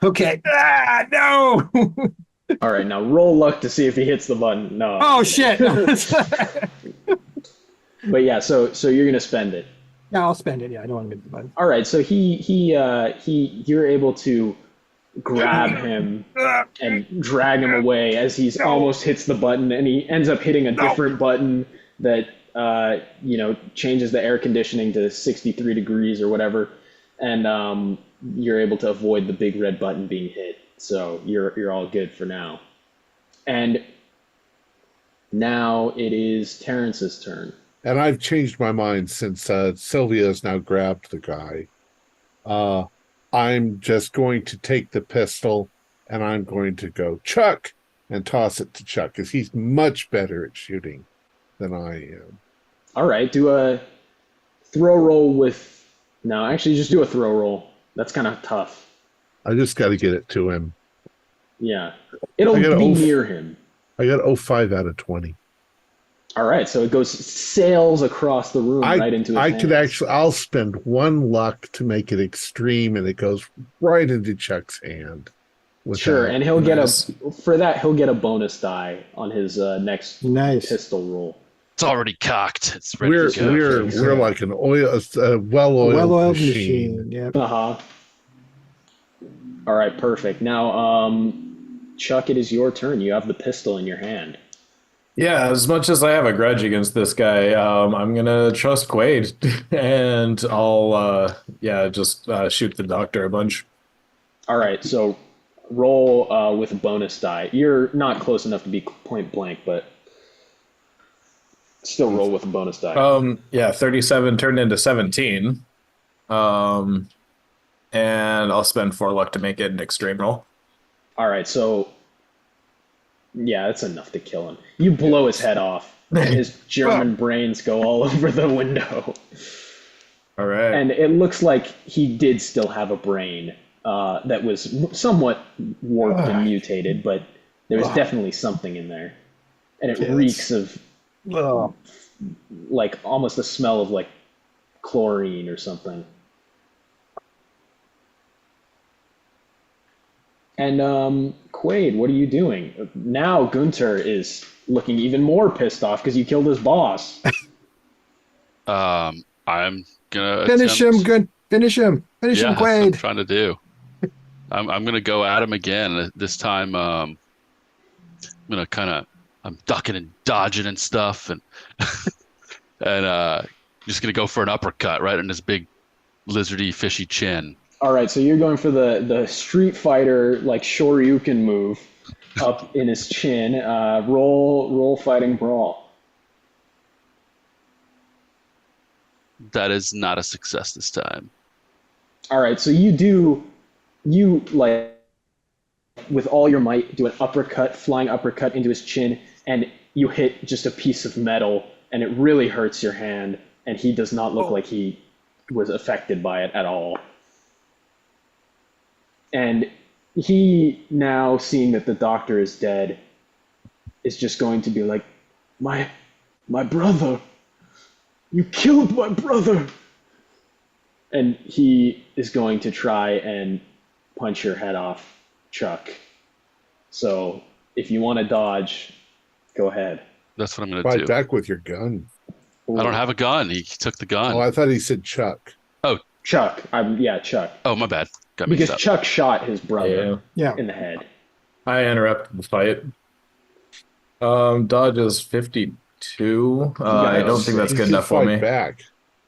Okay. Ah, no.
All right, now roll luck to see if he hits the button. No. I'm
Oh
kidding.
shit.
But yeah, so you're gonna spend it.
Yeah, I'll spend it. Yeah, I don't want to get the button.
All right, so you're able to grab him and drag him away as he's almost hits the button, and he ends up hitting a different button that changes the air conditioning to 63 degrees or whatever, and you're able to avoid the big red button being hit. So you're all good for now. And now it is Terrence's turn.
And I've changed my mind since Sylvia has now grabbed the guy. I'm just going to take the pistol and I'm going to go Chuck and toss it to Chuck because he's much better at shooting than I am.
All right, do a throw roll with... No, actually just do a throw roll. That's kind of tough.
I just got to get it to him.
Yeah. It'll be near him.
I got 05 out of 20.
All right, so it sails across the room right into his hands.
I'll spend one luck to make it extreme, and it goes right into Chuck's hand.
Sure, and he'll get he'll get a bonus die on his next pistol roll.
It's already cocked. It's ready to go.
We're like a well-oiled machine.
Yep.
All right, perfect. Now, Chuck, it is your turn. You have the pistol in your hand.
Yeah, as much as I have a grudge against this guy, I'm gonna trust Quaid, and I'll just shoot the doctor a bunch.
All right, so roll with a bonus die. You're not close enough to be point blank, but still roll with a bonus die.
37 turned into 17. And I'll spend 4 luck to make it an extreme roll.
All right, so yeah, that's enough to kill him. You blow his head off, and his German brains go all over the window.
All right.
And it looks like he did still have a brain that was somewhat warped and mutated, but there was definitely something in there. And it reeks of like almost the smell of like chlorine or something. And Quaid, what are you doing? Now Gunter is looking even more pissed off because you killed his boss.
I'm gonna
finish him, Quaid.
That's what I'm trying to do. I'm gonna go at him again. This time, I'm ducking and dodging and stuff, and and just gonna go for an uppercut right in his big lizardy fishy chin.
All right, so you're going for the Street Fighter like Shoryuken move up in his chin. Roll fighting brawl.
That is not a success this time.
All right, so you like with all your might do an flying uppercut into his chin, and you hit just a piece of metal, and it really hurts your hand, and he does not look like he was affected by it at all. And he, now seeing that the doctor is dead, is just going to be like, my brother, you killed my brother. And he is going to try and punch your head off, Chuck. So if you want to dodge, go ahead.
That's what I'm going to do.
Fight back with your gun.
I don't have a gun. He took the gun.
Oh, I thought he said Chuck.
Oh,
Chuck. Chuck.
Oh, my bad.
Because Chuck shot his brother in the head.
I interrupted the fight. Dodge is 52. I don't think that's good enough for me.
You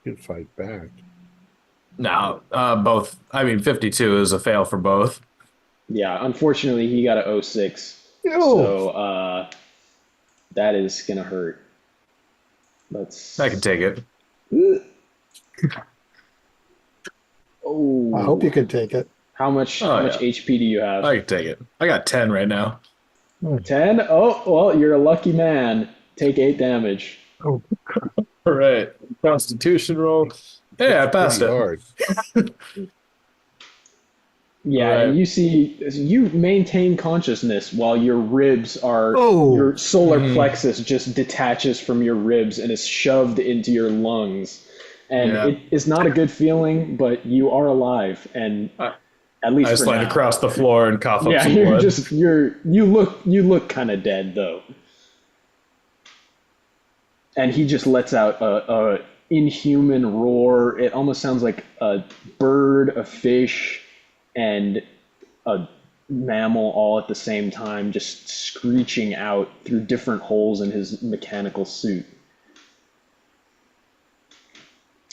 can fight back.
No, both. I mean, 52 is a fail for both.
Yeah, unfortunately, he got a 06.
Ew.
So that is going to hurt.
I can take it.
Oh,
I hope you can take it.
How much HP do you have?
I can take it. I got 10 right now.
10? Oh, well, you're a lucky man. Take 8 damage.
Oh,
All right. Constitution roll. Yeah, I passed
Pretty
it.
hard.
Yeah, and
Right.
you see, you maintain consciousness while your ribs are,
Oh,
your solar
Mm,
plexus just detaches from your ribs and is shoved into your lungs. And
yeah.
it is not a good feeling, but you are alive, and
I,
at
I
least for
slide
now.
across the floor and cough up
Yeah,
some blood.
you look kind of dead though. And he just lets out a inhuman roar. It almost sounds like a bird, a fish, and a mammal all at the same time, just screeching out through different holes in his mechanical suit.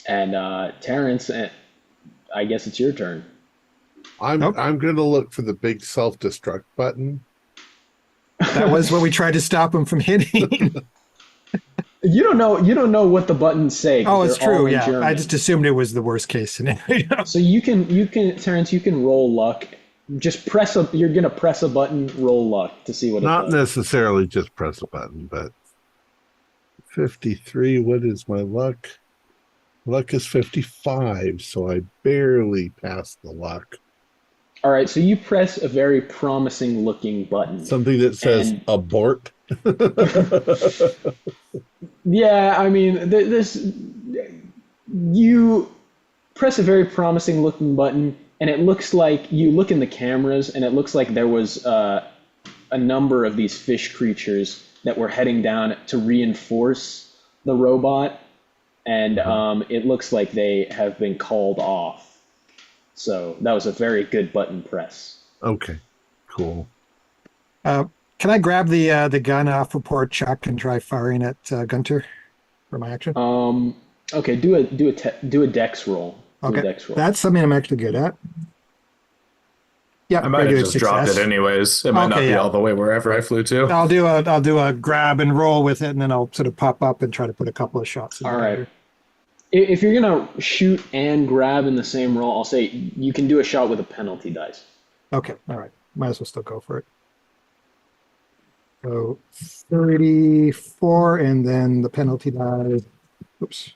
And Terrence, I guess it's your turn.
I'm
nope.
I'm gonna look for the big self-destruct button.
That was what we tried to stop him from hitting.
You don't know. You don't know what the buttons say because
Oh, it's
they're all
true.
in
Yeah, I just
German.
assumed it was the worst case scenario.
So you can, Terrence. You can roll luck. Just press a. You're gonna press a button. Roll luck to see what it
Not
does.
necessarily just press a button, but 53. What is my luck? Luck is 55, so I barely passed the luck.
All right. So you press a very promising looking button,
Something that says
and
abort.
yeah, I mean, this you press a very promising looking button, and it looks like you look in the cameras, and it looks like there was a number of these fish creatures that were heading down to reinforce the robot, and
Uh-huh.
it looks like they have been called off. So that was a very good button press.
Okay, cool.
Uh, can I grab the gun off of poor Chuck and try firing at Gunter for my action?
Um, okay, do a dex roll. Do a
Okay,
dex roll.
that's something I'm actually good at.
I
Yep,
might have
regular
just dropped it
success.
anyways. It might not
Okay,
be
yeah.
all the way wherever I flew to.
I'll do a grab and roll with it, and then I'll sort of pop up and try to put a couple of shots in
All
the
right.
Gunter.
If you're gonna shoot and grab in the same roll, I'll say you can do a shot with a penalty dice.
Okay, all right. Might as well still go for it. So 34, and then the penalty die, oops,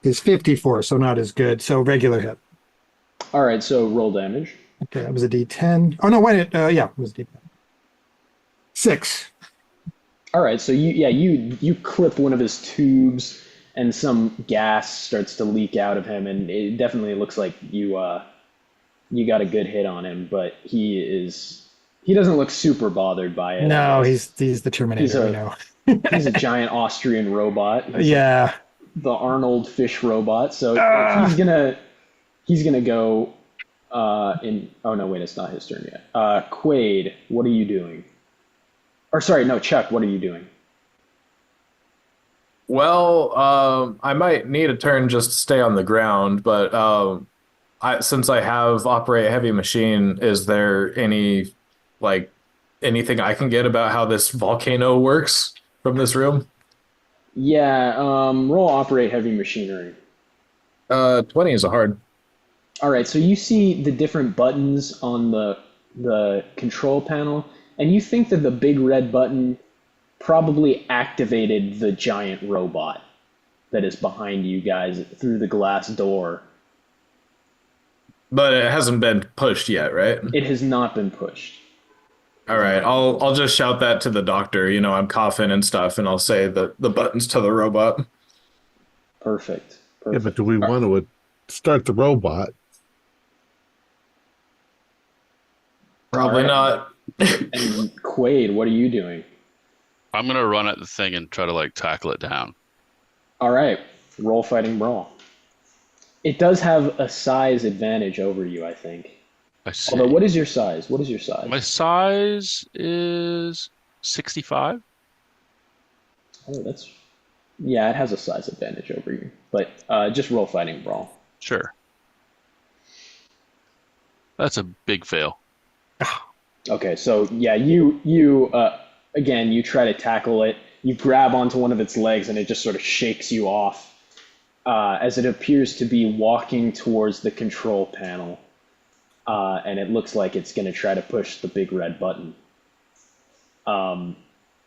is 54, so not as good. So regular hit.
All right, so roll damage.
Okay, that was a D10. Oh no, wait, yeah, it was a D10. 6.
All right, so you clip one of his tubes, and some gas starts to leak out of him, and it definitely looks like you got a good hit on him, but he doesn't look super bothered by it. I
No,
guess.
he's the
He's
Terminator, we
a
know.
he's a giant Austrian robot. He's like
Yeah.
the Arnold fish robot. So
Ah,
he's gonna go in. Oh no, wait, it's not his turn yet. Quaid, what are you doing? Or sorry, no, Chuck, what are you doing?
Well, I might need a turn just to stay on the ground, but since I have operate heavy machine, is there like anything I can get about how this volcano works from this room?
Yeah, roll operate heavy machinery.
20 is a hard.
All right, so you see the different buttons on the control panel, and you think that the big red button probably activated the giant robot that is behind you guys through the glass door.
But it hasn't been pushed yet, right?
It has not been pushed.
All right, I'll just shout that to the doctor. I'm coughing and stuff, and I'll say the buttons to the robot.
Perfect.
Yeah, but
Perfect.
do we want to start the robot?
Probably
All right.
not.
And Quaid, what are you doing?
I'm gonna run at the thing and try to like tackle it down.
All right, roll fighting brawl. It does have a size advantage over you, I think.
I see.
Although, what is your size? What is your
My
size?
size is 65.
Oh, yeah, it has a size advantage over you. But just roll fighting brawl.
Sure. That's a big fail.
Okay, so yeah, you again, you try to tackle it. You grab onto one of its legs, and it just sort of shakes you off as it appears to be walking towards the control panel, and it looks like it's going to try to push the big red button.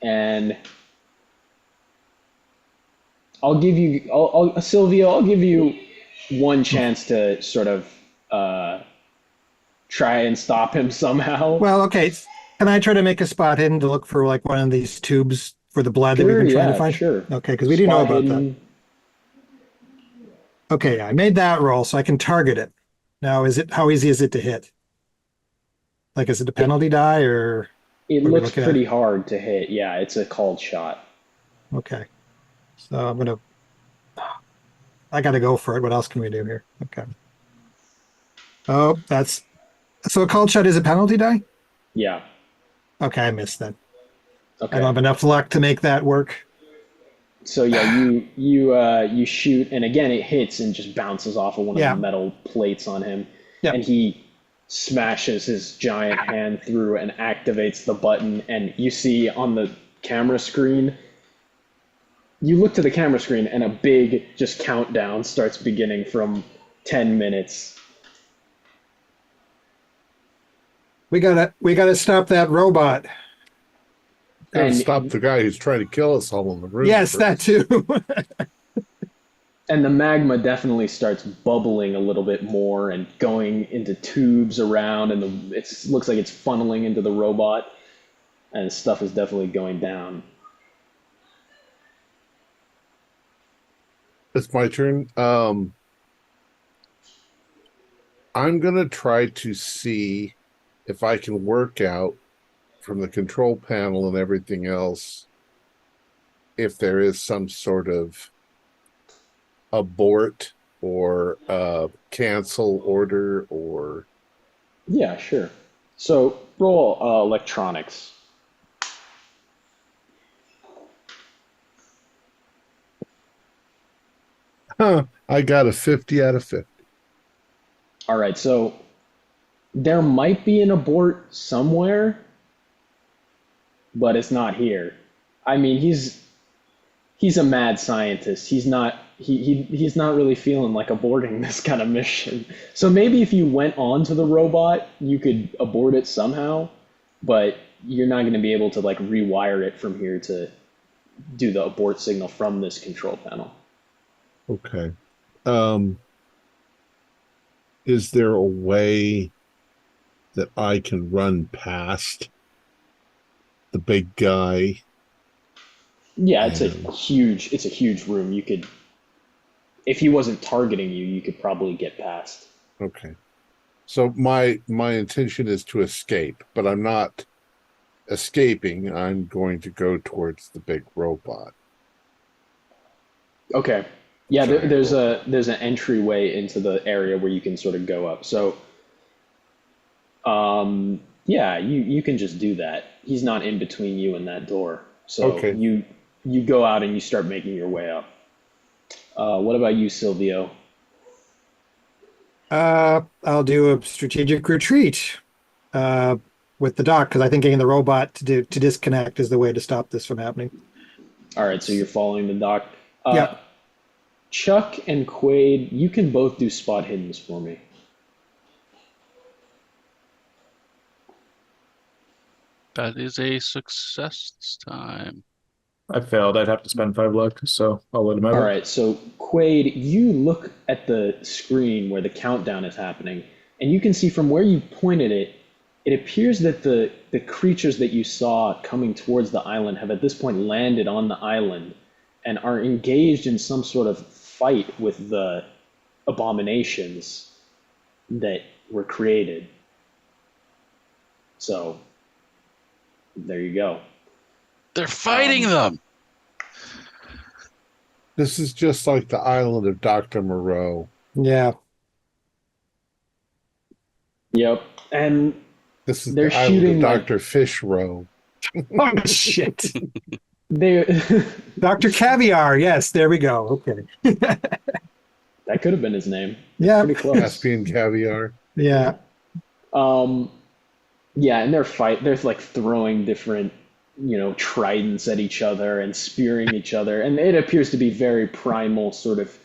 And I'll give you, Silvio, I'll give you one chance to sort of try and stop him somehow.
Well, okay. Can I try to make a spot hidden to look for like one of these tubes for the blood that we've
Sure,
been trying to
yeah,
find?
sure.
Okay, because we do know
Spot
about that.
hidden.
Okay, I made that roll so I can target it. Now, how easy is it to hit? Like, is it a penalty die or
It
what are we
looks
looking at?
pretty hard to hit. Yeah, it's a called shot.
Okay. So I gotta go for it. What else can we do here? Okay. Oh, so a called shot is a penalty die?
Yeah.
Okay, I missed that. I
Okay.
don't have enough luck to make that work.
So yeah, you shoot, and again it hits and just bounces off of one of
Yeah.
the metal plates on him,
Yep.
and he smashes his giant hand through and activates the button. And you see on the camera screen, you look to the camera screen, and a big just countdown starts beginning from 10 minutes.
We gotta stop that robot.
Gotta
And
stop the guy who's trying to kill us all in the room.
Yes, that too.
And the magma definitely starts bubbling a little bit more and going into tubes around, and it looks like it's funneling into the robot, and stuff is definitely going down.
It's my turn. I'm gonna try to see if I can work out from the control panel and everything else if there is some sort of abort or cancel order or
Yeah, sure. So roll electronics.
I got a 50 out of 50.
All right, so there might be an abort somewhere, but it's not here. I mean, he's a mad scientist. He's not really feeling like aborting this kind of mission. So maybe if you went onto the robot, you could abort it somehow, but you're not going to be able to like rewire it from here to do the abort signal from this control panel.
Okay. Is there a way that I can run past the big guy?
Yeah, it's a huge room. You could, if he wasn't targeting you, you could probably get past.
Okay. So my intention is to escape, but I'm not escaping. I'm going to go towards the big robot.
Okay. Yeah,
Giant
there's an entryway into the area where you can sort of go up. So, yeah, you can just do that. He's not in between you and that door. So
Okay.
you go out and you start making your way up. What about you, Silvio?
I'll do a strategic retreat with the doc because I think getting the robot to disconnect is the way to stop this from happening.
All right, so you're following the doc.
Yeah.
Chuck and Quaid, you can both do spot hiddens for me.
That is a success this time.
I failed. I'd have to spend 5 luck, so I'll let him have
All
it.
right, so Quaid, you look at the screen where the countdown is happening, and you can see from where you pointed it, it appears that the creatures that you saw coming towards the island have at this point landed on the island and are engaged in some sort of fight with the abominations that were created. So, there you go.
They're fighting them.
This is just like the island of Dr. Moreau.
Yeah.
Yep, and
This is
they're
the island
shooting
of
like
Dr. Fish Row.
Oh shit.
they.
Dr. Caviar. Yes, there we go. Okay.
That could have been his name.
Yeah.
Pretty close.
Caspian caviar.
Yeah.
Yeah, and they're like throwing different, tridents at each other and spearing each other, and it appears to be very primal sort of.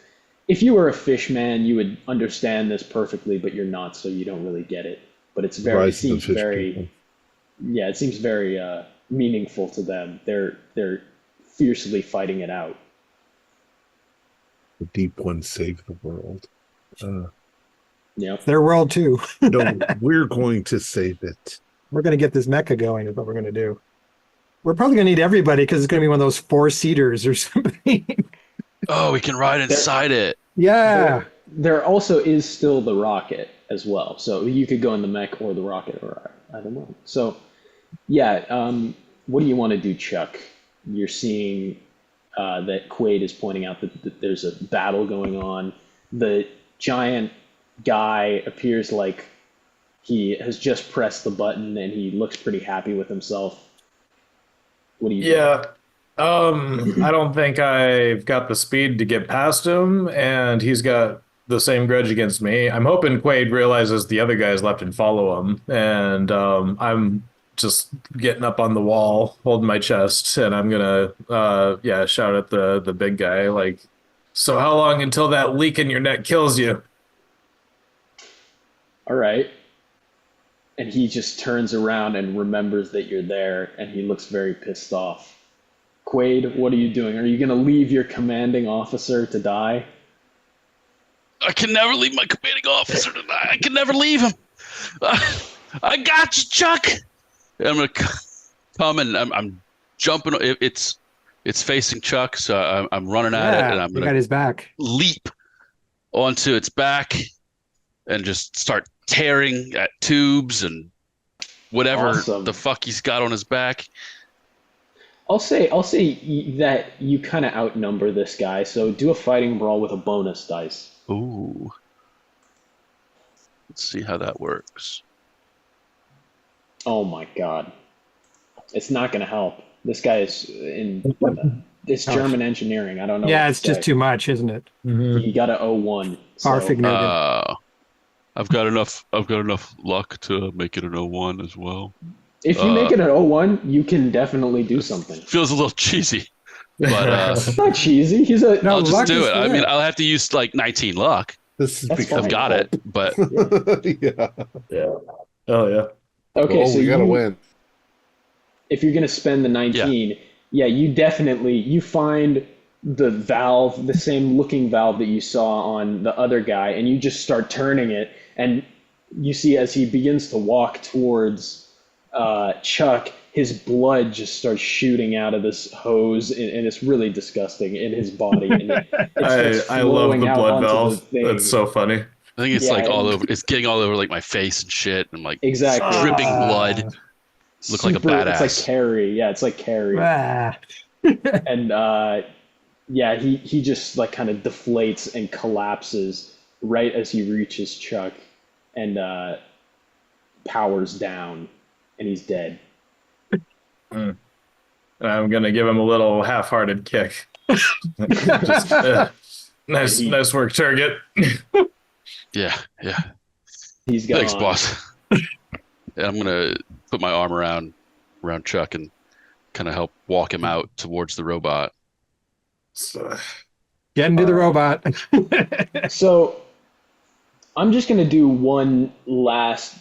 If you were a fish man, you would understand this perfectly, but you're not, so you don't really get it. But it
Rise of the
seems
fish
very,
people.
yeah, it seems very meaningful to them. They're fiercely fighting it out.
The deep ones save the world.
Yeah.
It's their world too.
No, we're going to save it.
We're going to get this mecha going is what we're going to do. We're probably going to need everybody because it's going to be one of those 4-seaters or something.
Oh, we can ride inside it.
Yeah.
There also is still the rocket as well. So you could go in the mech or the rocket or either one. So, yeah, what do you want to do, Chuck? You're seeing that Quaid is pointing out that there's a battle going on. The giant guy appears like he has just pressed the button and he looks pretty happy with himself. What do you do?
Yeah. I don't think I've got the speed to get past him, and he's got the same grudge against me. I'm hoping Quaid realizes the other guys left and follow him, and I'm just getting up on the wall, holding my chest, and I'm gonna shout at the big guy like, "So how long until that leak in your neck kills you?"
All right. And he just turns around and remembers that you're there, and he looks very pissed off. Quaid, what are you doing? Are you going to leave your commanding officer to die?
I can never leave my commanding officer to die. I can never leave him. I got you, Chuck. I'm gonna come and I'm jumping. It's facing Chuck, so I'm running at it, and I'm
you got
gonna
his back.
leap onto its back and just start tearing at tubes and whatever
Awesome.
the fuck he's got on his back.
I'll say that you kind of outnumber this guy, so do a fighting brawl with a bonus dice.
Ooh. Let's see how that works.
Oh my god. It's not going to help. This guy is in it's German engineering. I don't know.
Yeah,
what
it's
to
just
say.
too much, isn't it?
He got a 01. So,
Arfignoted.
I've got enough luck to make it an 01 as well.
if you make it an 01, you can definitely do something.
Feels a little cheesy, but
It's not cheesy. He's a
No,
I'll just
luck
do
is
it. I
good.
mean, I'll have to use like 19 luck.
This is
That's
because
I've got it, but
yeah.
Yeah. Oh yeah.
Okay,
Oh,
so
we gotta
you,
win.
if you're going to spend the 19, you find the valve, the same looking valve that you saw on the other guy, and you just start turning it, and you see as he begins to walk towards Chuck, his blood just starts shooting out of this hose, and it's really disgusting in his body. And it starts
I love
flowing
the
out
blood
onto the
valve.
thing.
That's so funny.
I think it's
Yeah,
like all
and-
over. It's getting all over like my face and shit. And like
Exactly.
dripping blood. Look like a badass.
It's like Carrie. Yeah, it's like Carrie.
Ah.
And he just like kind of deflates and collapses right as he reaches Chuck, and powers down, and he's dead.
I'm gonna give him a little half-hearted kick. Just, nice work, Target.
Yeah.
He's gone.
Thanks, boss. And I'm gonna put my arm around Chuck and kind of help walk him out towards the robot.
So,
Get into the robot.
So I'm just gonna do one last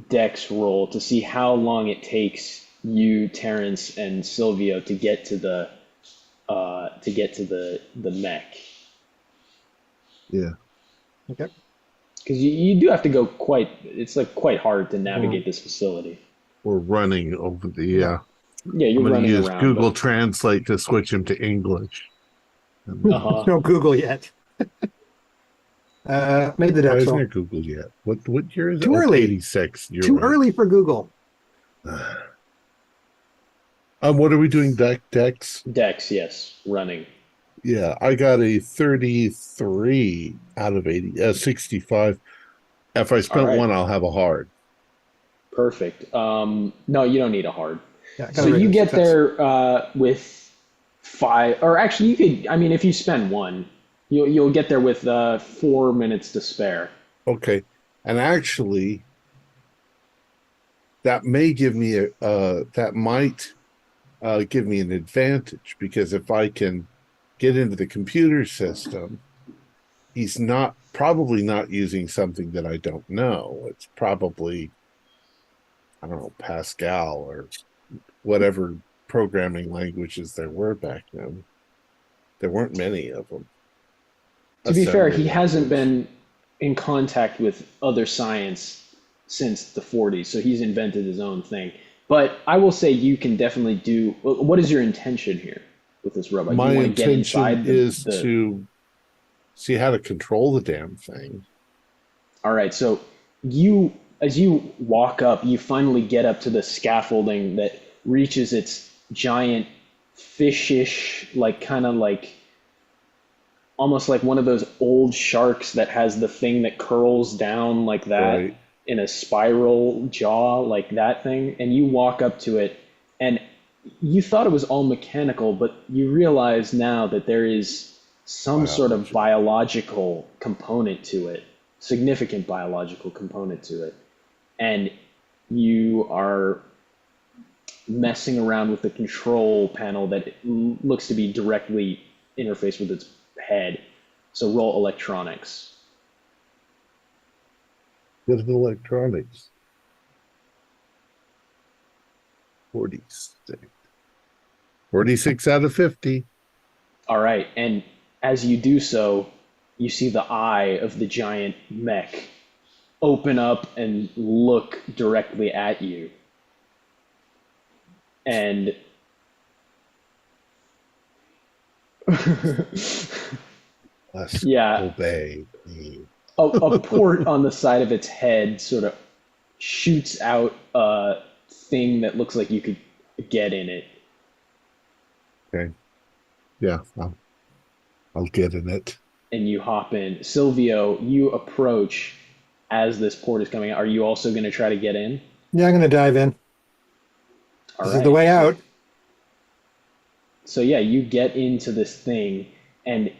dex roll to see how long it takes you, Terrence, and Silvio to get to the mech.
Yeah.
Okay.
Because you do have to go quite hard to navigate this facility.
We're running over the
Yeah,
I'm
you're
going to
running
use
around.
Google Translate to switch him to English.
Uh-huh.
No Google yet. Made the
Why
dex
isn't
roll.
there Google yet? What year is it?
Too early.
86. You're
Too
right.
early for Google.
What are we doing? Dex?
Dex, yes, running.
Yeah, I got a 33 out of 65. If I spent
All right.
one, I'll have a hard.
Perfect. No, you don't need a hard.
Yeah,
So you get there with 5, or actually you could. I mean, if you spend one, you'll get there with 4 minutes to spare.
Okay, and actually, that may give me that might give me an advantage, because if I can get into the computer system, he's probably not using something that I don't know. It's probably, I don't know, Pascal or whatever programming languages there were back then. There weren't many of them.
To be fair, he
assembly
hasn't
language.
been in contact with other science since the 40s, so he's invented his own thing. But I will say you can definitely do. What is your intention here with this robot?
My
You want to get
intention
inside
is
the.
to see how to control the damn thing.
All right, so as you walk up, you finally get up to the scaffolding that reaches its giant fishish, like kind of like almost like one of those old sharks that has the thing that curls down like that
Right.
in a spiral jaw, like that thing. And you walk up to it, and you thought it was all mechanical, but you realize now that there is some sort of biological component to it, significant biological component to it. And you are messing around with the control panel that looks to be directly interfaced with its head. So roll electronics.
Good at electronics. 46. 46 out of 50.
All right, and as you do so, you see the eye of the giant mech open up and look directly at you. And yeah,
Obey me.
a port on the side of its head sort of shoots out a thing that looks like you could get in it.
Okay. Yeah, I'll get in it.
And you hop in. Silvio, you approach as this port is coming out. Are you also going to try to get in?
Yeah, I'm going to dive in.
All
This
right.
is the way out.
So yeah, you get into this thing, and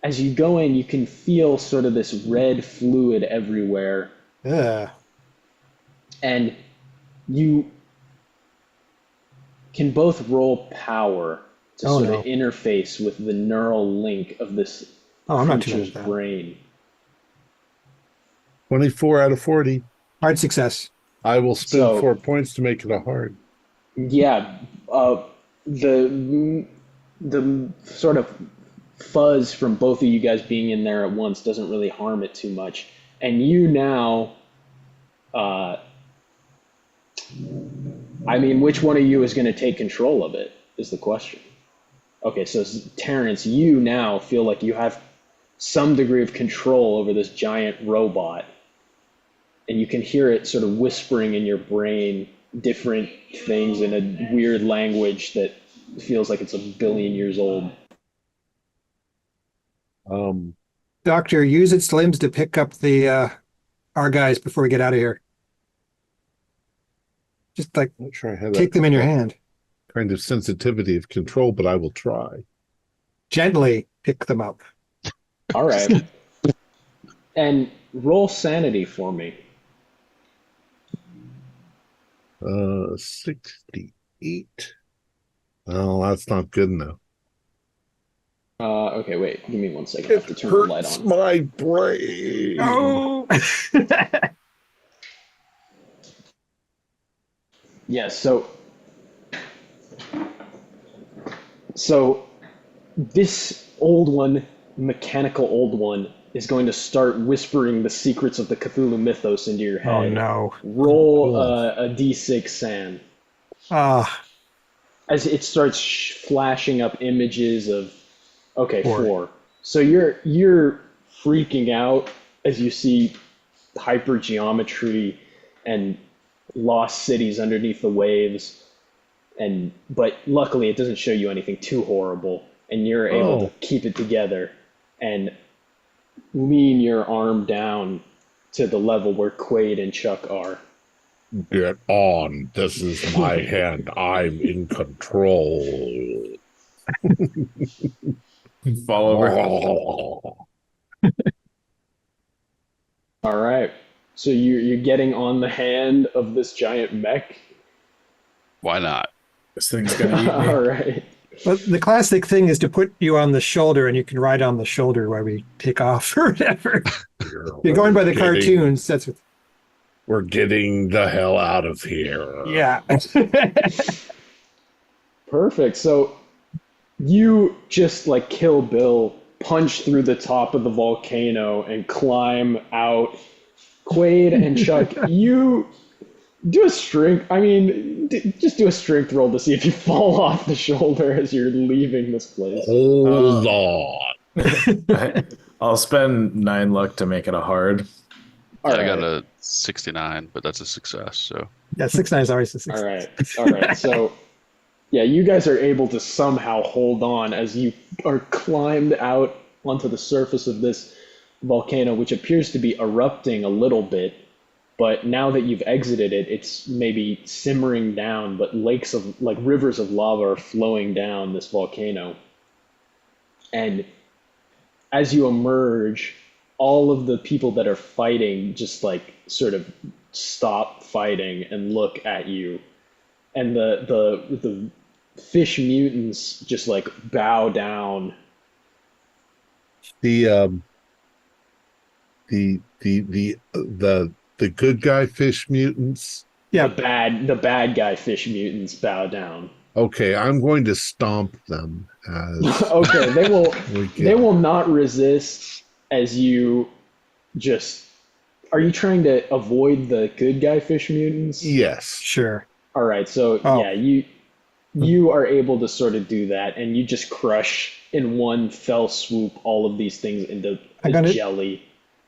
as you go in, you can feel sort of this red fluid everywhere,
Yeah.
and you can both roll power to
Oh,
sort
no.
of interface with the neural link of this
Oh, I'm not too bad
creature's
at that.
brain.
24 out of 40.
Hard success.
I will spend
So-
4 points to make it a hard.
Yeah, the sort of fuzz from both of you guys being in there at once doesn't really harm it too much. And you now, I mean, which one of you is going to take control of it is the question. Okay, so Terrence, you now feel like you have some degree of control over this giant robot, and you can hear it sort of whispering in your brain different things in a weird language that feels like it's a billion years old.
Doctor, use its limbs to pick up the our guys before we get out of here. Just like
I'm not sure I have
take
that
them in your hand.
kind of sensitivity of control, but I will try.
Gently pick them up.
All right. And roll sanity for me.
68. Oh, that's not good enough.
Okay, wait. Give me 1 second. I have to turn the light
Hurts
on.
my brain.
Oh.
Yeah, so this old one, mechanical old one, is going to start whispering the secrets of the Cthulhu mythos into your head.
Oh no.
Roll
Cool.
a d6, Sam.
Ah,
As it starts flashing up images of, okay,
4.
4. So you're freaking out as you see hypergeometry and lost cities underneath the waves, but luckily it doesn't show you anything too horrible, and you're able to keep it together and lean your arm down to the level where Quaid and Chuck are.
Get on. This is my hand. I'm in control.
Fall over.
All right. So you're getting on the hand of this giant mech.
Why not?
This thing's gonna eat me.
All right.
but the classic thing is to put you on the shoulder and you can ride on the shoulder while we take off or whatever. You're going by the cartoons. That's what.
We're getting the hell out of here.
Yeah.
Perfect. So you just like Kill Bill punch through the top of the volcano and climb out. Quaid and Chuck, you do a strength. I mean, just do a strength roll to see if you fall off the shoulder as you're leaving this place.
Hold on.
I'll spend 9 luck to make it a hard.
All
I
right.
got a 69, but that's a success. So
Yeah, 6-9 is always a 6.
All right. So, yeah, you guys are able to somehow hold on as you are climbed out onto the surface of this volcano, which appears to be erupting a little bit. But now that you've exited it, it's maybe simmering down, but rivers of lava are flowing down this volcano. And as you emerge, all of the people that are fighting just like sort of stop fighting and look at you. And the fish mutants just like bow down.
The good guy fish mutants.
Yeah,
The bad guy fish mutants bow down.
Okay, I'm going to stomp them.
Okay, they will not resist as you just. Are you trying to avoid the good guy fish mutants?
Yes.
sure.
All right, so yeah, you are able to sort of do that, and you just crush in one fell swoop all of these things into jelly.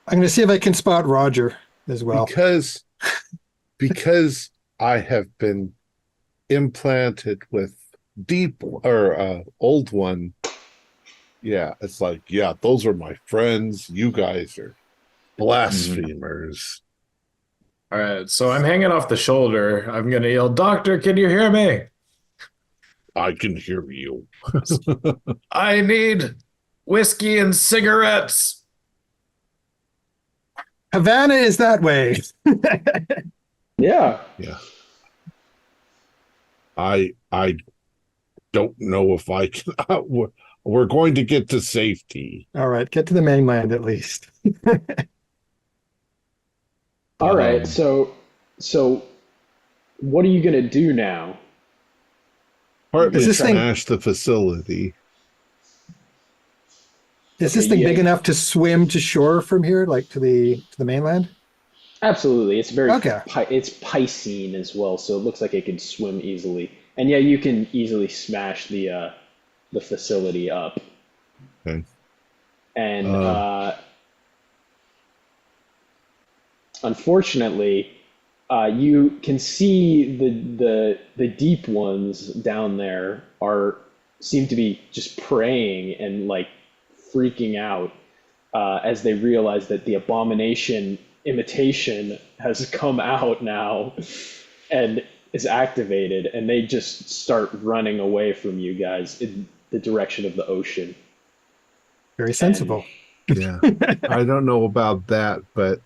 I'm going to see if I can spot Roger as well.
Because I have been implanted with old one. Yeah, it's like, yeah, those are my friends. You guys are blasphemers.
All right, so I'm hanging off the shoulder. I'm going to yell, "Doctor, can you hear me?
I can hear you.
I need whiskey and cigarettes."
Havana is that way.
Yeah.
Yeah. I don't know if I can. We're going to get to safety.
All right, get to the mainland at least.
All right, so what are you gonna do now?
Partly
Is this thing-
smash the facility.
Is this thing big enough to swim to shore from here, like to the mainland?
Absolutely, it's very
Okay.
It's Piscine as well, so it looks like it can swim easily. And yeah, you can easily smash the facility up.
Okay.
And unfortunately, you can see the deep ones down there seem to be just praying and like freaking out as they realize that the abomination imitation has come out now and is activated, and they just start running away from you guys in the direction of the ocean.
Very sensible.
Yeah. I don't know about that, but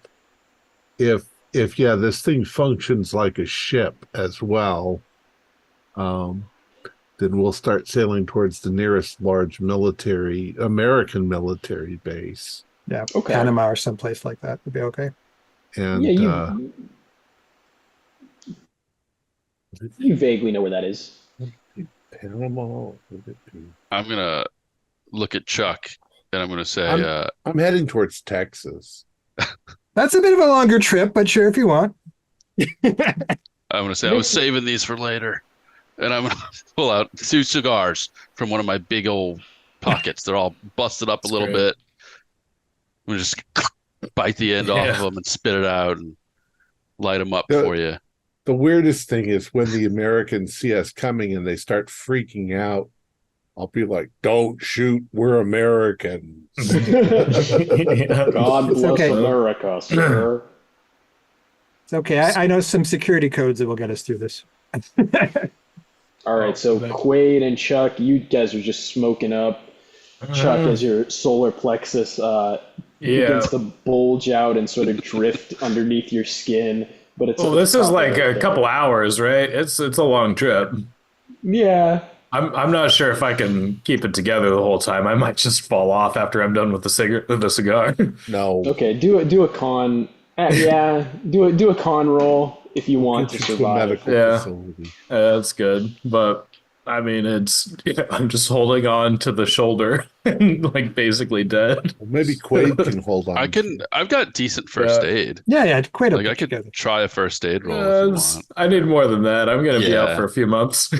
if this thing functions like a ship as well, then we'll start sailing towards the nearest large American military base.
Yeah,
Okay.
Panama or someplace like that would be okay.
And
Yeah, you vaguely know where that is.
Panama.
I'm gonna look at Chuck and I'm gonna say,
I'm heading towards Texas.
That's a bit of a longer trip, but sure if you want.
I was saving these for later, and I'm gonna pull out 2 cigars from one of my big old pockets. They're all busted up a little
great.
bit. I'm gonna just bite the end off of them and spit it out and light them up for you.
The weirdest thing is when the Americans see us coming and they start freaking out, I'll be like, "Don't shoot, we're Americans."
God bless
okay.
America, sir.
It's okay. I know some security codes that will get us through this.
All right, so Quaid and Chuck, you guys are just smoking up. Chuck, as your solar plexus begins to bulge out and sort of drift underneath your skin. But it's
this is like a couple hours, right? It's a long trip.
Yeah.
I'm not sure if I can keep it together the whole time. I might just fall off after I'm done with the cigar.
No.
Okay, do a con. Do a con roll if you want to
Get you to a
survive.
medical
Yeah.
facility.
That's good, but I mean, I'm just holding on to the shoulder and like basically dead.
Well, maybe Quaid can hold on.
I've got decent first aid.
Yeah, quite a
Like I
bit
could
together.
try a first aid roll if you want.
I need more than that. I'm gonna be out
Yeah.
for a few months.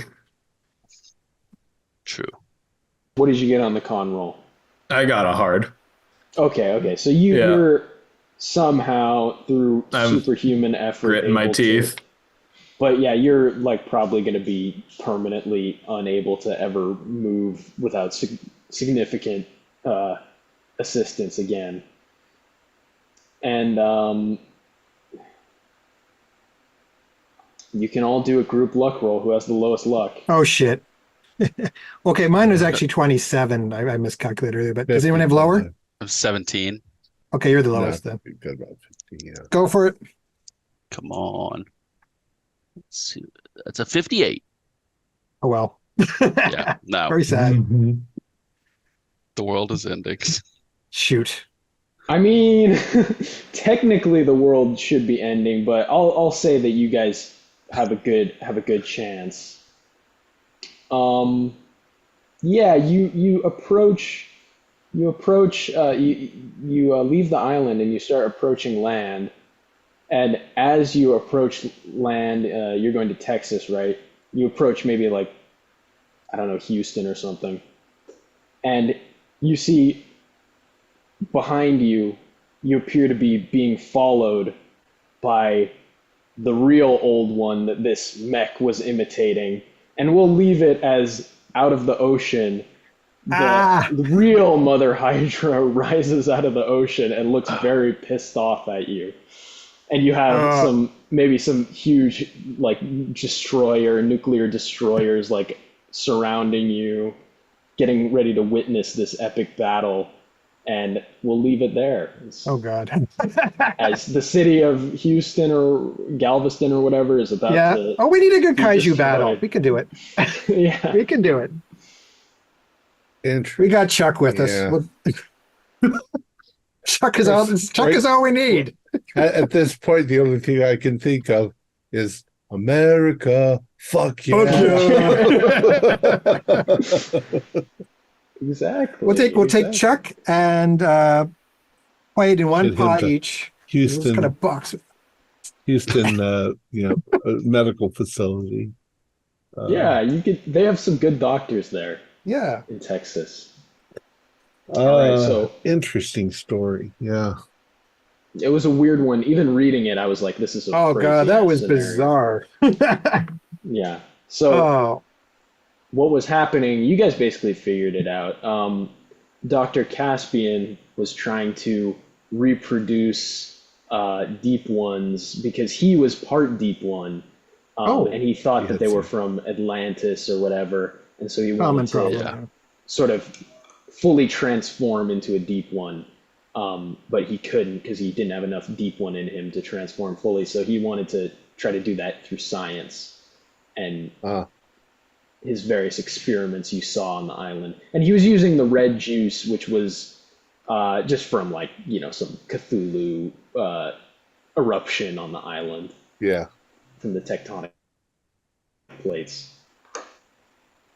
True.
What did you get on the con roll?
I got a hard.
Okay. So
Yeah.
you're somehow through
I'm
superhuman effort
Gritting my
able
teeth.
but yeah, you're like probably going to be permanently unable to ever move without significant assistance again. And you can all do a group luck roll. Who has the lowest luck?
Oh shit. Okay, mine was actually 27. I miscalculated earlier, but does anyone have lower?
I'm 17.
Okay, you're the
No,
lowest then.
you've got about 50, yeah.
Go for it.
Come on. Let's see. That's a 58.
Oh well.
Yeah. No,
Very sad.
Mhm.
the world is ending.
Shoot.
I mean, technically the world should be ending, but I'll say that you guys have a good chance. Yeah, you approach you leave the island and you start approaching land. And as you approach land, you're going to Texas, right? You approach maybe like, I don't know, Houston or something. And you see behind you, you appear to be being followed by the real old one that this mech was imitating. And we'll leave it as out of the ocean. The real Mother Hydra rises out of the ocean and looks very pissed off at you. And you have maybe some huge like nuclear destroyers like surrounding you, getting ready to witness this epic battle. And we'll leave it there.
Oh God.
As the city of Houston or Galveston or whatever is about to.
Oh, we need a good
be
kaiju
destroyed.
battle. We can do it.
Yeah.
We can do it. We got Chuck with us.
Yeah.
Chuck is all we need.
At this point, the only thing I can think of is America. Fuck yeah.
Exactly.
We'll take Chuck and Quaid in one
Get him
pot
to
each.
Houston.
Just kind of box it.
Houston, medical facility.
Yeah, they have some good doctors there
Yeah.
in Texas. All right, so
interesting story. Yeah.
it was a weird one. Even reading it, I was like, "This is a
Oh God, that was
scenario.
bizarre.
Yeah. So what was happening? You guys basically figured it out. Dr. Caspian was trying to reproduce Deep Ones because he was part Deep One, and he thought that they were from Atlantis or whatever, and so he wanted to sort of fully transform into a Deep One. But he couldn't because he didn't have enough Deep One in him to transform fully. So he wanted to try to do that through science and his various experiments you saw on the island. And he was using the red juice, which was just from some Cthulhu eruption on the island.
Yeah.
From the tectonic plates.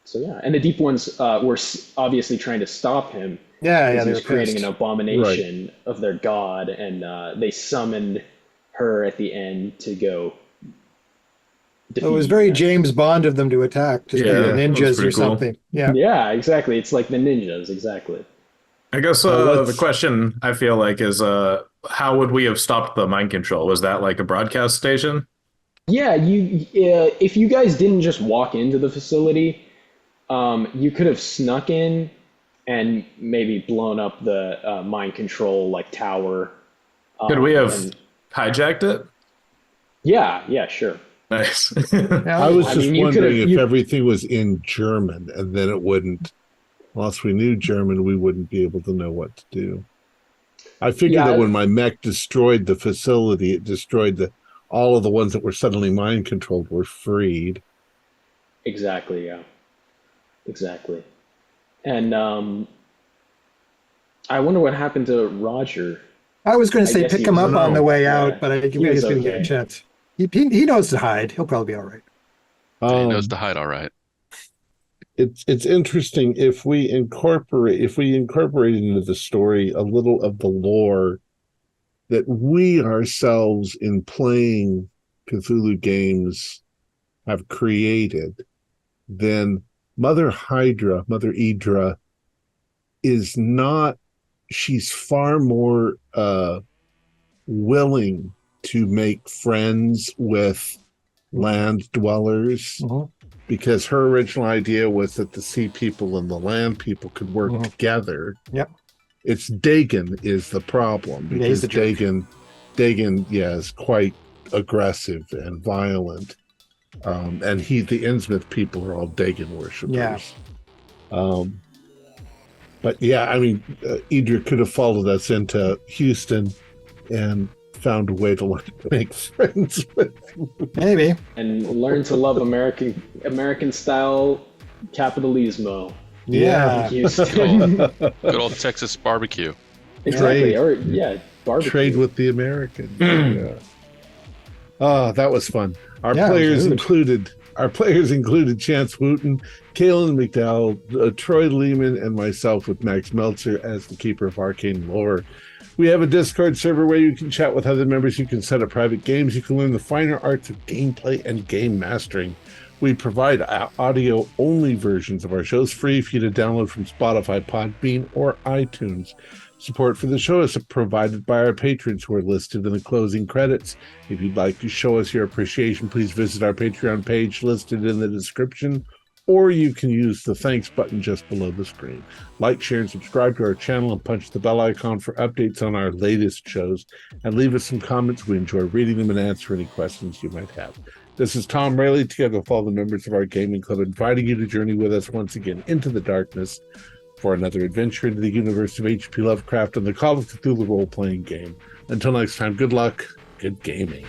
So yeah, and the Deep Ones were obviously trying to stop him.
Yeah,
he was creating an abomination of their god, and they summoned her at the end to go.
It was very James Bond of them to attack, just like the ninjas or something. Yeah,
yeah, exactly. It's like the ninjas, exactly.
I guess the question I feel like is, how would we have stopped the mind control? Was that like a broadcast station?
Yeah, if you guys didn't just walk into the facility, you could have snuck in and maybe blown up the mind control tower.
Could we have hijacked it?
Yeah, sure.
Nice.
I was just wondering if everything was in German, and then it wouldn't. Unless we knew German, we wouldn't be able to know what to do. I figured that when my mech destroyed the facility, it destroyed all of the ones that were suddenly mind controlled were freed.
Exactly. Yeah. Exactly. And I wonder what happened to Roger.
I was going to say pick him up on the way out, but I think he was going to get a chance. He knows to hide. He'll probably be all right.
He knows to hide all right.
it's interesting if we incorporate into the story a little of the lore that we ourselves in playing Cthulhu games have created, then Mother Idra is not, she's far more willing to make friends with land dwellers, because her original idea was that the sea people and the land people could work together.
Yep.
It's Dagon is the problem, because Dagon, is quite aggressive and violent. And the Innsmouth people are all Dagon worshippers.
Yeah.
But yeah, I mean, Idra could have followed us into Houston and found a way to make friends with
maybe,
and learn to love American style capitalismo.
Yeah.
Houston.
Good old Texas barbecue.
Exactly. Barbecue.
Trade with the Americans. Yeah. Oh, that was fun. Our players included Chance Wooten, Kaylin McDowell, Troy Lehman, and myself, with Max Meltzer as the keeper of arcane lore. We have a Discord server where you can chat with other members. You can set up private games. You can learn the finer arts of gameplay and game mastering. We provide audio-only versions of our shows free for you to download from Spotify, Podbean, or iTunes. Support for the show is provided by our patrons who are listed in the closing credits. If you'd like to show us your appreciation, please visit our Patreon page listed in the description, or you can use the thanks button just below the screen. Like, share, and subscribe to our channel, and punch the bell icon for updates on our latest shows. And leave us some comments. We enjoy reading them and answer any questions you might have. This is Thom Raley, together with all the members of our gaming club, inviting you to journey with us once again into the darkness for another adventure into the universe of H.P. Lovecraft and the Call of Cthulhu role-playing game. Until next time, good luck, good gaming.